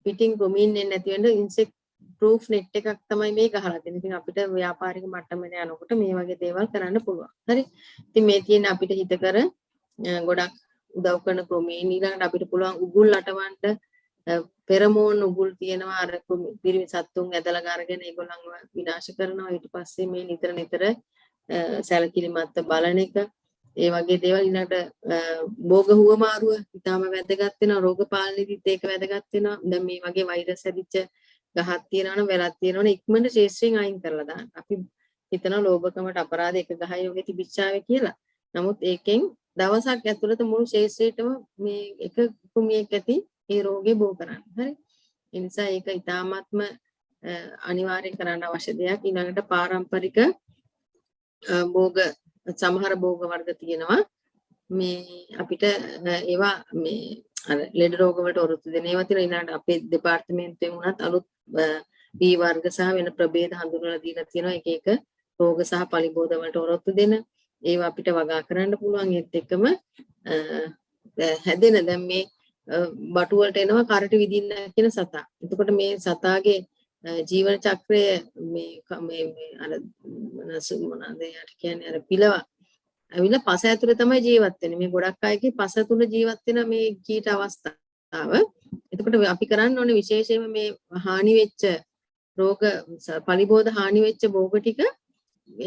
පිටින් කෘමීන් එන්නේ නැති වෙන්න ඉන්සෙක්ට් ප්‍රූෆ් net එකක් තමයි මේ ගහලා තියෙන්නේ. ඉතින් අපිට ව්‍යාපාරික මට්ටමේ යනකොට මේ වගේ දේවල් කරන්න පුළුවන්. හරි. ඉතින් මේ තියෙන අපිට හිතකර ගොඩක් උදව් කරන ක්‍රමීන් ඊළඟට අපිට පුළුවන් උගුල් අටවන්න පෙරමෝන් උගුල් තියෙනවා. අර පිරිමි සත්තුන් ඇදලා ගාරගෙන ඒගොල්ලන්ව විනාශ කරනවා. ඊට පස්සේ මේ නිතර සැලකිලිමත් බලන එක ඒ වගේ දේවල්. ඊළඟට භෝග හුවමාරුව ඉතාම වැදගත් වෙනවා. රෝග පාලනයේදීත් ඒක වැදගත් වෙනවා. දැන් මේ වගේ වෛරස් හැදිච්ච ගහක් තියෙනවනම් වැලක් තියෙනවනම් ඉක්මනට ශේෂ්ත්‍රයෙන් අයින් කරලා දාන්න. අපි හිතන ලෝභකමට අපරාධ එක ගහයි ඔගේ තිබිච්චාවේ කියලා. නමුත් ඒකෙන් දවසක් ඇතුළත මුළු ශේෂ්ත්‍රයටම මේ එක කුමියෙක් ඇති ඒ රෝගේ බෝ කරන්න. හරි. ඒ නිසා ඒක ඉතාමත්ම අනිවාර්යෙන් කරන්න අවශ්‍ය දෙයක්. ඊළඟට පාරම්පරික භෝග සමහර භෝග වර්ග තියෙනවා. මේ අපිට ඒවා මේ අර ලෙඩ රෝග වලට ඔරොත්තු දෙන ඒවා තියෙනවා. ඊළඟට අපේ දෙපාර්තමේන්තුවෙන් උනත් අලුත් B වර්ග සහ වෙන ප්‍රභේද හඳුන්වලා දීලා තියෙනවා. එක එක රෝග සහ පලිබෝධ වලට ඔරොත්තු දෙන ඒවා අපිට වගා කරන්න පුළුවන්. ඒත් එක්කම හැදෙන දැන් මේ බටු වලට එනවා කරට විදින්න කියන සතා. එතකොට මේ සතාගේ ජීවන චක්‍රය මේ අර මොනවාද කියන්නේ අර පිලව ඇවිල්ලා පස ඇතුලේ තමයි ජීවත් වෙන්නේ. මේ ගොඩක් අයගේ පස තුල ජීවත් වෙන මේ කීට අවස්ථාව. එතකොට අපි කරන්න ඕනේ විශේෂයෙන්ම මේ හානි වෙච්ච රෝග පලිබෝධ හානි වෙච්ච භෝග ටික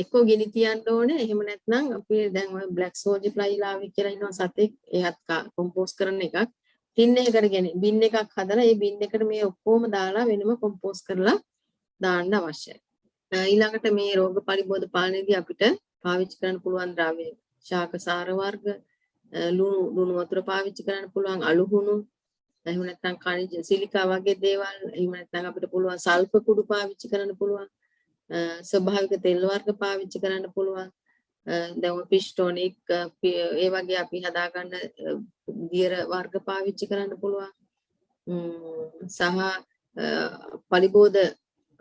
එක්කෝ ගිනි තියන්න ඕනේ. එහෙම නැත්නම් අපි දැන් ඔය බ්ලැක් සෝල්ජර් ෆ්ලයිලාවේ කියලා ඉන්නවා සතෙක්. ඒත් කොම්පෝස් කරන එකක්. ටින් එකකට ගෙන බින් එකක් හදලා ඒ බින් එකට මේ ඔක්කොම දාලා වෙනම කොම්පෝස් කරලා දාන්න අවශ්‍යයි. ඊළඟට මේ රෝග පරිබෝධ පාලනයේදී අපිට පාවිච්චි කරන්න පුළුවන් ද්‍රව්‍ය ශාක සාර වර්ග ලුණු වතුර පාවිච්චි කරන්න පුළුවන් අලුහුණු එහෙම නැත්නම් khනිජ සිලිකා වගේ දේවල් එහෙම නැත්නම් අපිට පුළුවන් සල්ෆර් කුඩු පාවිච්චි කරන්න පුළුවන් ස්වභාවික තෙල් වර්ග පාවිච්චි කරන්න පුළුවන් දැන් ෆිෂ් ටොනික් ඒ වගේ අපි හදාගන්න දියර වර්ග පාවිච්චි කරන්න පුළුවන් සහ පරිබෝධ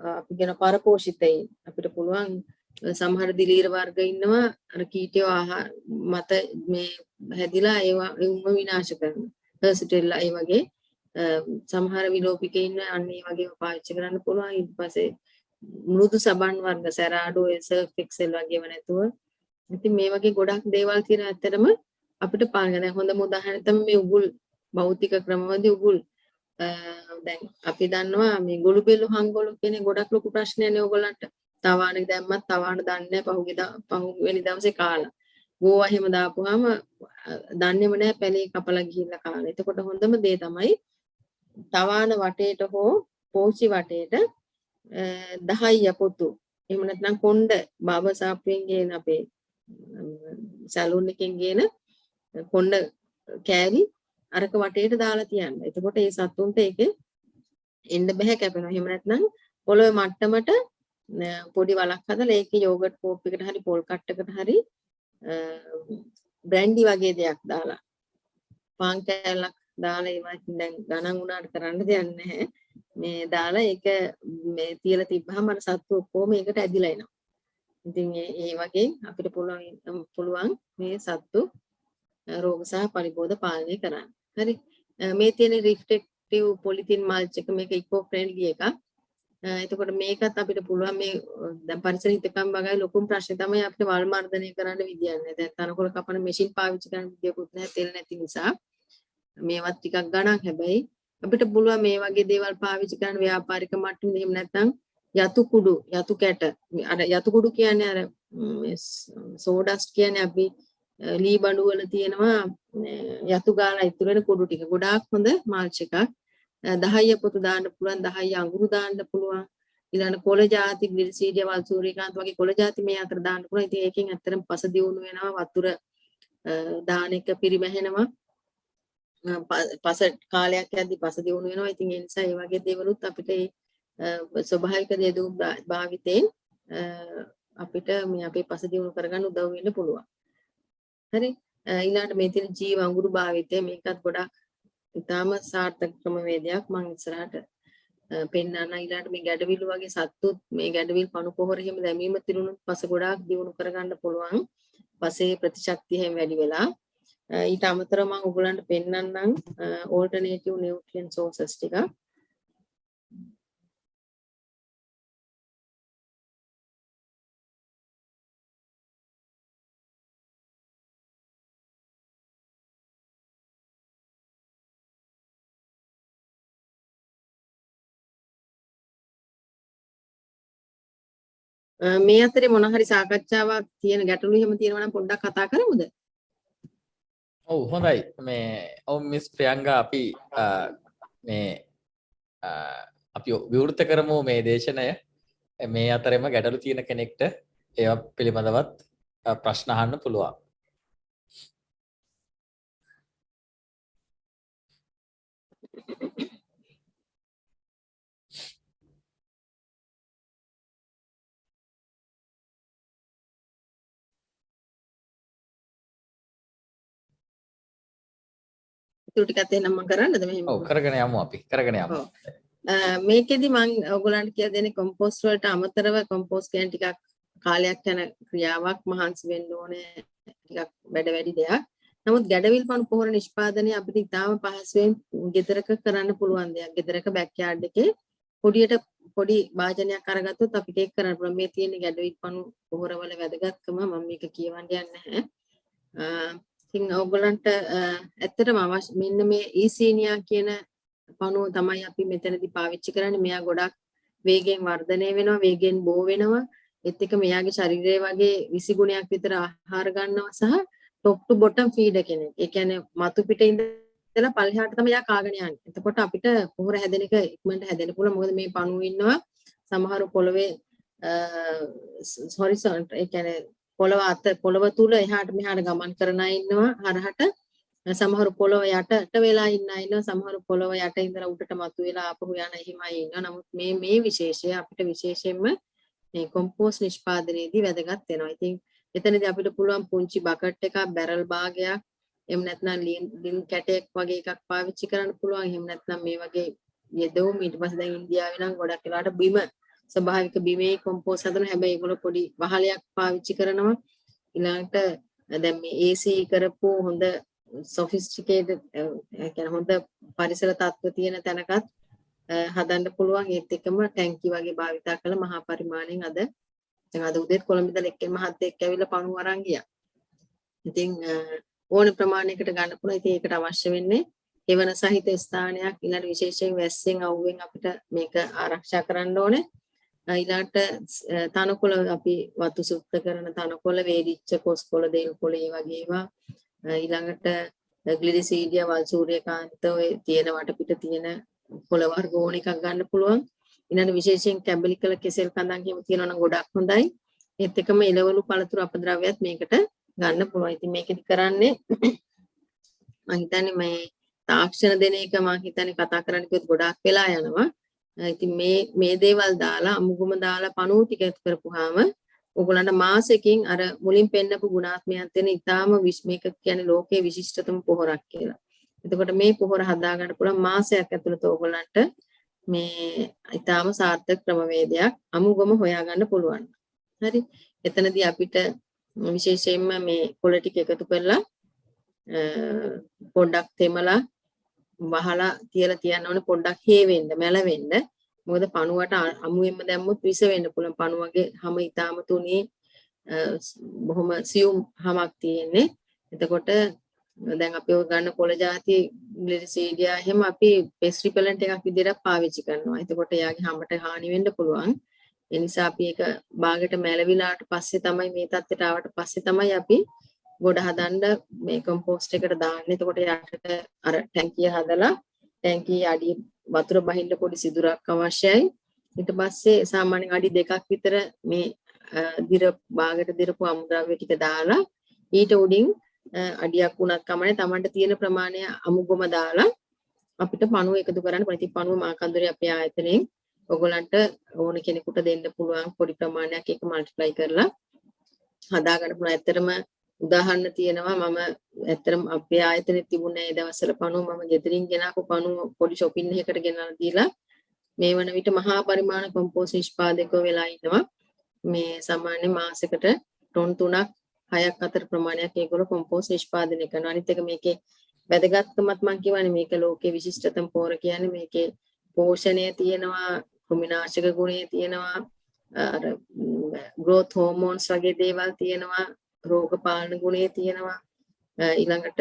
අපි කියන පරපෝෂිතයින් අපිට පුළුවන් සමහර දිලීර වර්ග ඉන්නවා අර කීටයෝ ආහාර මත මේ හැදිලා ඒවා උන්ව විනාශ කරනවා හර්සිටෙල්ලා ඒ වගේ සමහර විලෝපිකේ ඉන්න අන්න ඒ වගේම පාවිච්චි කරන්න පුළුවන් ඊට පස්සේ මෘදු සබන් වර්ග සැරාඩෝ සර්ෆ් එක්සෙල් වගේම නැතුව ඉතින් මේ වගේ ගොඩක් දේවල් තියෙන ඇත්තටම අපිට පාන දැන් හොඳම උදාහරණය තමයි මේ උගුල් භෞතික ක්‍රමවලදී උගුල් දැන් අපි දන්නවා මේ ගොළු බෙල්ල හංගොළු කියන ගොඩක් ලොකු ප්‍රශ්නයනේ ඕගොල්ලන්ට තවාණක දැම්මත් තවාණ දන්නේ පහුවෙනි දවසේ කාලා ගෝවා එහෙම දාපුවාම දන්නේම නැහැ පැලේ කපලා ගිහිල්ලා කාලා. එතකොට හොඳම දේ තමයි තවාණ වටේට හෝ පෝච්චි වටේට 10 පොතු එහෙම නැත්නම් කොණ්ඩ බාබා සාප්පුවෙන් ගේන අපේ සැලූන් එකෙන් ගේන කොණ්ඩ කෑලි අරක වටේට දාලා තියන්න. එතකොට ඒ සතුන්ට ඒකේ එන්න බෑ කැපෙනවා. එහෙම නැත්නම් පොළොවේ මට්ටමට පොඩි වලක් හදලා ඒකේ යෝගට් කෝප් එකකට හරි පොල් කට්ටකට හරි බ්‍රැන්ඩි වගේ දෙයක් දාලා පාන් කෑල්ලක් දාලා ඒවා දැන් ගණන් උනාට කරන්න දෙයක් නැහැ. මේ දාලා ඒක මේ තියලා තිබ්බහම අර සත්තු ඔක්කොම ඒකට ඇදිලා එනවා. ඉතින් ඒ වගේ අපිට පුළුවන් මේ සත්තු රෝග සහ පරිබෝධ පාලනය කරන්න. හරි. මේ තියෙන රිෆ්ලෙක්ටිව් පොලිතින් මල්ච් එක මේක ඉකෝ ෆ්‍රෙන්ඩ්ලි එකක්. එතකොට මේකත් අපිට පුළුවන් මේ දැන් පරිසර හිතකම් වගේ ලොකුම ප්‍රශ්නේ තමයි අපිට වල් මර්ධනය කරන්න විදියක් නැහැ. දැන් තනකොළ කපන මැෂින් පාවිච්චි කරන්න විදියකුත් නැහැ තෙල් නැති නිසා. මේවත් ටිකක් ගණන් හැබැයි අපිට පුළුවන් මේ වගේ දේවල් පාවිච්චි කරන්න ව්‍යාපාරික මට්ටමේ එහෙම නැත්නම් යතු කුඩු යතු කැට අර යතු කුඩු කියන්නේ අර සෝඩස්ට් කියන්නේ අපි ලී බඬු වල තියෙනවා යතු ගාලා ඉතුරු වෙන කුඩු ටික ගොඩාක් හොඳ මාල්ච් එකක් 10 පොතු දාන්න පුළුවන් 10 අඟුරු දාන්න පුළුවන් ඊළඟ කොළ ಜಾති ග්ලිසීඩියා වල් සූර්යකාන්ත වගේ කොළ ಜಾති මේ අතර දාන්න පුළුවන් ඉතින් ඒකෙන් ඇත්තටම පස දියුණු වෙනවා වතුර දාන එක පිරිමැහෙනවා පස කාලයක් යද්දි පස දියුණු වෙනවා ඉතින් ඒ නිසා මේ වගේ දේවලුත් අපිට ස්වභාවික දේදුම් භාවිතයෙන් අපිට මේ අපේ පස දියුණු කරගන්න උදව් වෙන්න පුළුවන්. හරි ඊළඟට මේ තියෙන ජීව අඟුරු භාවිතය මේකත් ගොඩක් ඉතාම සාර්ථක ක්‍රමවේදයක් මම ඉස්සරහට පෙන්නන්න ඊළඟට මේ ගැඩවිලු වගේ සත්තුත් මේ ගැඩවිල් කණු පොහොර එහෙම දැමීම තිරුණුත් පස ගොඩාක් දියුණු කරගන්න පුළුවන්. පසේ ප්‍රතිශක්තිය හැම වැඩි වෙලා ඊට අමතරව මම ඔයගලන්ට පෙන්නන්නම් ඕල්ටර්නේටිව් නියුට්‍රියන් සෝසස් ටික. මේ අතරේ මොන හරි සාකච්ඡාවක් තියෙන ගැටලු එහෙම තියෙනවා නම් පොඩ්ඩක් කතා කරමුද? ඔව් හොඳයි. මේ ඔව් මිස් ප්‍රියංගා අපි මේ අපි විවෘත කරමු මේ දේශනය. මේ අතරෙම ගැටලු තියෙන කෙනෙක්ට ඒවා පිළිබඳවත් ප්‍රශ්න අහන්න පුළුවන්. ඒක ටිකත් එහෙනම් මම කරන්නද මෙහෙම? ඔව් කරගෙන යමු අපි. කරගෙන යමු. මේකෙදි මම ඔයගොල්ලන්ට කියලා දෙන්නේ කොම්පෝස්ට් වලට අමතරව කොම්පෝස්ට් කියන්නේ ටිකක් කාලයක් යන ක්‍රියාවක් මහන්සි වෙන්න ඕනේ ටිකක් වැඩ වැඩි දෙයක්. නමුත් ගැඩවිල් පණු පොහොර නිෂ්පාදනය අපිට ඉතාම පහසුවෙන් ගෙදරක කරන්න පුළුවන් දෙයක්. ගෙදරක බෑක්යාඩ් එකේ පොඩි භාජනයක් අරගත්තොත් අපිට ඒක කරන්න පුළුවන්. මේ තියෙන ගැඩවිල් පණු පොහොර වල වැදගත්කම මම මේක කියවන්න යන්නේ නැහැ. ඉතින් ඔයගොල්ලන්ට ඇත්තටම අවශ්‍ය මෙන්න මේ ඊසීනියා කියන පණුව තමයි අපි මෙතනදී පාවිච්චි කරන්නේ. මෙයා ගොඩක් වේගෙන් වර්ධනය වෙනවා, වේගෙන් බෝ වෙනවා. ඒත් එක මෙයාගේ ශරීරය වගේ 20 ගුණයක් විතර ආහාර ගන්නවා සහ top to bottom feeder කෙනෙක්. ඒ කියන්නේ මතු පිට ඉඳලා පල්ලෙහාට තමයි යා කාගෙන යන්නේ. එතකොට අපිට පොහොර හැදෙන එක ඉක්මනට හැදෙන්න පුළුවන්. මොකද මේ පණුව ඉන්නවා සමහර පොළවේ හොරිසොන්ට් ඒ කියන්නේ පොළව තුල එහාට මෙහාට ගමන් කරන අය ඉන්නවා හරහට සමහර පොළව යටට වෙලා ඉන්න අය ඉන්නවා සමහර පොළව යට ඉඳලා උඩට මතුවෙලා ආපහු යන එහෙමයි ඉන්නවා නමුත් මේ විශේෂය අපිට විශේෂයෙන්ම මේ කොම්පෝස්ට් නිෂ්පාදනයේදී වැදගත් වෙනවා. ඉතින් එතනදී අපිට පුළුවන් පුංචි බකට් එකක් බැරල් භාගයක් එහෙම නැත්නම් ලින් කැටයක් වගේ එකක් පාවිච්චි කරන්න පුළුවන්. එහෙම නැත්නම් මේ වගේ යෙදවුම් ඊට පස්සේ දැන් ඉන්දියාවේ නම් ගොඩක් වෙලාවට බිම ස්වභාවික බිමේ කොම්පෝස්ට් හදන හැබැයි ඒගොල්ලෝ පොඩි වහලයක් පාවිච්චි කරනවා. ඊළඟට දැන් මේ AC කරපු හොඳ sophisticated කියන්නේ හොඳ පරිසර තත්ත්ව තියෙන තැනකත් හදන්න පුළුවන්. ඒත් එක්කම ටැංකි වගේ භාවිතා කළ මහා පරිමාණයෙන් දැන් අද උදේත් කොළඹ ඉඳලා එක්කෙන මහත්තයෙක් ඇවිල්ලා පණුව අරන් ගියා. ඉතින් ඕන ප්‍රමාණයකට ගන්න පුළුවන්. ඉතින් ඒකට අවශ්‍ය වෙන්නේ එවන සහිත ස්ථානයක් ඊළඟ විශේෂයෙන් වැස්සෙන් අවුවෙන් අපිට මේක ආරක්ෂා කරන්න ඕනේ. ඊළඟට තනකොළ අපි වතු සුද්ධ කරන තනකොළ වේදිච්ච කොස්කොළ දේල් කොළ ඒ වගේ ඒවා ඊළඟට ග්ලිරිසීඩියා වල් සූර්යකාන්ත ඔය තියෙන වටපිට තියෙන කොළ වර්ග ඕන එකක් ගන්න පුළුවන්. ඊළඟ විශේෂයෙන් කැඹලිකල කෙසෙල් කඳන් එහෙම තියෙනවා නම් ගොඩක් හොඳයි. ඒත් එකම එළවලු පළතුරු අපද්‍රව්‍යත් මේකට ගන්න පුළුවන්. ඉතින් මේකෙදි කරන්නේ මම හිතන්නේ මේ තාක්ෂණ දෙන එක මම හිතන්නේ කතා කරන්න කිව්වොත් ගොඩාක් වෙලා යනවා. ඉතින් මේ දේවල් දාලා අමුගුම දාලා පණුව ටික කරපුවාම ඔයගොල්ලන්ට මාසෙකින් අර මුලින් පෙන්නපු ගුණාත්මයන් තියෙන ඊටාම මේක කියන්නේ ලෝකයේ විශිෂ්ටතම පොහොරක් කියලා. එතකොට මේ පොහොර හදා ගන්න පුළුවන් මාසයක් ඇතුළත ඔයගොල්ලන්ට මේ ඊටාම සාර්ථක ක්‍රමවේදයක් අමුගම හොයාගන්න පුළුවන්. හරි. එතනදී අපිට විශේෂයෙන්ම මේ කොළ ටික එකතු කරලා පොඩ්ඩක් තෙමලා වහලා තියලා තියන්න ඕනේ පොඩ්ඩක් හේවෙන්න මැලවෙන්න. මොකද පණුවට අමුවෙන්ම දැම්මොත් විස වෙන්න පුළුවන්. පණුවගේ හැම ඊටාම තුනේ බොහොම සියුම් හැමක් තියෙන්නේ. එතකොට දැන් අපි ඔය ගන්න කොළ ಜಾති ග්ලිරිසීඩියා එහෙම අපි පෙස්ට් රිපෙලන්ට් එකක් විදිහට පාවිච්චි කරනවා. එතකොට එයාගේ හැමට හානි වෙන්න පුළුවන්. ඒ නිසා අපි ඒක බාගෙට මැලවිලාට පස්සේ තමයි මේ තත්ත්වයට ආවට පස්සේ තමයි අපි ගොඩ හදන්න මේ කොම්පෝස්ට් එකට දාන්නේ. එතකොට යටට අර ටැංකිය හදලා ටැංකිය අඩිය වතුර බහින්න පොඩි සිදුරක් අවශ්‍යයි. ඊට පස්සේ සාමාන්‍යයෙන් අඩි 2ක් විතර මේ බාගෙට දිරපු අමුද්‍රව්‍ය ටික දාලා ඊට උඩින් අඩියක් වුණත් කමන්නේ Tamanට තියෙන ප්‍රමාණය අමුගොම දාලා අපිට පණුව එකතු කරන්න පුළුවන්. ඉතින් පණුව මාකන්දරේ අපේ ආයතනයෙන් ඔයගොල්ලන්ට ඕන කෙනෙකුට දෙන්න පුළුවන් පොඩි ප්‍රමාණයක් ඒක මල්ටිප්ලයි කරලා හදා ගන්න පුළුවන්. ඇත්තටම උදාහරණ තියෙනවා මම ඇත්තටම අපේ ආයතනයේ තිබුණේ ඒ දවස්වල පණුව මම ගෙදරින් ගෙනාපු පණුව පොඩි shopping එකකට ගෙනල්ලා දීලා මේ වන විට මහා පරිමාණ කොම්පෝස්ට් නිෂ්පාදකයෝ වෙලා ඉන්නවා. මේ සාමාන්‍ය මාසෙකට ටොන් 3ක් 6ක් අතර ප්‍රමාණයක් ඒගොල්ලෝ කොම්පෝස්ට් නිෂ්පාදනය කරනවා. අනිත් එක මේකේ වැදගත්කමත් මම කියවනේ මේක ලෝකයේ විශිෂ්ටතම පොර කියන්නේ මේකේ පෝෂණය තියෙනවා, කෘමිනාශක ගුණය තියෙනවා, අර growth hormones වගේ දේවල් තියෙනවා, රෝග පාලන ගුණය තියෙනවා. ඊළඟට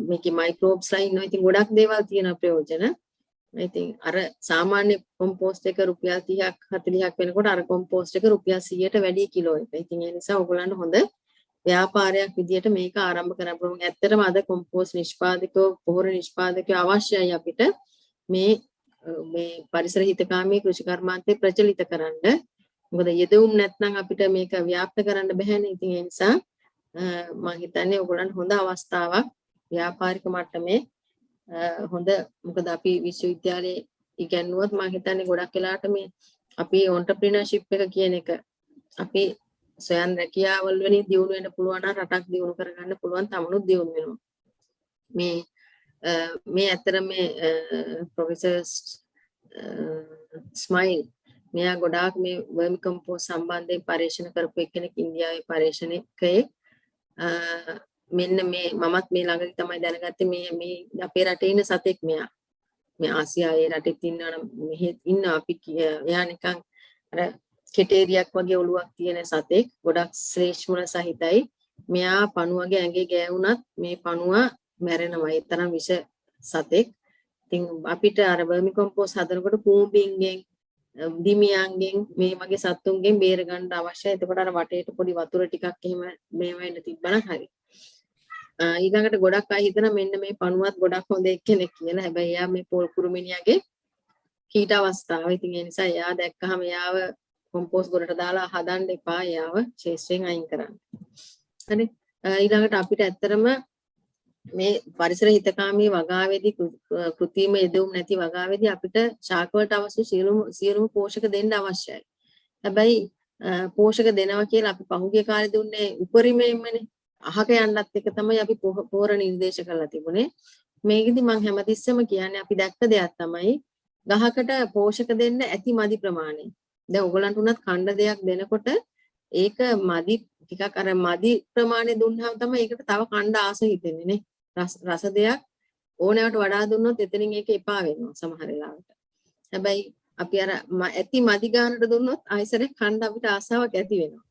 මේකේ මයික්‍රෝබ්ස්ලා ඉන්නවා. ඉතින් ගොඩක් දේවල් තියෙන ප්‍රයෝජන. ඉතින් අර සාමාන්‍ය කොම්පෝස්ට් එක රුපියල් 30ක් 40ක් වෙනකොට අර කොම්පෝස්ට් එක රුපියල් 100ට වැඩි කිලෝ එක. ඉතින් ඒ නිසා ඔයගොල්ලන්ට හොඳ ව්‍යාපාරයක් විදියට මේක ආරම්භ කරන්න පුළුවන්. ඇත්තටම අද කොම්පෝස්ට් නිෂ්පාදකයෝ, පොහොර නිෂ්පාදකයෝ අවශ්‍යයි අපිට මේ පරිසර හිතකාමී කෘෂි කර්මාන්තේ ප්‍රචලිත කරන්න. මොකද යෙදවුම් නැත්නම් අපිට මේක ව්‍යාප්ත කරන්න බැහැනේ. ඉතින් ඒ නිසා මම හිතන්නේ ඔයගොල්ලන්ට හොඳ අවස්ථාවක් ව්‍යාපාරික මට්ටමේ හොඳ මොකද අපි විශ්වවිද්‍යාලයේ ඉගෙනුවොත් මම හිතන්නේ ගොඩක් වෙලාවට මේ අපි ඔන්ටර්ප්‍රීනර්ෂිප් එක කියන එක අපි සොයන් රැකියාවල් වලින් දියුණු වෙන්න පුළුවන් නම් රටක් දියුණු කරගන්න පුළුවන් තමනුත් දියුණු වෙනවා. මේ ඇත්තට මේ ප්‍රොෆෙසර් ස්මයිල් මෙයා ගොඩාක් මේ වර්මි කම්පෝස්ට් සම්බන්ධයෙන් පරීක්ෂණ කරපු එක්කෙනෙක් ඉන්දියාවේ පරීක්ෂණකයේ මෙන්න මේ මමත් මේ ළඟදී තමයි දැනගත්තේ මේ අපේ රටේ ඉන්න සතෙක් මෙයා මේ ආසියාවේ රටෙත් ඉන්නවනම් මෙහෙ ඉන්න අපි එයා නිකන් අර කෙටේරියක් වගේ ඔළුවක් තියෙන සතෙක් ගොඩක් ශ්‍රේෂ්ඨ මුණ සහිතයි මෙයා පණුවගේ ඇඟේ ගෑවුනත් මේ පණුව මැරෙනවා ඒ තරම් විෂ සතෙක්. ඉතින් අපිට අර වර්මි කම්පෝස්ට් හදනකොට කූඹින්ගෙන් දිමියන්ගෙන් මේ වගේ සත්තුන්ගෙන් බේර ගන්න අවශ්‍යයි. එතකොට අර වටේට පොඩි වතුර ටිකක් එහෙම මේ වෙන්න තිබ්බනම් හරි. ඊළඟට ගොඩක් අය හිතන මෙන්න මේ පණුවත් ගොඩක් හොඳ එක්කෙනෙක් කියලා. හැබැයි එයා මේ පොල් කුරුමිනියගේ කීට අවස්ථාව. ඉතින් ඒ නිසා එයා දැක්කහම එයාව කොම්පෝස්ට් ගොඩට දාලා හදන්න එපා. එයාව ශේෂ්ත්‍රයෙන් අයින් කරන්න. හරි ඊළඟට අපිට ඇත්තරම මේ පරිසර හිතකාමී වගාවේදී කෘත්‍රිම යෙදවුම් නැති වගාවේදී අපිට ශාක වලට අවශ්‍ය සියලුම පෝෂක දෙන්න අවශ්‍යයි. හැබැයි පෝෂක දෙනවා කියලා අපි පහුගිය කාලේ දුන්නේ උපරිමයෙන්මනේ. අහක යන්නත් එක තමයි අපි පොහොර නිර්දේශ කරලා තිබුණේ. මේකෙදි මම හැමතිස්සෙම කියන්නේ අපි දැක්ක දෙයක් තමයි ගහකට පෝෂක දෙන්න ඇති මදි ප්‍රමාණය. දැන් ඔයගලන්ට උනත් ඛණ්ඩ දෙයක් දෙනකොට ඒක මදි ටිකක් අර මදි ප්‍රමාණය දුන්නාම තමයි ඒකට තව ඛණ්ඩ ආස හිතෙන්නේ නේ. රස දෙයක් ඕනෑවට වඩා දුන්නොත් එතනින් ඒක එපා වෙනවා සමහර වෙලාවට. හැබැයි අපි අර ඇති මදි ගානට දුන්නොත් ආයෙසරේ ඛණ්ඩ අපිට ආසාවක් ඇති වෙනවා.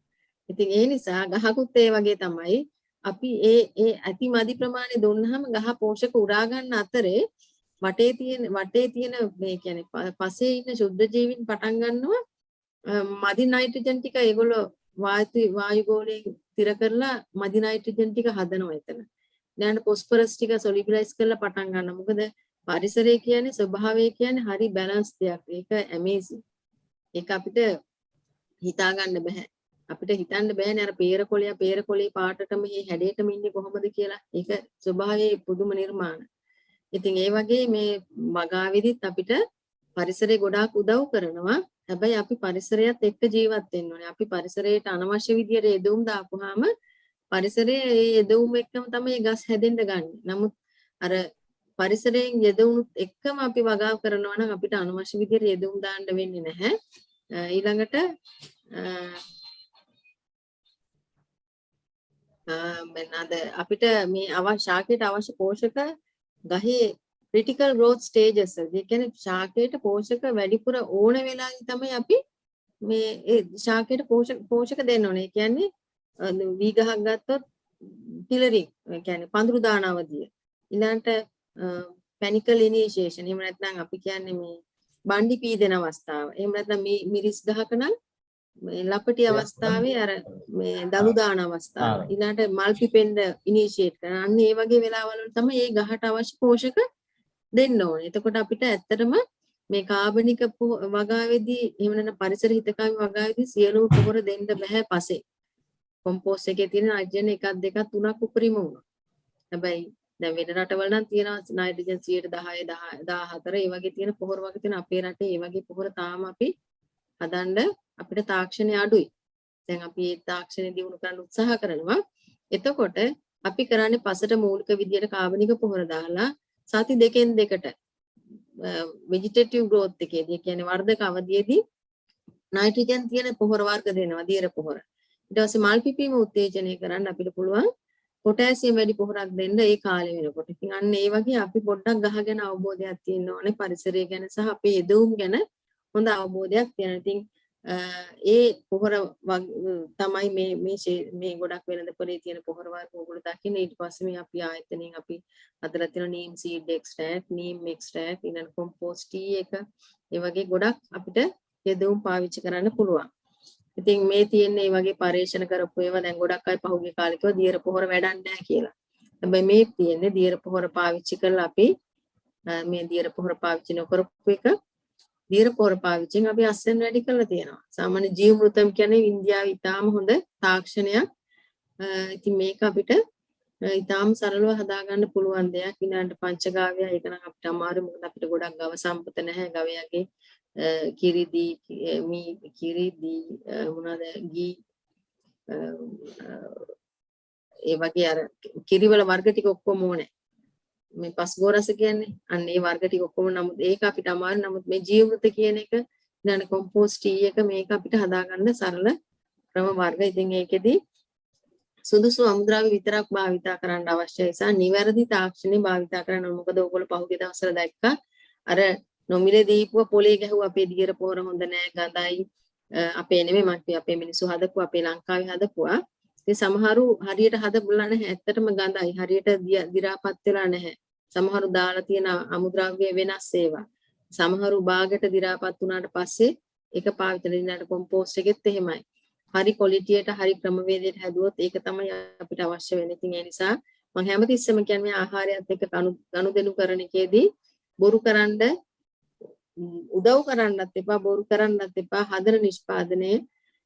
ඉතින් ඒ නිසා ගහකුත් ඒ වගේ තමයි අපි ඒ ඇති මදි ප්‍රමාණය දුන්නාම ගහ පෝෂක උරා ගන්න අතරේ වටේ තියෙන මේ කියන්නේ පසේ ඉන්න ශුද්ධ ජීවීන් පටන් ගන්නවා මදි නයිට්‍රජන් ටික ඒගොල්ලෝ වායු ගෝලයෙන් තිර කරලා මදි නයිට්‍රජන් ටික හදනවා එතන. දැන් ෆොස්ෆරස් ටික සොලිබිලයිස් කරලා පටන් ගන්නවා. මොකද පරිසරය කියන්නේ ස්වභාවය කියන්නේ හරි බැලන්ස් දෙයක්. ඒක ඇමේසින්. ඒක අපිට හිතා ගන්න බෑ. අපිට හිතන්න බෑනේ අර පේරකොළේ පාටටම මේ හැඩයටම ඉන්නේ කොහොමද කියලා. ඒක ස්වභාවයේ පුදුම නිර්මාණ. ඉතින් ඒ වගේ මේ වගාවෙදිත් අපිට පරිසරය ගොඩාක් උදව් කරනවා. හැබැයි අපි පරිසරයත් එක්ක ජීවත් වෙන්න ඕනේ. අපි පරිසරයට අනවශ්‍ය විදියට යෙදුම් දාපුවාම පරිසරයේ ඒ යෙදුම් එක්කම තමයි ගස් හැදෙන්න ගන්න. නමුත් අර පරිසරයෙන් යෙදුණුත් එක්කම අපි වගාව කරනවා නම් අපිට අනවශ්‍ය විදියට යෙදුම් දාන්න වෙන්නේ නැහැ. ඊළඟට මෙන්නද අපිට මේ ශාකයට අවශ්‍ය පෝෂක ගහේ critical growth stages ඒ කියන්නේ ශාකයට පෝෂක වැඩිපුර ඕන වෙලාවෙ තමයි අපි මේ ඒ ශාකයට පෝෂක දෙන්න ඕනේ. ඒ කියන්නේ වී ගහක් ගත්තොත් ටිලරින් ඒ කියන්නේ පඳුරු දාන අවධිය. ඊළඟට පැනිකල් ඉනිෂියේෂන්. එහෙම නැත්නම් අපි කියන්නේ මේ බණ්ඩි පීදෙන අවස්ථාව. එහෙම නැත්නම් මිරිස් ගහක නම් මේ ලපටි අවස්ථාවේ අර මේ දළු දාන අවස්ථාව. ඊළඟට මල් පිපෙන්න ඉනිෂියේට් කරන. අන්න ඒ වගේ වෙලාවල තමයි මේ ගහට අවශ්‍ය පෝෂක දෙන්න ඕනේ. එතකොට අපිට ඇත්තටම මේ කාබනික වගාවේදී එහෙම නැත්නම් පරිසර හිතකාමී වගාවේදී සියලුම පොහොර දෙන්න බෑ පස්සේ. කොම්පෝස්ට් එකේ තියෙන නයිට්‍රජන් 1 2 3ක් උපරිම වුණා. හැබැයි දැන් වෙන රටවල නම් තියෙනවා නයිට්‍රජන් 10 14 ඒ වගේ තියෙන පොහොර වගේ තියෙන අපේ රටේ ඒ වගේ පොහොර තාම අපි හදන්න අපිට තාක්ෂණය අඩුයි. දැන් අපි ඒ තාක්ෂණය දියුණු කරන්න උත්සාහ කරනවා. එතකොට අපි කරන්නේ පසට මූලික විදියට කාබනික පොහොර දාලා සති දෙකෙන් දෙකට vegetative growth එකේදී කියන්නේ වර්ධක අවධියේදී නයිට්‍රජන් තියෙන පොහොර වර්ග දෙනවා දියර පොහොර. ඊට පස්සේ මල් පිපීම උත්තේජනය කරන්න අපිට පුළුවන් පොටෑසියම් වැඩි පොහොරක් දෙන්න ඒ කාලේ වෙනකොට. ඉතින් අන්න ඒ වගේ අපි පොඩ්ඩක් ගහ ගැන අවබෝධයක් තියෙන්න ඕනේ පරිසරය ගැන සහ අපේ යෙදවුම් ගැන හොඳ අවබෝධයක් තියෙනවා. ඉතින් ඒ පොහොර තමයි මේ ගොඩක් වෙනදපොලේ තියෙන පොහොර වර්ග ඕගොල්ලෝ දකින්න. ඊට පස්සේ මේ අපි ආයතනයෙන් අපි අදලා තියෙන නීම් සීඩ් එක්ස්ට්‍රැක්ට්, නීම් එක්ස්ට්‍රැක්ට්, ඊළඟ කොම්පෝස්ට් ටී එක ඒ වගේ ගොඩක් අපිට යෙදවුම් පාවිච්චි කරන්න පුළුවන්. ඉතින් මේ තියෙන මේ වගේ පරීක්ෂණ කරපු ඒවා දැන් ගොඩක් අය පහුගිය කාලේ කිව්වා දියර පොහොර වැඩක් නැහැ කියලා. හැබැයි මේ තියෙන්නේ දියර පොහොර පාවිච්චි කරලා අපි මේ දියර පොහොර පාවිච්චි නොකරපු එක දියර පොහොර පාවිච්චියෙන් අපි අස්වැන්න වැඩි කරලා තියෙනවා. සාමාන්‍ය ජීව මෘතම් කියන්නේ ඉන්දියාවේ ඉතාම හොඳ තාක්ෂණයක්. ඉතින් මේක අපිට ඉතාම සරලව හදාගන්න පුළුවන් දෙයක්. ඊළඟට පංචගාවය ඒක නම් අපිට අමාරු මොකද අපිට ගොඩක් ගව සම්පත නැහැ. ගවයාගේ කිරිදී මොනවාද ගී ඒ වගේ අර කිරිවල වර්ග ටික ඔක්කොම ඕනේ. මේ පස්ගෝරස කියන්නේ අන්න ඒ වර්ග ටික ඔක්කොම නමුත් ඒක අපිට අමාරු. නමුත් මේ ජීවෘත කියන එක ඊළඟ කොම්පෝස්ට් ටී එක මේක අපිට හදාගන්න සරල ක්‍රම වර්ග. ඉතින් ඒකෙදී සුදුසු අමුද්‍රව්‍ය විතරක් භාවිතා කරන්න අවශ්‍යයි. නිසා නිවැරදි තාක්ෂණي භාවිතා කරන්න ඕන. මොකද ඕගොල්ලෝ පහුගිය දවස්වල දැක්කා අර නොමිලේ දීපුව පොලේ ගැහුව අපේ දියර පොහොර හොඳ නෑ ගඳයි. අපේ නෙමෙයි මම අපේ මිනිස්සු හදපුවා අපේ ලංකාවේ හදපුවා. ඉතින් සමහරු හරියට හදපුලා නැහැ. ඇත්තටම ගඳයි. හරියට දි รา පත් වෙලා නැහැ. සමහරු දාලා තියෙන අමුද්‍රව්‍ය වෙනස් ඒවා. සමහරු බාගට දි รา පත් වුණාට පස්සේ ඒක පාවිච්චි කරලා කොම්පෝස්ට් එකෙත් එහෙමයි. හරි ක්වොලිටියට හරි ක්‍රමවේදයට හැදුවොත් ඒක තමයි අපිට අවශ්‍ය වෙන්නේ. ඉතින් ඒ නිසා මම හැමතිස්සෙම කියන්නේ ආහාරයත් එක්ක ගනුදෙනු කරන එකේදී බොරු කරන්න උදව් කරන්නත් එපා බොරු කරන්නත් එපා. හදන නිෂ්පාදනයේ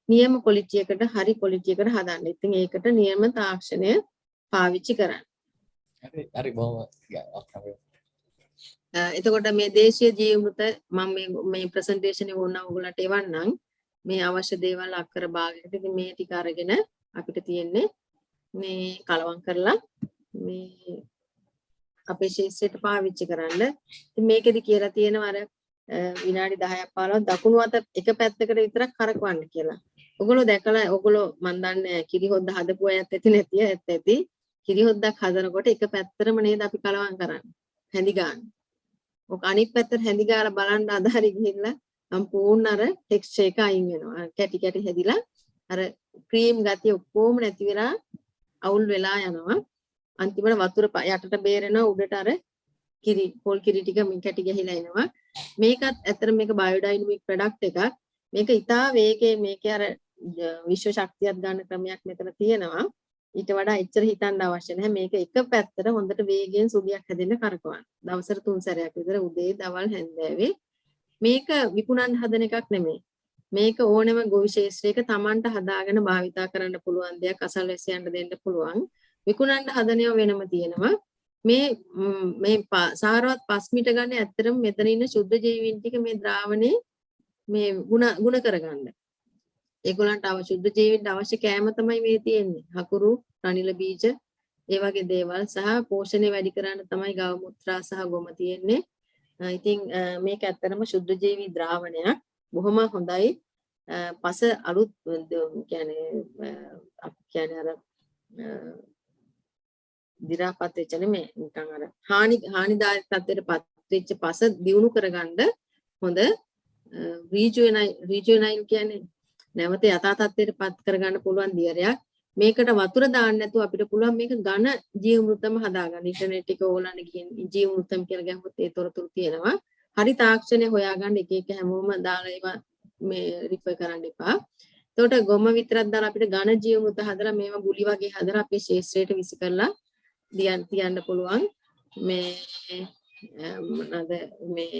නියම quality එකට හරි quality එකට හදන්න. ඉතින් ඒකට නියම තාක්ෂණය පාවිච්චි කරන්න. හරි බොහොම එතකොට මේ දේශීය ජීවමෘත මම මේ ප්‍රසන්ටේෂන් එක ඕනනම් ඔයගොල්ලන්ට එවන්නම්. මේ අවශ්‍ය දේවල් අක්කර භාගයකට ඉතින් මේ ටික අරගෙන අපිට තියෙන්නේ මේ කලවම් කරලා මේ අපේ ශේෂ්ත්‍රයට පාවිච්චි කරන්න. ඉතින් මේකෙදි කියලා තියෙනවා අර විනාඩි 10ක් 15ක් දකුණු අත එක පැත්තකට විතරක් කරකවන්න කියලා. ඔයගොල්ලෝ දැකලා ඔයගොල්ලෝ මන් දන්නේ කිරි හොද්ද හදපු අයත් ඇති නැති අයත් ඇති. කිරි හොද්දක් හදනකොට එක පැත්තටම නේද අපි කලවම් කරන්නේ. හැඳි ගන්න. ඔක අනිත් පැත්තට හැඳි ගාලා බලන්න අදාරි ගිහිල්ලා සම්පූර්ණ අර ටෙක්ස්චර් එක අයින් වෙනවා. කැටි කැටි හැදිලා අර ක්‍රීම් ගතිය ඔක්කොම නැති වෙලා අවුල් වෙලා යනවා. අන්තිමට වතුර යටට බේරෙනවා උඩට අර කිරි පොල් කිරි ටික මින් කැටි ගහිලා එනවා. මේකත් ඇත්තට මේක බයෝඩයිනමික් ප්‍රොඩක්ට් එකක්. මේක ඉතා වේගයෙන් මේකේ අර විශ්ව ශක්තියක් ගන්න ක්‍රමයක් මෙතන තියෙනවා. ඊට වඩා එච්චර හිතන්න අවශ්‍ය නැහැ. මේක එක පැත්තට හොඳට වේගයෙන් සුදියක් හැදෙන්න කරකවන්න. දවසට 3 සැරයක් විතර උදේ දවල් හැන්දෑවේ. මේක විකුණන්න හදන එකක් නෙමෙයි. මේක ඕනෑම ගොවි ශේෂ්ත්‍රයක Tamanට හදාගෙන භාවිතා කරන්න පුළුවන් දෙයක් අසල්වැසියන්ට දෙන්න පුළුවන්. විකුණන්න හදනව වෙනම තියෙනවා. මේ සාරවත් පස්මිට ගන්න ඇත්තටම මෙතන ඉන්න ශුද්ධ ජීවීන් ටික මේ ද්‍රාවණේ මේ ගුණ කරගන්න. ඒගොල්ලන්ට ශුද්ධ ජීවීන්ට අවශ්‍ය කෑම තමයි මේ තියෙන්නේ. හකුරු, රනිල බීජ, ඒ වගේ දේවල් සහ පෝෂණය වැඩි කරන්න තමයි ගව මුත්‍රා සහ ගොම තියෙන්නේ. ඉතින් මේක ඇත්තටම ශුද්ධ ජීවී ද්‍රාවණයක්. බොහොම හොඳයි. පස අලුත් කියන්නේ අර දි รา පත් වෙච්ච නෙමෙයි නිකන් අර හානිදායක තත්ත්වයට පත් වෙච්ච පස දියුණු කරගන්න හොඳ රීජුවනයිල් කියන්නේ නැවත යථා තත්ත්වයට පත් කරගන්න පුළුවන් දියරයක්. මේකට වතුර දාන්න නැතුව අපිට පුළුවන් මේක ඝන ජීවමෘතම හදාගන්න. ඉන්ටර්නෙට් එක ඕලන්න ගිහින් ජීවමෘතම් කියලා ගහුවොත් ඒ තොරතුරු තියෙනවා. හරි තාක්ෂණය හොයාගන්න එක එක හැමෝම දාලා ඒවා මේ රිෆර් කරන්න එපා. එතකොට ගොම විතරක් දාලා අපිට ඝන ජීවමෘත හදලා මේවා ගුලි වගේ හදලා අපේ ශේෂ්ත්‍රයට විසි කරලා තියන්න පුළුවන්. මේ මොනවාද මේ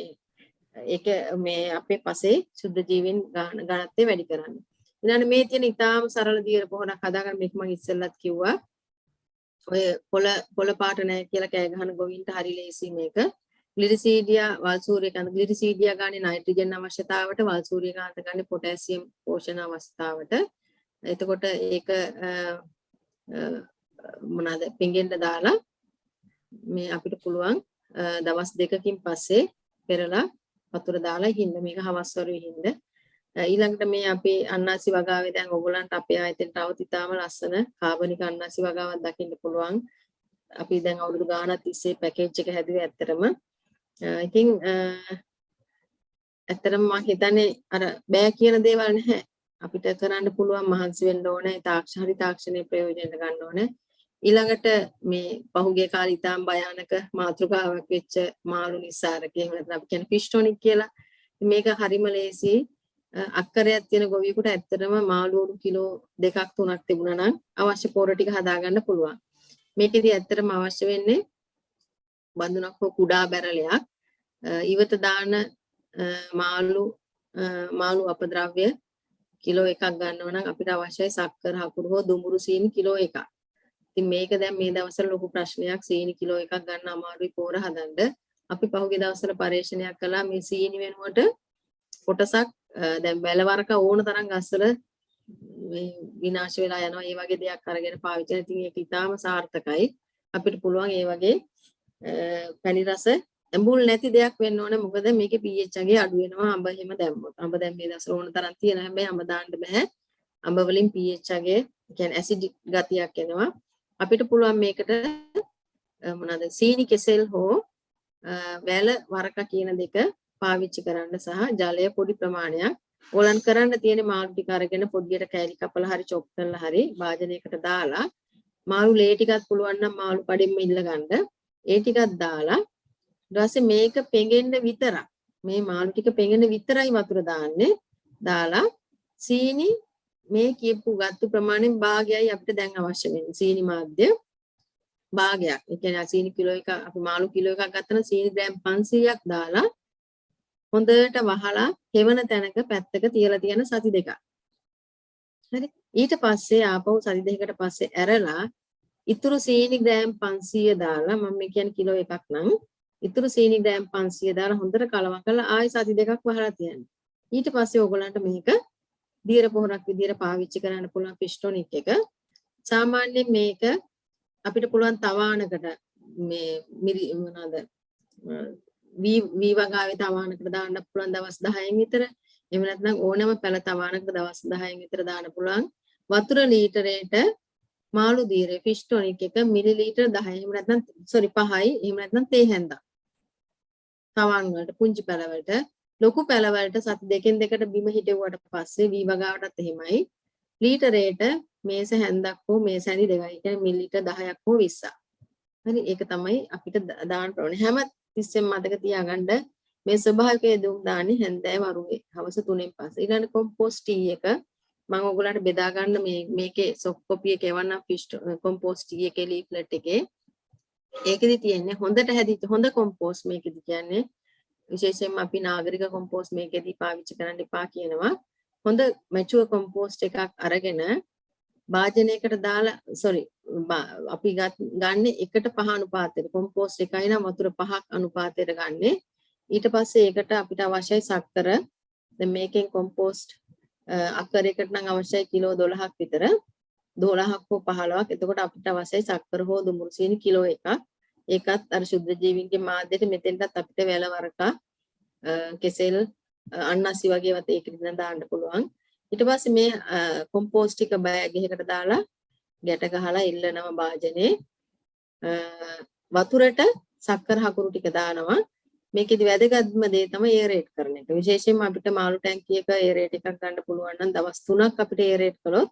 ඒක මේ අපේ පසේ සුද්ධ ජීවීන් ගණත්වය වැඩි කරන්න. ඊළඟ මේ තියෙන ඉතාම සරල දියර පොහොනක් හදාගන්න මේක මම ඉස්සෙල්ලත් කිව්වා. ඔය පොළ පාට නැහැ කියලා කෑ ගහන ගොවින්ට හරි ලේසි මේක. ග්ලිරිසීඩියා වල් සූර්යකාන්ත ග්ලිරිසීඩියා ගන්නේ නයිට්‍රජන් අවශ්‍යතාවට, වල් සූර්යකාන්ත ගන්නේ පොටෑසියම් පෝෂණ අවස්ථාවට. එතකොට ඒක මොනවාද පිංගෙන්න දාලා මේ අපිට පුළුවන් දවස් දෙකකින් පස්සේ පෙරලා වතුර දාලා හින්න මේක හවස් වරුවේ හින්න. ඊළඟට මේ අපේ අන්නාසි වගාවේ දැන් ඔයගොල්ලන්ට අපේ ආයතනට આવත් ඉතාම ලස්සන කාබනික අන්නාසි වගාවක් දකින්න පුළුවන්. අපි දැන් අවුරුදු ගාණක් තිස්සේ පැකේජ් එක හැදුවේ ඇත්තටම. ඉතින් ඇත්තටම මම හිතන්නේ අර බෑ කියන දේවල් නැහැ. අපිට කරන්න පුළුවන් මහන්සි වෙන්න ඕනේ. තාක්ෂණයේ ප්‍රයෝජනට ගන්න ඕනේ. ඊළඟට මේ පහුගිය කාලේ ඉතාම භයානක මාතෘකාවක් වෙච්ච මාළු නිස්සාරක එහෙම නැත්නම් අපි කියන්නේ පිස්ටොනික් කියලා. මේක හරිම ලේසි. අක්කරයක් තියෙන ගොවියෙකුට ඇත්තටම මාළුවෝ කිලෝ 2ක් 3ක් තිබුණා නම් අවශ්‍ය පොර ටික හදාගන්න පුළුවන්. මේකෙදි ඇත්තටම අවශ්‍ය වෙන්නේ බඳුනක් හෝ කුඩා බැරලයක්. ඉවත දාන මාළු අපද්‍රව්‍ය කිලෝ 1ක් ගන්නවා නම් අපිට අවශ්‍යයි සක්කර හකුරු හෝ දුඹුරු සීනි කිලෝ 1ක්. ඉතින් මේක දැන් මේ දවස්වල ලොකු ප්‍රශ්නයක් සීනි කිලෝ 1ක් ගන්න අමාරුයි පොර හදන්න. අපි පහුගිය දවස්වල පරීක්ෂණයක් කළා මේ සීනි වෙනුවට කොටසක් දැන් වැලවරක ඕන තරම් ගස්වල විනාශ වෙලා යනවා. ඒ වගේ දෙයක් අරගෙන පාවිච්චි කරන. ඉතින් ඒක ඉතාම සාර්ථකයි. අපිට පුළුවන් ඒ වගේ පැණි රස ඇඹුල් නැති දෙයක් වෙන්න ඕනේ. මොකද මේකේ pH අගේ අඩු වෙනවා අඹ එහෙම දැම්මොත්. අඹ දැන් මේ දවස්වල ඕන තරම් තියෙනවා. හැබැයි අඹ දාන්න බෑ. අඹ වලින් pH අගේ කියන්නේ ඇසිඩ් ගතියක් එනවා. අපිට පුළුවන් මේකට මොනවාද සීනි කෙසෙල් හෝ වැල වරක කියන දෙක පාවිච්චි කරන්න සහ ජලය පොඩි ප්‍රමාණයක් ඕලන් කරන්න තියෙන මාළු ටික අරගෙන පොඩියට කෑලි කපලා හරි චොප් කරලා හරි වාදනයකට දාලා මාළු ලේ ටිකක් පුළුවන් නම් මාළු කඩෙන්න ඉල්ල ගන්න ඒ ටිකක් දාලා ඊට පස්සේ මේක පෙඟෙන්න විතරක් මේ මාළු ටික පෙඟෙන්න විතරයි වතුර දාන්නේ දාලා සීනි මේ කියපු ගත්තු ප්‍රමාණයෙන් භාගයයි අපිට දැන් අවශ්‍ය වෙන්නේ සීනි මාධ්‍ය භාගයක්. ඒ කියන්නේ සීනි කිලෝ එක අපි මාළු කිලෝ එකක් ගත්තා නම් සීනි ග්‍රෑම් 500ක් දාලා හොඳට වහලා හෙවන තැනක පැත්තක තියලා තියෙන සති දෙකක්. හරි. ඊට පස්සේ ආපහු සති දෙකකට පස්සේ ඇරලා ඉතුරු සීනි ග්‍රෑම් 500 දාලා මම මේ කියන්නේ කිලෝ එකක් නම් ඉතුරු සීනි ග්‍රෑම් 500 දාලා හොඳට කලවම් කරලා ආයෙ සති දෙකක් වහලා තියන්න. ඊට පස්සේ ඕගොල්ලන්ට මේක දියර පොහොරක් විදියට පාවිච්චි කරන්න පුළුවන් ෆිෂ් ටොනික් එක. සාමාන්‍යයෙන් මේක අපිට පුළුවන් තවානකට මේ මොනවාද වී වගාවේ තවානකට දාන්න පුළුවන් දවස් 10න් විතර. එහෙම නැත්නම් ඕනෑම පැල තවානකට දවස් 10න් විතර දාන්න පුළුවන්. වතුර ලීටරයට මාළු දීරේ ෆිෂ් ටොනික් එක මිලිලීටර් 10 එහෙම නැත්නම් 5යි එහෙම නැත්නම් තේ හැන්දක්. තවන් වලට පුංචි පැල වලට ලොකු පැල වලට සති දෙකෙන් දෙකට බිම හිටෙව්වට පස්සේ වී වගාවටත් එහෙමයි. ලීටරයට මේස හැන්දක් හෝ මේස හැඳි දෙකයි. කියන්නේ මිලිලීටර් 10ක් හෝ 20ක්. හරි ඒක තමයි අපිට දාන්න ඕනේ. හැම තිස්සෙම මතක තියාගන්න මේ ස්වභාවික දුම් දාන්නේ හැන්දෑව වරුවේ හවස 3න් පස්සේ. ඊළඟ කොම්පෝස්ට් ටී එක මම ඔයගොල්ලන්ට බෙදා ගන්න මේකේ සොෆ්ට් කොපි එක එවන්නම් ෆිෂ් කොම්පෝස්ට් ටී එකේ ලීෆ්ලට් එකේ. ඒකෙදි තියෙන්නේ හොඳට හැදිච්ච හොඳ කොම්පෝස්ට් මේකෙදි කියන්නේ විශේෂයෙන්ම අපි නාගරික කොම්පෝස්ට් මේකෙදි පාවිච්චි කරන්න එපා කියනවා. හොඳ මැචුවර් කොම්පෝස්ට් එකක් අරගෙන භාජනයකට දාලා අපි ගන්න 1:5 අනුපාතයට කොම්පෝස්ට් එකයි නම් වතුර 5ක් අනුපාතයට ගන්නෙ. ඊට පස්සේ ඒකට අපිට අවශ්‍යයි සක්කර. දැන් මේකෙන් කොම්පෝස්ට් අක්කරයකට නම් අවශ්‍යයි කිලෝ 12ක් විතර. 12ක් හෝ 15ක්. එතකොට අපිට අවශ්‍යයි සක්කර හෝ දුමුරු සීනි කිලෝ එකක්. ඒකත් අර ශුද්ධ ජීවීන්ගේ මාධ්‍යයට මෙතෙන්ටත් අපිට වැල වරකා කෙසෙල් අන්නස්සි වගේ වත් ඒකට දාන්න පුළුවන්. ඊට පස්සේ මේ කොම්පෝස්ට් ටික බෑග් එකකට දාලා ගැට ගහලා ඉල්ලනවා භාජනේ. වතුරට සක්කර හකුරු ටික දානවා. මේකෙදි වැදගත්ම දේ තමයි එයරේට් කරන එක. විශේෂයෙන්ම අපිට මාළු ටැංකියක එයරේට් එකක් ගන්න පුළුවන් නම් දවස් 3ක් අපිට එයරේට් කළොත්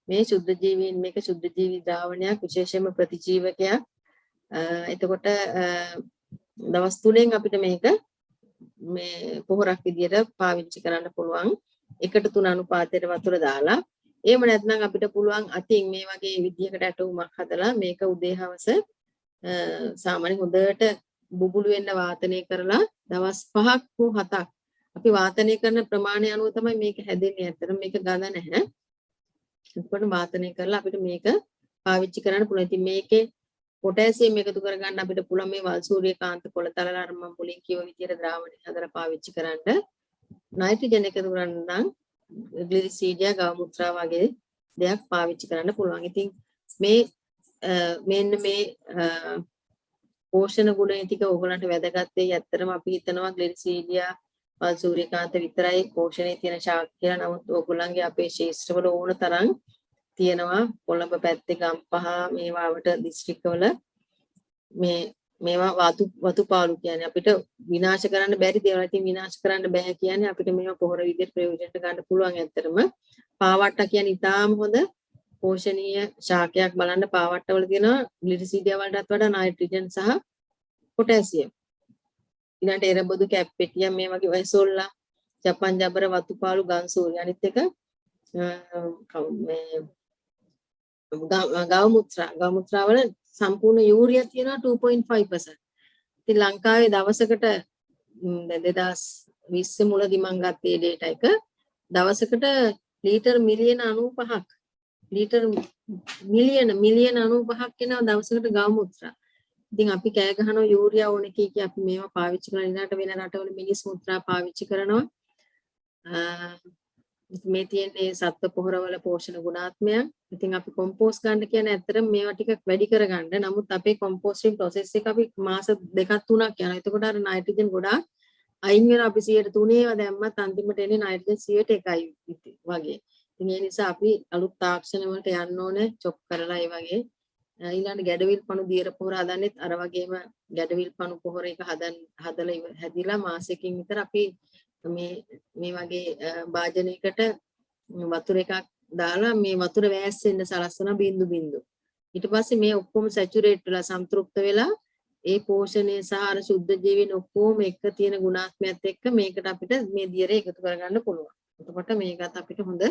මේ ශුද්ධ ජීවීන් මේක ශුද්ධ ජීවී ද්‍රාවණයක් විශේෂයෙන්ම ප්‍රතිජීවකයක්. එතකොට දවස් 3න් අපිට මේක මේ පොහොරක් විදියට පාවිච්චි කරන්න පුළුවන්. 1:3 අනුපාතයට වතුර දාලා. එහෙම නැත්නම් අපිට පුළුවන් අතින් මේ වගේ විදියකට ඇටුමක් හදලා මේක උදේ හවස සාමාන්‍ය හොඳට බුබුලු වෙන්න වාතනය කරලා දවස් 5ක් හෝ 7ක් අපි වාතනය කරන ප්‍රමාණය අනුව තමයි මේක හැදෙන්නේ. ඇත්තටම මේක ගඳ නැහැ. එතකොට වාතනය කරලා අපිට මේක පාවිච්චි කරන්න පුළුවන්. ඉතින් මේකේ පොටෑසියම් එකතු කරගන්න අපිට පුළුවන් මේ වල් සූර්යකාන්ත කොළ තලලා අර මම මුලින් කිව්ව විදියට ද්‍රාවණය හදලා පාවිච්චි කරන්න. නයිට්‍රජන් එකතු කරන්න නම් ග්ලිසීඩියා ගව මුත්‍රා වගේ දෙයක් පාවිච්චි කරන්න පුළුවන්. ඉතින් මෙන්න මේ පෝෂණ ගුණ ටික ඕගලන්ට වැදගත් වෙයි. ඇත්තටම අපි හිතනවා ග්ලිසීඩියා වල් සූර්යකාන්ත විතරයි පෝෂණයේ තියෙන ශාක කියලා. නමුත් ඕගොල්ලන්ගේ අපේ ශේෂ්ත්‍රවල ඕන තරම් තියෙනවා. කොළඹ පැත්තේ ගම්පහ මේවාවට දිස්ත්‍රික්කවල මේවා වතුපාලු කියන්නේ අපිට විනාශ කරන්න බැරි දේවල්. ඉතින් විනාශ කරන්න බෑ කියන්නේ අපිට මේවා පොහොර විදිහට ප්‍රයෝජනට ගන්න පුළුවන්. ඇත්තටම පාවට්ට කියන්නේ ඉතාම හොඳ පෝෂණීය ශාකයක්. බලන්න පාවට්ටවල තියෙනවා ග්ලිසීඩියා වලටත් වඩා නයිට්‍රජන් සහ පොටෑසියම්. ඊළඟට එරබොදු කැප්පෙටියා මේ වගේ වයසොල්ලා ජපන් ජබර වතුපාලු ගන්සූරි අනිත් එක මේ ගව මුත්‍රා වල සම්පූර්ණ යූරියා තියෙනවා 2.5%. ඉතින් ලංකාවේ දවසකට 2020 මුලදී මම ගත්තේ ඩේටා එක දවසකට ලීටර් මිලියන 95ක් ලීටර් මිලියන 95ක් වෙනවා දවසකට ගව මුත්‍රා. ඉතින් අපි කෑ ගහනවා යූරියා ඕනේ කී අපි මේවා පාවිච්චි කරන ඉන්නට වෙන රටවල මිනිස් මුත්‍රා පාවිච්චි කරනවා. මේ තියෙන්නේ සත්ව පොහොරවල පෝෂණ ගුණාත්මයක්. ඉතින් අපි කොම්පෝස්ට් ගන්න කියන්නේ ඇත්තටම මේවා ටිකක් වැඩි කරගන්න. නමුත් අපේ කොම්පෝස්ටිං ප්‍රොසෙස් එක අපි මාස 2-3ක් යනවා. එතකොට අර නයිට්‍රජන් ගොඩාක් අයින් වෙනවා. අපි 103 ඒවා දැම්මත් අන්තිමට එන්නේ නයිට්‍රජන් 101යි වගේ. ඉතින් ඒ නිසා අපි අලුත් තාක්ෂණ වලට යන්න ඕනේ චොප් කරලා ඒ වගේ. ඊළඟ ගැඩවිල් පණු දියර පොහොර හදන්නෙත් අර වගේම ගැඩවිල් පණු පොහොර එක හදලා හැදිලා මාසෙකින් විතර අපි මේ වගේ භාජනයකට වතුර එකක් දාලා මේ වතුර වෑස්සෙන්න සලස්වන බින්දු. ඊට පස්සේ මේ ඔක්කොම සැචුරේට් වෙලා සම්තෘප්ත වෙලා ඒ පෝෂණය සහ අර ශුද්ධ ජීවීන් ඔක්කොම එක තියෙන ගුණාත්මයත් එක්ක මේකට අපිට මේ දියර එකතු කරගන්න පුළුවන්. එතකොට මේකත් අපිට හොඳ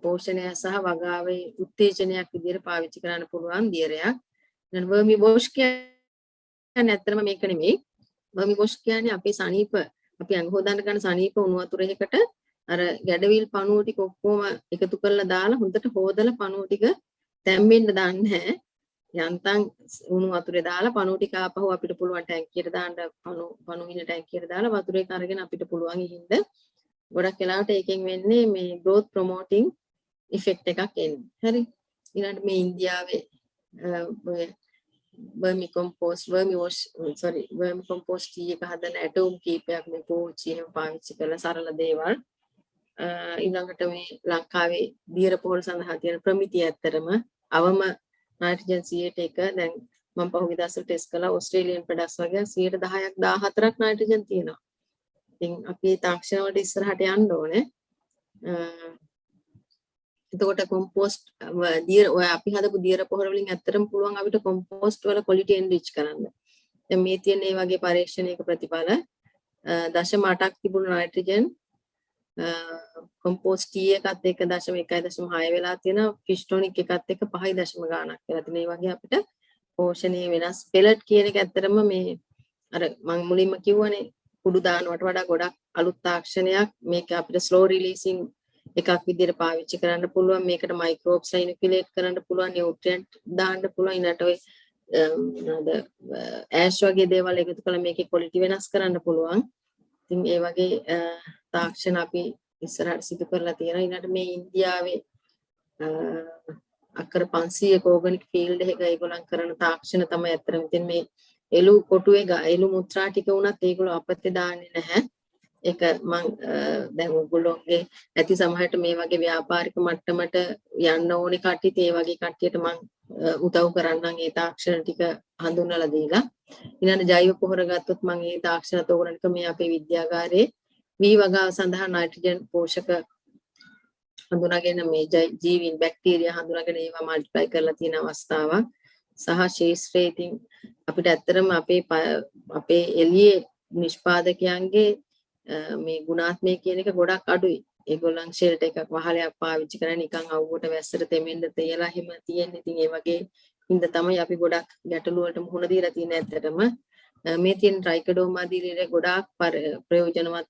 පෝෂණය සහ වගාවේ උත්තේජනයක් විදිහට පාවිච්චි කරන්න පුළුවන් දියරයක්. දැන් වර්මි වොෂ් කියන්නේ ඇත්තටම මේක නෙමෙයි. වර්මි වොෂ් කියන්නේ අපේ සනීප අපි අඟ හොදන්න ගන්න සනීප උණු වතුර එකකට අර ගැඩවිල් පණුව ටික ඔක්කොම එකතු කරලා දාලා හොඳට හොදලා පණුව ටික තැම්බෙන්න දාන්නේ නැහැ. යන්තම් උණු වතුරේ දාලා පණුව ටික ආපහු අපිට පුළුවන් ටැංකියට දාන්න පණුව ඉන්න ටැංකියට දාලා වතුර එක අරගෙන අපිට පුළුවන් ඉහින්ද ගොඩක් වෙලාවට ඒකෙන් වෙන්නේ මේ growth promoting effect එකක් එන්නේ. හරි. ඊළඟට මේ ඉන්දියාවේ vermi compost tea එක හදන ඇටෝම් කීපයක් මේ පෝච්චි එහෙම පාවිච්චි කරලා සරල දේවල්. ඊළඟට මේ ලංකාවේ දියර පොහොර සඳහා තියෙන ප්‍රමිතිය ඇත්තරම අවම නයිට්‍රජන් 100ට දැන් මම පහුගිය දවස්වල ටෙස්ට් කළා ඕස්ට්‍රේලියන් ප්‍රොඩක්ට්ස් වගේ 10%ක් 14ක් නයිට්‍රජන් තියෙනවා. ඉතින් අපි තාක්ෂණ වලට ඉස්සරහට යන්න ඕනේ. එතකොට කොම්පෝස්ට් ඔය අපි හදපු දියර පොහොර වලින් ඇත්තටම පුළුවන් අපිට කොම්පෝස්ට් වල ක්වොලිටි එන්රිච් කරන්න. දැන් මේ තියෙන මේ වගේ පරීක්ෂණයක ප්‍රතිඵල 0.8ක් තිබුණු නයිට්‍රජන් කොම්පෝස්ට් ටී එකත් එක්ක 0.1.6 වෙලා තියෙනවා. ෆිෂ්ටොනික් එකත් එක්ක 5 ගාණක් වෙලා තියෙන. මේ වගේ අපිට පෝෂණයේ වෙනස් පෙලට් කියන එක ඇත්තටම මේ අර මම මුලින්ම කිව්වනේ කුඩු දානවට වඩා ගොඩක් අලුත් තාක්ෂණයක්. මේක අපිට ස්ලෝ රිලීසින් එකක් විදිහට පාවිච්චි කරන්න පුළුවන්. මේකට මයික්‍රෝබ්ස් ඉනොකියුලේට් කරන්න පුළුවන්, නියුට්‍රියන්ට් දාන්න පුළුවන්. ඊට ඔය ඇෂ් වගේ දේවල් එකතු කරලා මේකේ ක්වොලිටි වෙනස් කරන්න පුළුවන්. ඉතින් ඒ වගේ තාක්ෂණ අපි ඉස්සරහට සිදු කරලා තියෙනවා. ඊළඟට මේ ඉන්දියාවේ අක්කර 500ක ඕගනික් ෆීල්ඩ් එක ඒගොල්ලන් කරන තාක්ෂණ තමයි අතරම තියෙන මේ එළු කොටුවේ එළු මුත්‍රා ටික උනත් ඒගොල්ලෝ අපතේ දාන්නේ නැහැ. ඒක මම දැන් ඔයගොල්ලෝගේ ඇති සමහරට මේ වගේ ව්‍යාපාරික මට්ටමට යන්න ඕනේ කට්ටියත් ඒ වගේ කට්ටියට මම උදව් කරන්නම් ඒ තාක්ෂණ ටික හඳුන්වලා දීලා. ඊළඟ ජෛව පොහොර ගත්තොත් මම ඒ තාක්ෂණ තෝරනක මේ අපේ විද්‍යාගාරයේ වී වගාව සඳහා නයිට්‍රජන් පෝෂක හඳුනාගෙන මේ ජීවීන් බැක්ටීරියා හඳුනාගෙන ඒවා මල්ටිප්ලයි කරලා තියෙන අවස්ථාවක් සහ ශේෂ්ත්‍රයේ ඉතින් අපිට ඇත්තටම අපේ එළියේ නිෂ්පාදකයන්ගේ මේ ගුණාත්මය කියන එක ගොඩක් අඩුයි. ඒගොල්ලන් ෂෙල්ට් එකක් වහලයක් පාවිච්චි කරලා නිකන් අවුවට වැස්සට තෙමෙන්න තියලා එහෙම තියෙන්නේ. ඉතින් ඒ වගේ හින්දා තමයි අපි ගොඩක් ගැටලු වලට මුහුණ දීලා තියෙන්නේ ඇත්තටම. මේ තියෙන ට්‍රයිකඩෝමා දිලිරේ ගොඩාක් ප්‍රයෝජනවත්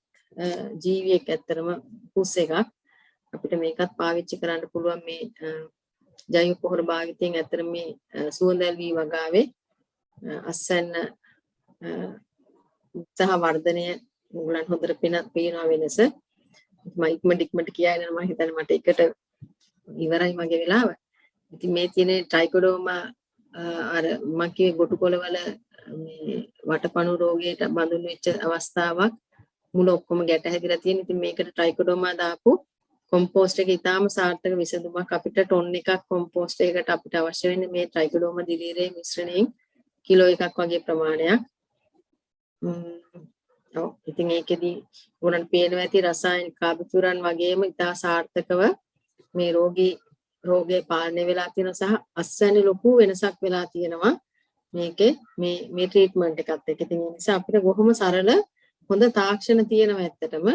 ජීවියෙක් ඇත්තටම පුස් එකක්. අපිට මේකත් පාවිච්චි කරන්න පුළුවන් මේ ජෛව පොහොර භාවිතයෙන් ඇත්තටම මේ සුවඳල් වී වගාවේ අස්සන්න සහ වර්ධනය උගලන් හොඳට පේනවා වෙනස. මම ඉක්මනට කියනවා මම හිතන්නේ මට එකට ඉවරයි මගේ වෙලාව. ඉතින් මේ තියෙන ට්‍රයිකෝඩර්මා අර මගේ ගොටුකොළ වල මේ වටපණු රෝගයට බඳුන් වෙච්ච අවස්ථාවක් මුල ඔක්කොම ගැට හැදිලා තියෙන. ඉතින් මේකට ට්‍රයිකෝඩර්මා දාපු කොම්පෝස්ට් එක ඉතාම සාර්ථක විසඳුමක්. අපිට ටොන් එකක් කොම්පෝස්ට් එකකට අපිට අවශ්‍ය වෙන්නේ මේ ට්‍රයිකෝඩර්මා දිලීරේ මිශ්‍රණයෙන් කිලෝ එකක් වගේ ප්‍රමාණයක්. ඉතින් ඒකෙදි උනන් පේනවා ඇති රසායනික කාබතුරන් වගේම ඉතා සාර්ථකව මේ රෝගේ පාලනය වෙලා තියෙන සහ අස්සන්නේ ලොකු වෙනසක් වෙලා තියෙනවා මේකේ මේ ට්‍රීට්මන්ට් එකත් එක්ක. ඉතින් ඒ නිසා අපිට කොහොම සරල හොඳ තාක්ෂණ තියෙනවා ඇත්තටම.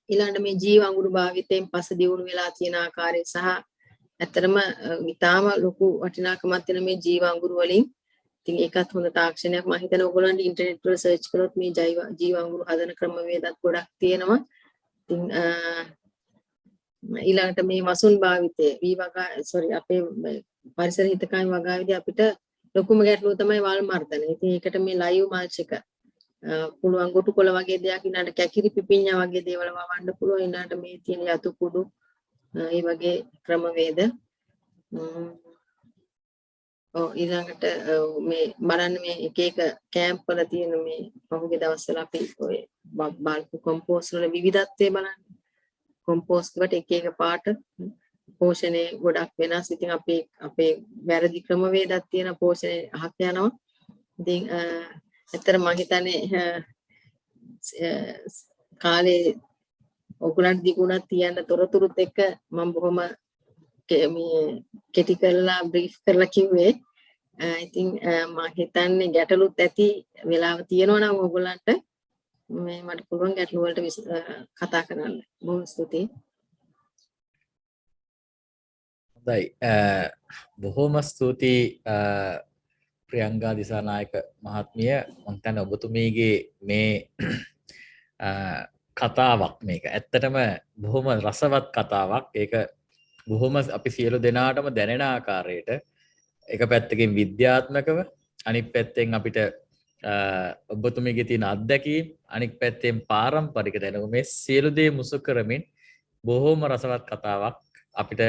ඊළඟට මේ ජීව අඟුරු භාවිතයෙන් පස දියුණු වෙලා තියෙන ආකාරය සහ ඇත්තටම ඊටාම ලොකු වටිනාකමක් තියෙන මේ ජීව අඟුරු වලින් ඉතින් ඒකත් හොඳ තාක්ෂණයක්. මම හිතනවා ඔයගොල්ලන්ට ඉන්ටර්නෙට් වල සර්ච් කළොත් මේ ජීව අඟුරු හදන ක්‍රමවේදත් ගොඩක් තියෙනවා. ඉතින් ඊළඟට මේ වසුන් භාවිතය අපේ පරිසර හිතකාමී වගාවේදී අපිට ලොකුම ගැටලුව තමයි වල් මර්ධනය. ඉතින් ඒකට මේ ලයිව් මල්ච් එක පුළුවන් ගොටුකොළ වගේ දෙයක් ඊළඟට කැකිරි පිපිඤ්ඤා වගේ දේවල් වවන්න පුළුවන්. ඊළඟට මේ තියෙන යතු කුඩු ඒ වගේ ක්‍රමවේද ඊළඟට මේ බලන්න මේ එක එක කැම්ප් වල තියෙන මේ පහුගිය දවස්වල අපි ඔය බල්ක් කොම්පෝස්ට් වල විවිධත්වය බලන්න. කොම්පෝස්ට් වලට එක එක පාට පෝෂණය ගොඩක් වෙනස්. ඉතින් අපේ වැරදි ක්‍රමවේදක් තියෙන පෝෂණය අහක් යනවා. ඉතින් ඇත්තට මම හිතන්නේ කාලේ ඔයගලන්ට දිගුණක් තියන්න තොරතුරුත් එක්ක මම බොහොම මේ කෙටි කරලා බ්‍රීෆ් කරලා කිව්වේ. ඉතින් මම හිතන්නේ ගැටලුත් ඇති වෙලාව තියෙනවා නම් ඔයගලන්ට මේ මට පුළුවන් ගැටලු වලට කතා කරන්න. බොහොම ස්තුතියි. හොඳයි. බොහොම ස්තුතියි ප්‍රියංගා දිසානායක මහත්මිය. මම හිතන්නේ ඔබතුමීගේ මේ කතාවක් මේක. ඇත්තටම බොහොම රසවත් කතාවක්. ඒක බොහොම අපි සියලු දෙනාටම දැනෙන ආකාරයට එක පැත්තකින් විද්‍යාත්මකව අනිත් පැත්තෙන් අපිට ඔබතුමීගේ තියෙන අත්දැකීම් අනිත් පැත්තෙන් පාරම්පරික දැනුම මේ සියලු දේ මුසු කරමින් බොහොම රසවත් කතාවක් අපිට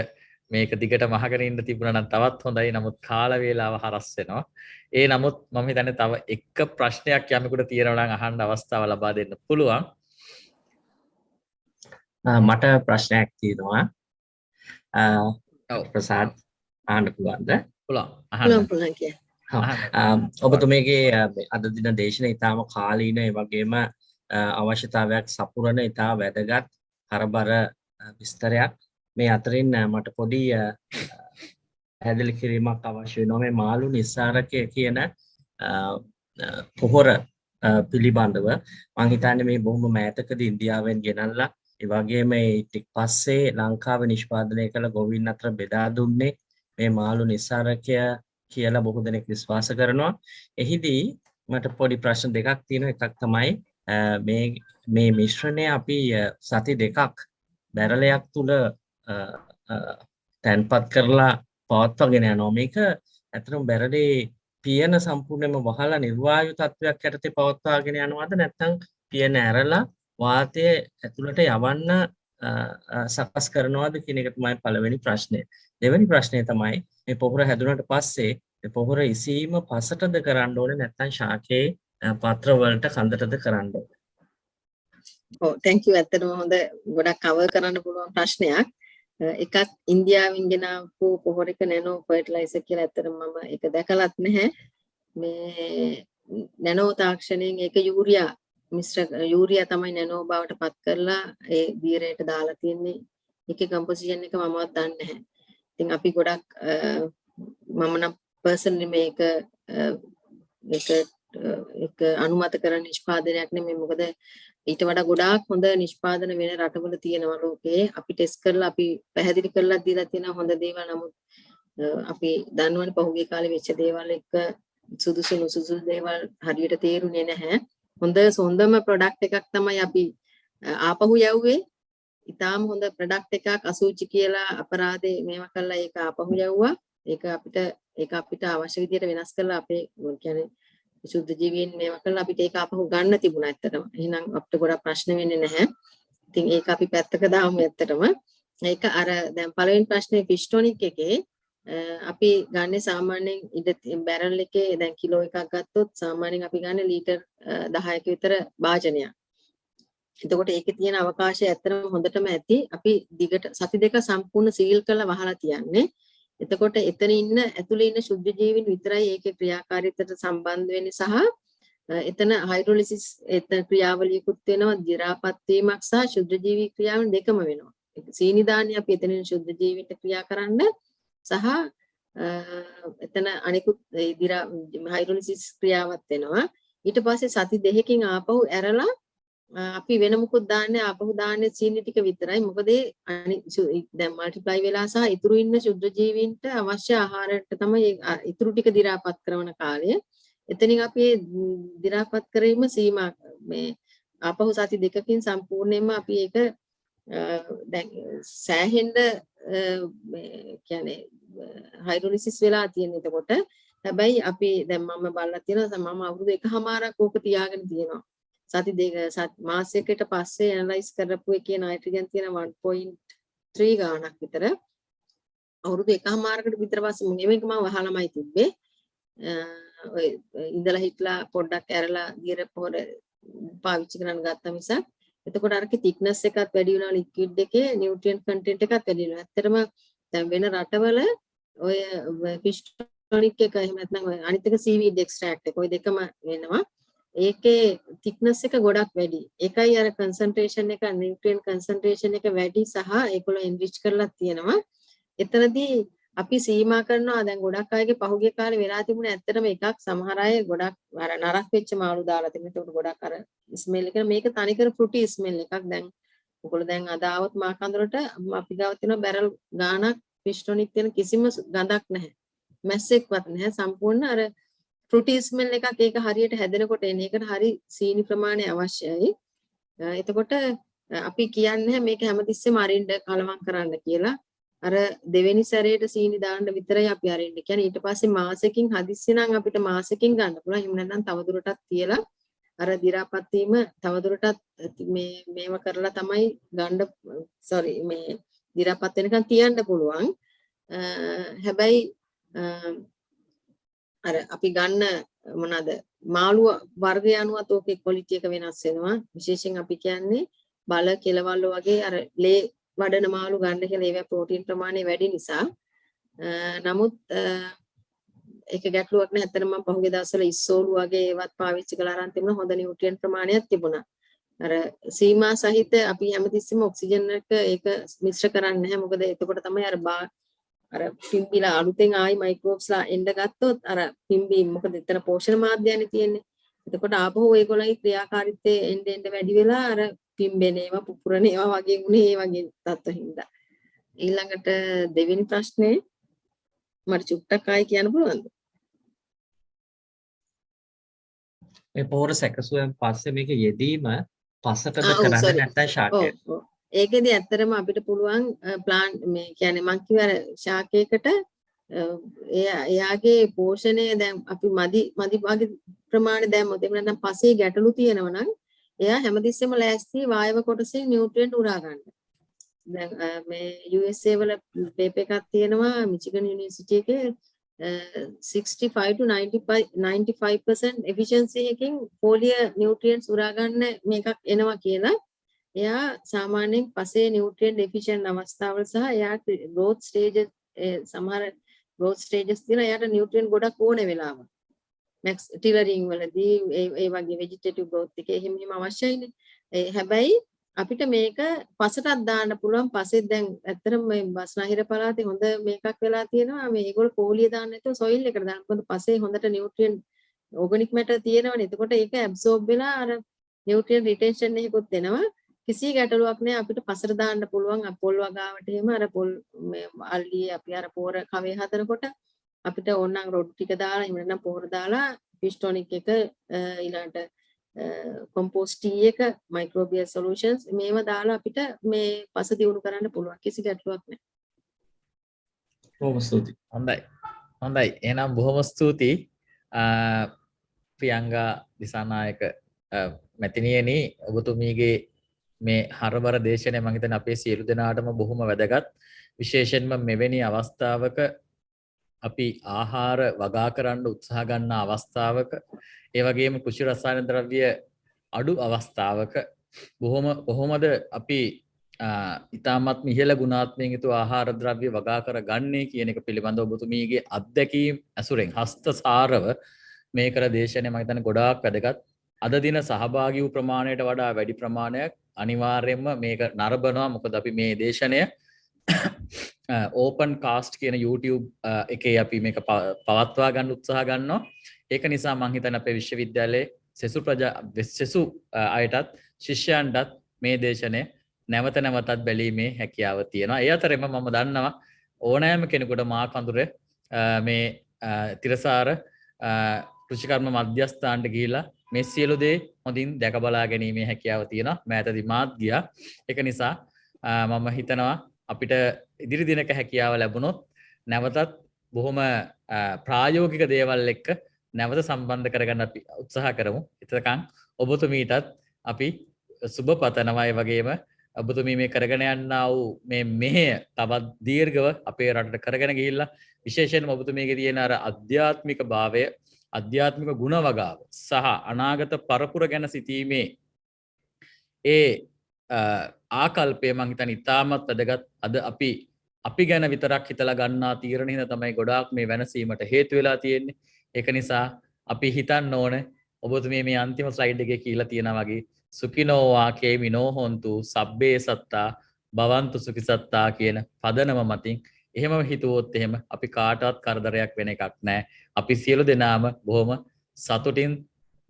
මේක දිගට මහගෙන ඉන්න තිබුණා නම් තවත් හොඳයි. නමුත් කාල වේලාව හරස් වෙනවා. ඒ නමුත් මම හිතන්නේ තව එක ප්‍රශ්නයක් යමෙකුට තියෙනවා නම් අහන්න අවස්ථාව ලබා දෙන්න පුළුවන්. මට ප්‍රශ්නයක් තියෙනවා. ප්‍රසාද් අහන්න පුළුවන්ද? පුළුවන්. අහන්න. පුළුවන් කිය. ඔබතුමීගේ අද දින දේශන ඉතාම කාලීන ඒ වගේම අවශ්‍යතාවයක් සපුරන ඉතා වැදගත් හරබර විස්තරයක්. මේ අතරින් මට පොඩි පැහැදිලි කිරීමක් අවශ්‍ය වෙනවා. මේ මාළු නිස්සාරකය කියන පොහොර පිළිබඳව මම හිතන්නේ මේ බොහොම මෑතකදී ඉන්දියාවෙන් ගෙනල්ලා ඒ වගේම ඊට පස්සේ ලංකාවේ නිෂ්පාදනය කළ ගොවීන් අතර බෙදා දුන්නේ මේ මාළු නිස්සාරකය කියලා බොහෝ දෙනෙක් විශ්වාස කරනවා. එහිදී මට පොඩි ප්‍රශ්න දෙකක් තියෙනවා. එකක් තමයි මේ මිශ්‍රණය අපි සති දෙකක් බැරලයක් තුල තැන්පත් කරලා පවත්වාගෙන යනවා. මේක ඇත්තටම බැරලේ පියන සම්පූර්ණයෙන්ම වහලා නිර්වායු තත්වයක් යටතේ පවත්වාගෙන යනවද නැත්නම් පියන ඇරලා වාතය ඇතුළට යවන්න සකස් කරනවද කියන එක තමයි පළවෙනි ප්‍රශ්නේ. දෙවෙනි ප්‍රශ්නේ තමයි මේ පොහොර හැදුනට පස්සේ මේ පොහොර ඉසීම පසටද කරන්න ඕනේ නැත්නම් ශාකයේ පත්‍ර වලට කඳටද කරන්න ඕනේ? ඔව් thank you. ඇත්තටම හොඳ ගොඩක් කවර් කරන්න පුළුවන් ප්‍රශ්නයක්. එකක් ඉන්දියාවෙන් ගෙනාවු පොහොරක නැනෝ ෆර්ටිලයිසර් කියලා ඇත්තටම මම ඒක දැකලත් නැහැ. මේ නැනෝ තාක්ෂණයෙන් ඒක යූරියා තමයි නැනෝ බවට පත් කරලා ඒ දීරයට දාලා තියෙන්නේ. ඒකේ කම්පොසිෂන් එක මමවත් දන්නේ නැහැ. ඉතින් අපි ගොඩක් මම නම් පර්සනලි මේක අනුමත කරන නිෂ්පාදනයක් නෙමෙයි. මොකද ඊට වඩා ගොඩාක් හොඳ නිෂ්පාදන වෙන රටවල තියෙනවා ලෝකේ. අපි ටෙස්ට් කරලා අපි පැහැදිලි කරලා දීලා තියෙන හොඳ දේවල්. නමුත් අපි දන්නවනේ පහුගිය කාලේ වෙච්ච දේවල් එක්ක සුදුසු නුසුදුසු දේවල් හරියට තේරුනේ නැහැ. හොඳම ප්‍රොඩක්ට් එකක් තමයි අපි ආපහු යවුවේ. ඊටාම හොඳ ප්‍රොඩක්ට් එකක් අසුචි කියලා අපරාධේ මේවා කළා ඒක ආපහු යවුවා. ඒක අපිට අවශ්‍ය විදිහට වෙනස් කරලා අපේ කියන්නේ සුද්ධ ජීවීන් මේවා කළා අපිට ඒක ආපහු ගන්න තිබුණා ඇත්තටම. එහෙනම් අපිට ගොඩක් ප්‍රශ්න වෙන්නේ නැහැ. ඉතින් ඒක අපි පැත්තක දාමු ඇත්තටම. ඒක අර දැන් පළවෙනි ප්‍රශ්නේ ෆිෂ්ටොනික් එකේ අපි ගන්න සාමාන්‍යයෙන් බැරල් එකේ දැන් කිලෝ එකක් ගත්තොත් සාමාන්‍යයෙන් අපි ගන්න ලීටර් 10ක විතර භාජනයක්. එතකොට ඒකේ තියෙන අවකාශය ඇත්තටම හොඳටම ඇති. අපි දිගට සති දෙක සම්පූර්ණ සීල් කරලා වහලා තියන්නේ. එතකොට එතන ඉන්න ඇතුලේ ඉන්න ශුද්ධ ජීවීන් විතරයි ඒකේ ක්‍රියාකාරීත්වයට සම්බන්ධ වෙන්නේ සහ එතන හයිඩ්‍රොලිසිස් එතන ක්‍රියාවලියකුත් වෙනවා. දි รา පත් වීමක් සහ ශුද්ධ ජීවී ක්‍රියාවන් දෙකම වෙනවා. සීනි දාන්නේ අපි එතනින් ශුද්ධ ජීවීන්ට ක්‍රියා කරන්න සහ එතන අනිකුත් හයිඩ්‍රොලිසිස් ක්‍රියාවත් වෙනවා. ඊට පස්සේ සති දෙකකින් ආපහු ඇරලා අපි වෙන මොකුත් දාන්නේ ආපහු දාන්නේ සීනි ටික විතරයි. මොකද දැන් මල්ටිප්ලයි වෙලා සහ ඉතුරු ඉන්න ශුද්ධ ජීවීන්ට අවශ්‍ය ආහාරයට තමයි ඉතුරු ටික දි รา පත් කරන කාලය. එතනින් අපි දි รา පත් කිරීම සීමා මේ ආපහු සති දෙකකින් සම්පූර්ණයෙන්ම අපි ඒක දැන් සෑහෙන්න කියන්නේ හයිඩ්‍රොලිසිස් වෙලා තියෙන. එතකොට හැබැයි අපි දැන් මම බලලා තියෙනවා මම අවුරුදු 1.5ක් ඕක තියාගෙන තියෙනවා. සති දෙක මාසයකට පස්සේ ඇනලයිස් කරපු එකේ නයිට්‍රජන් තියෙන 1.3 ගාණක් විතර. අවුරුදු 1.5කට විතර පස්සේ මේක මම වහලාමයි තිබ්බේ. ඔය ඉඳලා හිටලා පොඩ්ඩක් ඇරලා දියර පොර පාවිච්චි කරන්න ගත්තා මිසක්. එතකොට අරකේ thickness එකත් වැඩි වෙනවා, ලික්විඩ් එකේ නියුට්‍රියන්ට් කන්ටෙන්ට් එකත් වැඩි වෙනවා. ඇත්තටම දැන් වෙන රටවල ඔය ෆිෂ් ටොනික් එක එහෙම නැත්නම් ඔය අනිත් එක සීවීඩ් එක්ස්ට්‍රැක්ට් එක ඔය දෙකම වෙනවා. ඒකේ thickness එක ගොඩක් වැඩි. ඒකයි අර concentration එක nutrient concentration එක වැඩි සහ ඒකවල enrich කරලා තියෙනවා. එතනදී අපි සීමා කරනවා දැන් ගොඩක් අයගේ පහුගිය කාලේ වෙලා තිබුණ ඇත්තටම එකක් සමහර අය ගොඩක් අර නරක වෙච්ච මාළු දාලා තිබුණා. ඒකට ගොඩක් අර ස්මෙල් එක මේක තනිකර ෆෘටි ස්මෙල් එකක්. දැන් ඔයගොල්ලෝ දැන් අද ආවොත් මා කඳුරට අපි ගාව තියෙන බැරල් ගානක් ෆිෂ් ටොනික් තියෙන කිසිම ගඳක් නැහැ. මැස්සෙක්වත් නැහැ. සම්පූර්ණ අර ෆෘටි ස්මෙල් එකක් ඒක හරියට හැදෙනකොට එන එකට හරි සීනි ප්‍රමාණය අවශ්‍යයි. එතකොට අපි කියන්නේ මේක හැමතිස්සෙම අරින්න කලවම් කරන්න කියලා. අර දෙවෙනි සැරේට සීනි දාන්න විතරයි අපි අරින්න කියන්නේ. ඊට පස්සේ මාසෙකින් හදිස්සි නම් අපිට මාසෙකින් ගන්න පුළුවන්. එහෙම නැත්නම් තවදුරටත් තියලා අර දි รา පත් වීම තවදුරටත් මේව කරලා තමයි ගන්න මේ දි รา පත් වෙනකන් තියන්න පුළුවන්. හැබැයි අර අපි ගන්න මොනවාද මාළු වර්ගය අනුවත් ඕකේ ක්වොලිටි එක වෙනස් වෙනවා. විශේෂයෙන් අපි කියන්නේ බල කෙලවල් වගේ අර ලේ වඩන මාළු ගන්න කියලා ඒවා ප්‍රෝටීන් ප්‍රමාණය වැඩි නිසා. නමුත් ඒක ගැටලුවක් නෑ. ඇත්තටම මම පහුගිය දවස්වල ඉස්සෝලු වගේ ඒවත් පාවිච්චි කරලා අරන් තිබුණා. හොඳ නියුට්‍රියන්ට් ප්‍රමාණයක් තිබුණා. අර සීමා සහිත අපි හැමතිස්සෙම ඔක්සිජන් එක ඒක මිශ්‍ර කරන්නේ නැහැ. මොකද එතකොට තමයි අර පිම්බිලා අලුතෙන් ආයි මයික්‍රෝබ්ස්ලා එන්න ගත්තොත් අර පිම්බීම මොකද එතන පෝෂණ මාධ්‍යයනේ තියෙන්නේ. එතකොට ආපහු ඒගොල්ලන්ගේ ක්‍රියාකාරීත්වය එන්න වැඩි වෙලා අර පිම්බෙන ඒවා පුපුරන ඒවා වගේ උනේ ඒ වගේ තත්ත්වින්ද. ඊළඟට දෙවෙනි ප්‍රශ්නේ මට චුට්ටක් ආයි කියන්න පුළුවන්ද? මේ පොර සැකසුවෙන් පස්සේ මේක යෙදීම පසටද කරන්නේ නැත්නම් ශාකයට? ඒකෙදි ඇත්තටම අපිට පුළුවන් ප්ලාන්ට් මේ කියන්නේ මං කිව්ව අර ශාකයකට එයාගේ පෝෂණය දැන් අපි මදි වගේ ප්‍රමාණය දැම්මොත් එහෙම නැත්නම් පසේ ගැටලු තියෙනවා නම් එයා හැමතිස්සෙම ලෑස්ති වායව කොටසේ නියුට්‍රියන්ට් උරා ගන්න. දැන් මේ USA වල පේපර් එකක් තියෙනවා මිචිගන් යුනිවර්සිටි එකේ 65 to 95% efficiency එකකින් foliar nutrients උරා ගන්න මේකක් එනවා කියලා. එයා සාමාන්‍යයෙන් පසේ නියුට්‍රියන්ට් ඩෙෆිෂන්ට් අවස්ථාවල සහ එයාට growth stages සමහර growth stages තියෙනවා. එයාට නියුට්‍රියන්ට් ගොඩක් ඕනේ වෙලාවක. next tillering වලදී ඒ වගේ vegetative growth එකේ එහෙම අවශ්‍යයිනේ. හැබැයි අපිට මේක පසටත් දාන්න පුළුවන්. පස්සේ දැන් ඇත්තටම මේ බස්නාහිර පළාතේ හොඳ මේකක් වෙලා තියෙනවා. මේ ඒගොල්ලෝ පොලිය දාන්න නැතුව සොයිල් එකට දාන්න. මොකද පස්සේ හොඳට නියුට්‍රියන්ට් ඕගනික් මැටර් තියෙනවනේ. එතකොට ඒක ඇබ්සෝබ් වෙලා අර නියුට්‍රියන්ට් රිටෙන්ෂන් එකකුත් දෙනවා. කිසි ගැටලුවක් නෑ. අපිට පසට දාන්න පුළුවන්. අපොල් වගාවට එහෙම අර පොල් මේ අල්ලියේ අපි අර පෝර කවේ හදනකොට අපිට ඕනනම් රොඩ් ටික දාලා එහෙම නැත්නම් පෝර දාලා පිස්ටොනික් එක ඊළඟට කොම්පෝස්ට් ටී එක මයික්‍රෝබියල් සොලියුෂන්ස් මේවා දාලා අපිට මේ පස දියුණු කරන්න පුළුවන්. කිසි ගැටලුවක් නෑ. බොහොම ස්තුතියි. හොඳයි. එහෙනම් බොහොම ස්තුතියි ප්‍රියංගා දිසානායක මැතිණියනි ඔබතුමීගේ මේ හරබර දේශනය මම හිතන්නේ අපේ සියලු දෙනාටම බොහොම වැදගත්. විශේෂයෙන්ම මෙවැනි අවස්ථාවක අපි ආහාර වගා කරන්න උත්සාහ ගන්න අවස්ථාවක ඒ වගේම කෘෂි රසායන ද්‍රව්‍ය අඩු අවස්ථාවක කොහොමද අපි ඉතාමත් ඉහළ ගුණාත්මකයෙන් යුතු ආහාර ද්‍රව්‍ය වගා කරගන්නේ කියන එක පිළිබඳව ඔබතුමීගේ අත්දැකීම් ඇසුරෙන් හස්තසාරව මේ කර දේශනය මම හිතන්නේ ගොඩාක් වැදගත්. අද දින සහභාගී වූ ප්‍රමාණයට වඩා වැඩි ප්‍රමාණයක් අනිවාර්යයෙන්ම මේක නරඹනවා. මොකද අපි මේ දේශනය ඕපන් කාස්ට් කියන YouTube එකේ අපි මේක පවත්වා ගන්න උත්සාහ ගන්නවා. ඒක නිසා මම හිතන්නේ අපේ විශ්වවිද්‍යාලයේ සෙසු අයටත් ශිෂ්‍යයන්ටත් මේ දේශනය නැවත නැවතත් බැලීමේ හැකියාව තියෙනවා. ඒ අතරෙම මම දන්නවා ඕනෑම කෙනෙකුට මා කඳුරේ මේ තිරසාර කෘෂිකර්ම මධ්‍යස්ථානට ගිහිලා මේ සියලු දේ හොඳින් දැක බලා ගැනීමේ හැකියාව තියෙනවා. මෑතදී මාත් ගියා. ඒක නිසා මම හිතනවා අපිට ඉදිරි දිනක හැකියාව ලැබුණොත් නැවතත් බොහොම ප්‍රායෝගික දේවල් එක්ක නැවත සම්බන්ධ කරගන්න අපි උත්සාහ කරමු. එතකන් ඔබතුමීටත් අපි සුබ පතනවා. ඒ වගේම ඔබතුමී මේ කරගෙන යන්නා වූ මේ මෙහෙය තවත් දීර්ඝව අපේ රටට කරගෙන ගිහිල්ලා විශේෂයෙන්ම ඔබතුමීගේ තියෙන අර ආධ්‍යාත්මික භාවය, ආධ්‍යාත්මික ගුණ වගාව සහ අනාගත පරපුර ගැන සිතීමේ ඒ ආකල්පය මං හිතන්නේ ඉතාමත් වැදගත්. අද අපි ගැන විතරක් හිතලා ගන්නා තීරණ හින්දා තමයි ගොඩාක් මේ වෙනසීමට හේතු වෙලා තියෙන්නේ. ඒක නිසා අපි හිතන්න ඕනේ ඔබතුමී මේ අන්තිම ස්ලයිඩ් එකේ කියලා තියෙනා වගේ සුඛිනෝ වාකේ මිනෝ හොන්තු සබ්බේ සත්තා භවන්තු සුඛිසත්තා කියන පදනම මතින් එහෙම හිතුවොත් එහෙම අපි කාටවත් කරදරයක් වෙන එකක් නැහැ. අපි සියලු දෙනාම බොහොම සතුටින්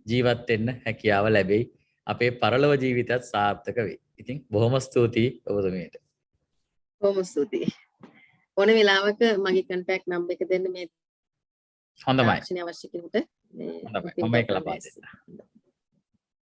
ජීවත් වෙන්න හැකියාව ලැබෙයි. අපේ පරලොව ජීවිතයත් සාර්ථක වෙයි. ඉතින් බොහොම ස්තුතියි ඔබතුමීට. බොහොම ස්තුතියි. ඕන වෙලාවක මගේ contact number එක දෙන්න මේ හොඳයි. අවශ්‍ය කෙනෙකුට හොඳයි. මම ඒක ලබා දෙන්නම්.